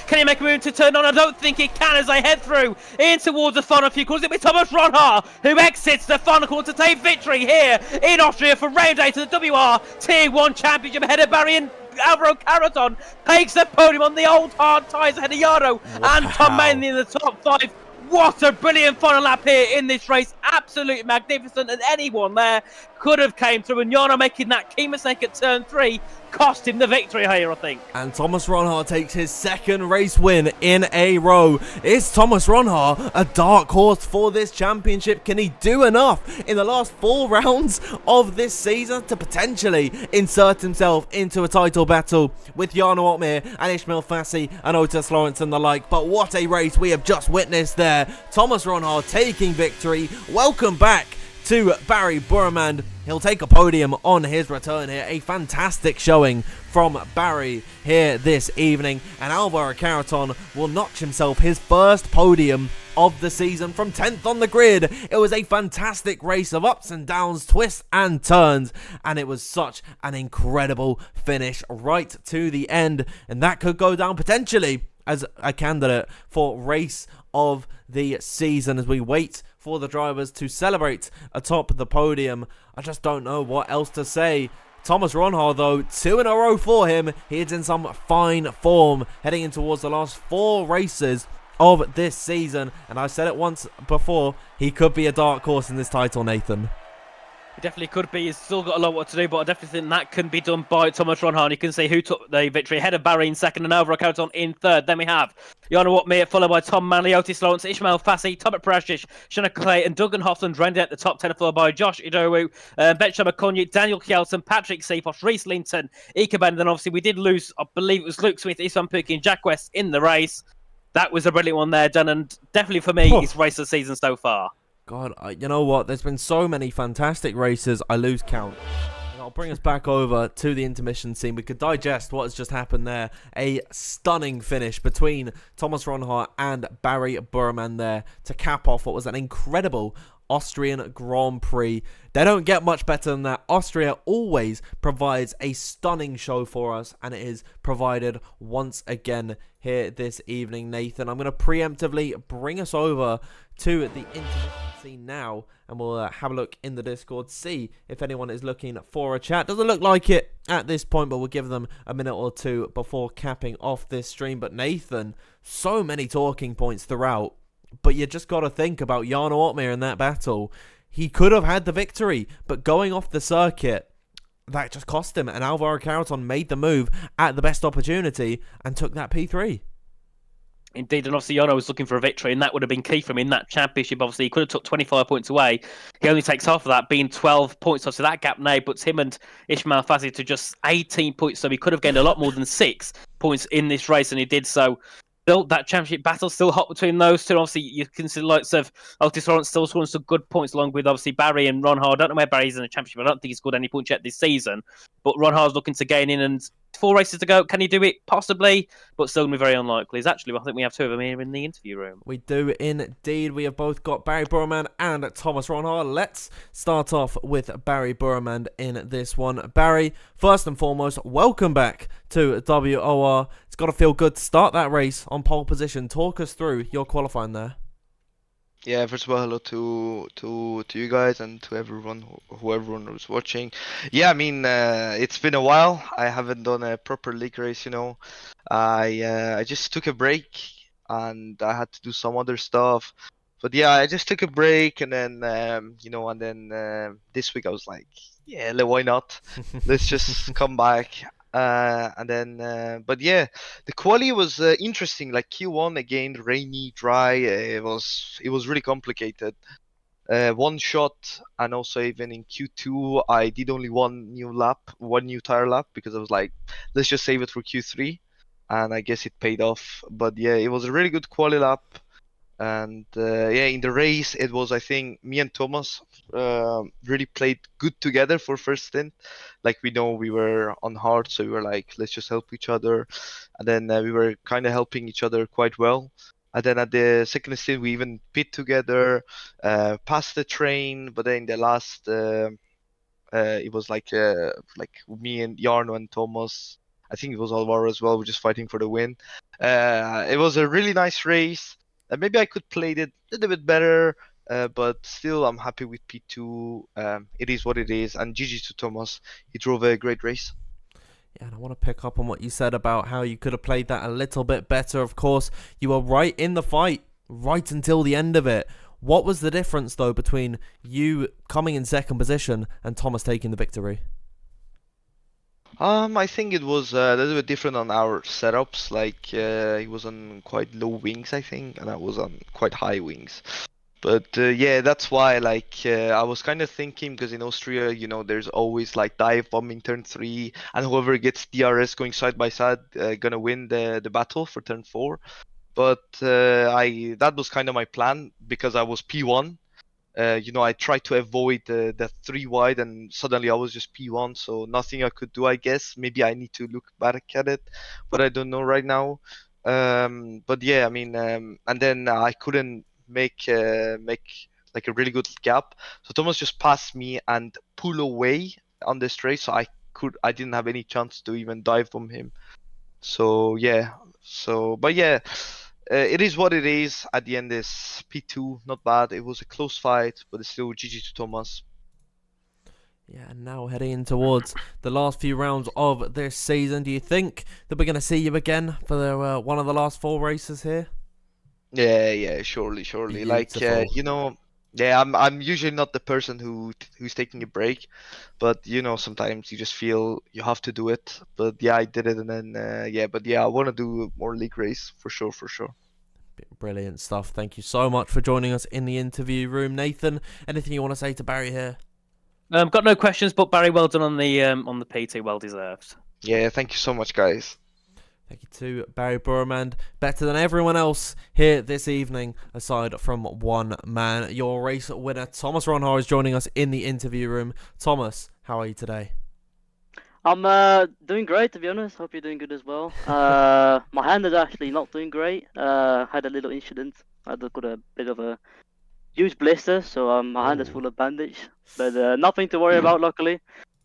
Can he make a move to turn on? I don't think he can as they head through in towards the final few corners. It'll be Thomas Ronhar who exits the final corner to take victory here in Austria for round 8 of the WR Tier 1 Championship ahead of Barry and Alvaro Carreton takes the podium on the old hard tyres ahead of Yardo and Tom Manley in the top 5. What a brilliant final lap here in this race. Absolutely magnificent, and anyone there could have came through, and Jarno making that key mistake at turn 3 cost him the victory here, I think. And Thomas Ronhar takes his second race win in a row. Is Thomas Ronhar a dark horse for this championship? Can he do enough in the last 4 rounds of this season to potentially insert himself into a title battle with Jarno Opmeer and Ishmael Fassi and Otis Lawrence and the like? But what a race we have just witnessed there. Thomas Ronhar taking victory. Welcome back to Barry Burman. He'll take a podium on his return here. A fantastic showing from Barry here this evening. And Alvaro Carreton will notch himself his first podium of the season from 10th on the grid. It was a fantastic race of ups and downs, twists and turns. And it was such an incredible finish right to the end. And that could go down potentially as a candidate for race of the season as we wait for the drivers to celebrate atop the podium. I just don't know what else to say. Thomas Ronhar, though, 2 in a row for him. He is in some fine form heading in towards the last 4 races of this season. And I said it once before, he could be a dark horse in this title, Nathan. It definitely could be. He's still got a lot what to do, but I definitely think that can be done by Thomas Ronhar. You can see who took the victory ahead of Barry in second and Alvaro Carreton in third. Then we have Jarno Opmeer, followed by Tom Manley, Otis Lawrence, Ishmael Fassi, Tobit Prashish, Shana Clay, and Duggan Hoffland rounding out the top 10, followed by Josh Idowu, Betcham Akonyi, Daniel Kjelsen, Patrick Seafoss, Reese Linton, Ikeban. And then obviously we did lose, I believe it was Luke Smith, Isan Pookie, and Jack West in the race. That was a brilliant one there done, and definitely for me, it's race of the season so far. God, you know what? There's been so many fantastic races, I lose count. And I'll bring us back over to the intermission scene. We could digest what has just happened there. A stunning finish between Thomas Ronhar and Barry Burman there to cap off what was an incredible Austrian Grand Prix. They don't get much better than that. Austria always provides a stunning show for us, and it is provided once again here this evening, Nathan. I'm going to preemptively bring us over to the intermission scene now, and we'll have a look in the Discord, see if anyone is looking for a chat. Doesn't look like it at this point, but we'll give them a minute or two before capping off this stream. But Nathan, so many talking points throughout. But you just got to think about Jarno Opmeer in that battle. He could have had the victory, but going off the circuit, that just cost him. And Alvaro Carreton made the move at the best opportunity and took that P3. Indeed, and obviously Jarno was looking for a victory, and that would have been key for him in that championship. Obviously, he could have took 25 points away. He only takes half of that, being 12 points. So that gap now puts him and Ishmael Fassi to just 18 points. So he could have gained a lot more than 6 points in this race, and he did so. Still, that championship battle still hot between those two. Obviously, you can see the likes of Otis Lawrence still scoring some good points, along with obviously Barry and Ronhar. I don't know where Barry's in the championship. I don't think he's scored any points yet this season. But Ronhar's looking to gain in, and 4 races to go. Can he do it? Possibly, but still be very unlikely. It's actually, I think we have 2 of them here in the interview room. We do indeed. We have both got Barry Burman and Thomas Ronhar. Let's start off with Barry Burman in this one. Barry, first and foremost, welcome back to WOR. It's got to feel good to start that race on pole position. Talk us through your qualifying there. Yeah, first of all, hello to you guys and to everyone who everyone who's watching. Yeah, I mean, it's been a while. I haven't done a proper league race, you know. I just took a break and I had to do some other stuff. But yeah, I just took a break, and then you know, and then this week I was like, yeah, why not? Let's just come back. And then, but yeah, the quali was interesting. Like Q1 again, rainy, dry. It was really complicated. One shot, and also even in Q2, I did only one new tire lap, because I was like, let's just save it for Q3, and I guess it paid off. But yeah, it was a really good quali lap. And yeah, in the race, it was, I think, me and Thomas really played good together for first stint. Like, we know we were on hard, so we were like, let's just help each other. And then we were kind of helping each other quite well. And then at the second stint, we even pit together, passed the train. But then in the last It was like me and Jarno and Thomas. I think it was Alvaro as well. We're just fighting for the win. It was a really nice race. Maybe I could played it a little bit better, but still I'm happy with P2. It is what it is. And GG to Thomas. He drove a great race. Yeah, and I want to pick up on what you said about how you could have played that a little bit better. Of course, you were right in the fight, right until the end of it. What was the difference, though, between you coming in second position and Thomas taking the victory? I think it was a little bit different on our setups. Like he was on quite low wings, I think, and I was on quite high wings. But yeah, that's why I was kind of thinking, because in Austria, there's always like dive bombing turn 3, and whoever gets DRS going side by side gonna win the battle for turn 4. But that was kind of my plan, because I was P1. I tried to avoid the 3 wide, and suddenly I was just P1, so nothing I could do, I guess. Maybe I need to look back at it, but I don't know right now. But yeah, I mean, and then I couldn't make like a really good gap, so Thomas just passed me and pull away on this race, so I didn't have any chance to even dive from him. So yeah, but yeah. It is what it is. At the end, is P2, not bad. It was a close fight, but it's still GG to Thomas. Yeah, and now heading in towards the last few rounds of this season, do you think that we're going to see you again for one of the last 4 races here? Yeah, surely. Beautiful. Yeah, I'm usually not the person who's taking a break, but sometimes you just feel you have to do it. But yeah, I did it, and then I want to do more league race for sure. Brilliant stuff. Thank you so much for joining us in the interview room. Nathan, anything you want to say to Barry here? Got no questions, but Barry, well done on the PT, well deserved. Yeah, thank you so much, guys. Thank you to Barry Burmand, better than everyone else here this evening, aside from one man. Your race winner, Thomas Ronhar, is joining us in the interview room. Thomas, how are you today? I'm doing great, to be honest. Hope you're doing good as well. My hand is actually not doing great. Had a little incident. I got a bit of a huge blister, so my hand is full of bandage. But nothing to worry about, luckily.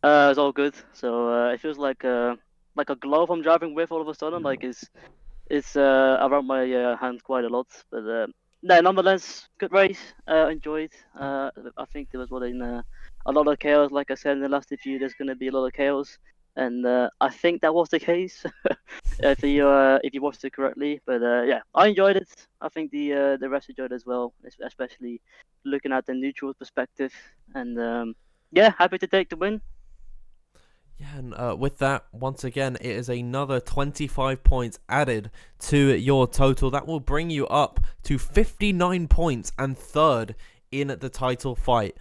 It's all good. So it feels like a glove I'm driving with all of a sudden. Like it's around my hand quite a lot. But no, nonetheless, good race. Enjoyed. I think there was a lot of chaos. Like I said in the last interview, there's going to be a lot of chaos, and I think that was the case if you watched it correctly. But yeah, I enjoyed it. I think the rest enjoyed it as well, especially looking at the neutral perspective. And yeah, happy to take the win. Yeah, and with that, once again, it is another 25 points added to your total. That will bring you up to 59 points and third in the title fight.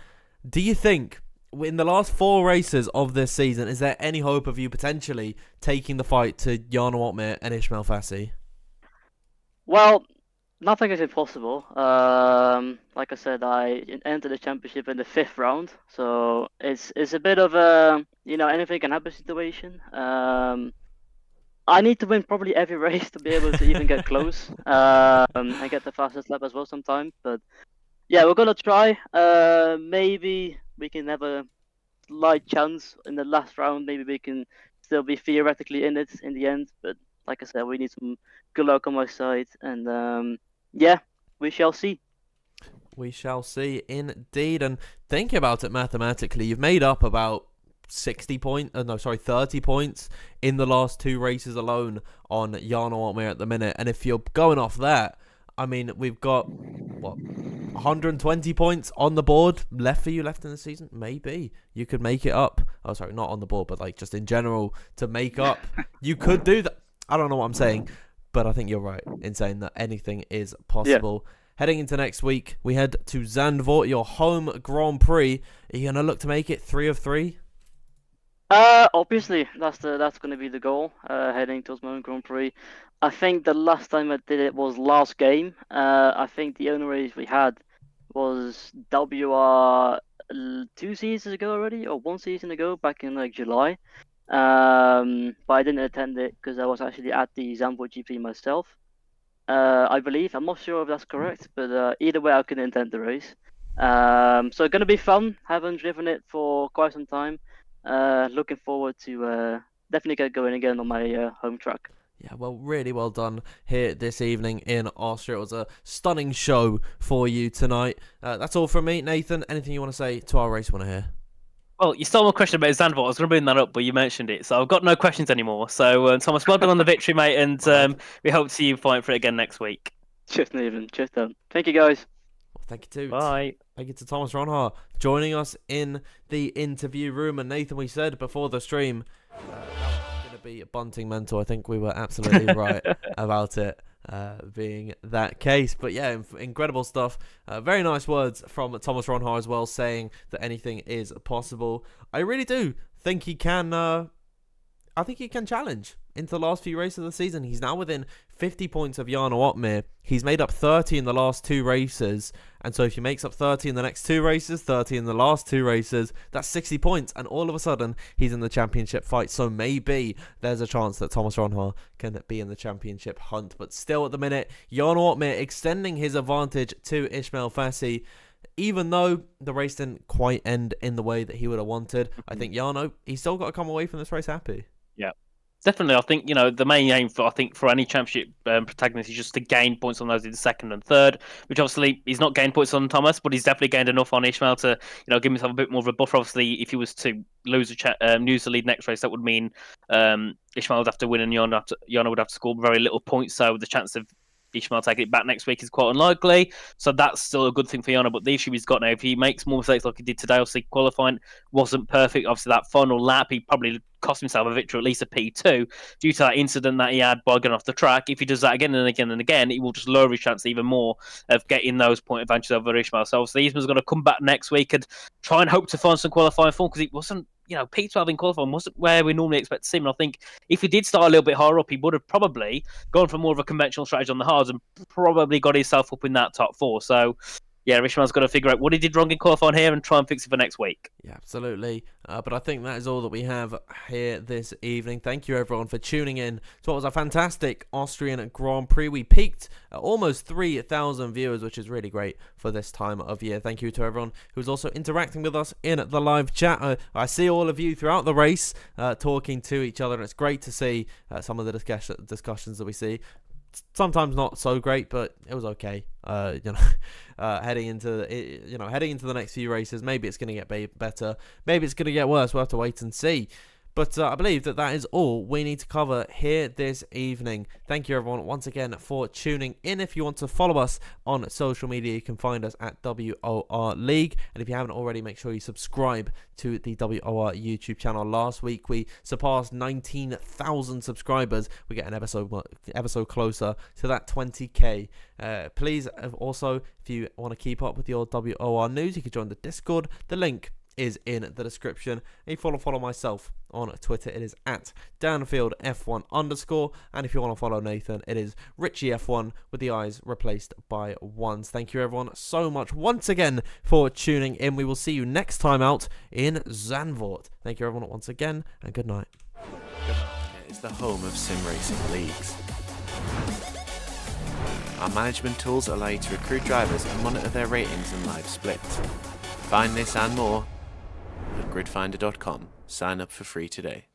Do you think, in the last 4 races of this season, is there any hope of you potentially taking the fight to Jarno Opmeer and Ismail Fassi? Well, nothing is impossible. Like I said, I entered the championship in the 5th round, so it's a bit of a anything can happen situation. I need to win probably every race to be able to even get close, and get the fastest lap as well sometimes. But yeah, we're gonna try. Maybe we can have a slight chance in the last round. Maybe we can still be theoretically in it in the end. But like I said, we need some good luck on my side, and yeah, we shall see. We shall see indeed. And thinking about it mathematically, you've made up about 30 points in the last 2 races alone on Jarno Opmeer at the minute. And if you're going off that, I mean, we've got 120 points on the board left for you left in the season. Maybe you could make it up. Oh, sorry, not on the board, but like just in general to make up. You could do that. I don't know what I'm saying, but I think you're right in saying that anything is possible. Yeah. Heading into next week, we head to Zandvoort, your home Grand Prix. Are you gonna look to make it 3 of 3? Obviously, that's going to be the goal. Heading towards my own Grand Prix. I think the last time I did it was last game. I think the only race we had was WR 2 seasons ago already, or 1 season ago, back in like July. But I didn't attend it because I was actually at the Zandvoort GP myself. I believe. I'm not sure if that's correct, but either way, I couldn't attend the race. So going to be fun. Haven't driven it for quite some time. Looking forward to definitely get going again on my home track. Yeah, well, really well done here this evening in Austria. It was a stunning show for you tonight. That's all from me. Nathan, anything you want to say to our race winner here? Well, you stole my question about Zandvoort. I was going to bring that up, but you mentioned it, so I've got no questions anymore. So, Thomas, well done on the victory, mate, and we hope to see you fight for it again next week. Cheers, Nathan. Cheers, Dan. Thank you, guys. Well, thank you too. Bye. Thank you to Thomas Ronhart joining us in the interview room. And Nathan, we said before the stream, going to be bunting mental. I think we were absolutely right about it being that case. But yeah, incredible stuff. Very nice words from Thomas Ronhart as well, saying that anything is possible. I really do think he can. I think he can challenge into the last few races of the season. He's now within 50 points of Jarno Opmeer. He's made up 30 in the last 2 races. And so if he makes up 30 in the next 2 races, 30 in the last 2 races, that's 60 points. And all of a sudden, he's in the championship fight. So maybe there's a chance that Thomas Ronhart can be in the championship hunt. But still at the minute, Jarno Opmeer extending his advantage to Ismail Fassi. Even though the race didn't quite end in the way that he would have wanted, I think Jarno, he's still got to come away from this race happy. Yeah. Definitely, I think the main aim for any championship protagonist is just to gain points on those in the second and third. Which obviously he's not gained points on Thomas, but he's definitely gained enough on Ishmael to give himself a bit more of a buffer. Obviously, if he was to lose the lead next race, that would mean Ishmael would have to win and Jarno would have to score very little points. So the chance of Ishmael taking it back next week is quite unlikely. So that's still a good thing for Jarno. But the issue he's got now, if he makes more mistakes like he did today, obviously qualifying wasn't perfect. Obviously that final lap, he probably cost himself a victory, at least a P2, due to that incident that he had by going off the track. If he does that again and again and again, it will just lower his chance even more of getting those point advantages over Ishmael. So obviously Ishmael's going to come back next week and try and hope to find some qualifying form, because it wasn't, P12 in qualifying wasn't where we normally expect to see him. And I think if he did start a little bit higher up, he would have probably gone for more of a conventional strategy on the hards and probably got himself up in that top 4. So yeah, Ishmael's got to figure out what he did wrong in qualifying here and try and fix it for next week. Yeah, absolutely. But I think that is all that we have here this evening. Thank you, everyone, for tuning in to what was a fantastic Austrian Grand Prix. We peaked at almost 3,000 viewers, which is really great for this time of year. Thank you to everyone who's also interacting with us in the live chat. I see all of you throughout the race talking to each other, and it's great to see some of the discussions that we see. Sometimes not so great, but it was okay. Heading into the next few races, maybe it's going to get better, maybe it's going to get worse. We'll have to wait and see. But I believe that is all we need to cover here this evening. Thank you, everyone, once again for tuning in. If you want to follow us on social media, you can find us at WOR League. And if you haven't already, make sure you subscribe to the WOR YouTube channel. Last week, we surpassed 19,000 subscribers. We get an episode closer to that 20k. Please, also, if you want to keep up with your WOR news, you can join the Discord. The link is in the description. And you follow myself on Twitter, it is at DanfieldF1_, and if you want to follow Nathan, it is RichieF1 with the I's replaced by 1s. Thank you, everyone, so much once again for tuning in. We will see you next time out in Zandvoort. Thank you, everyone, once again, and good night. It is the home of sim racing leagues. Our management tools allow you to recruit drivers and monitor their ratings and live split. Find this and more at gridfinder.com. Sign up for free today.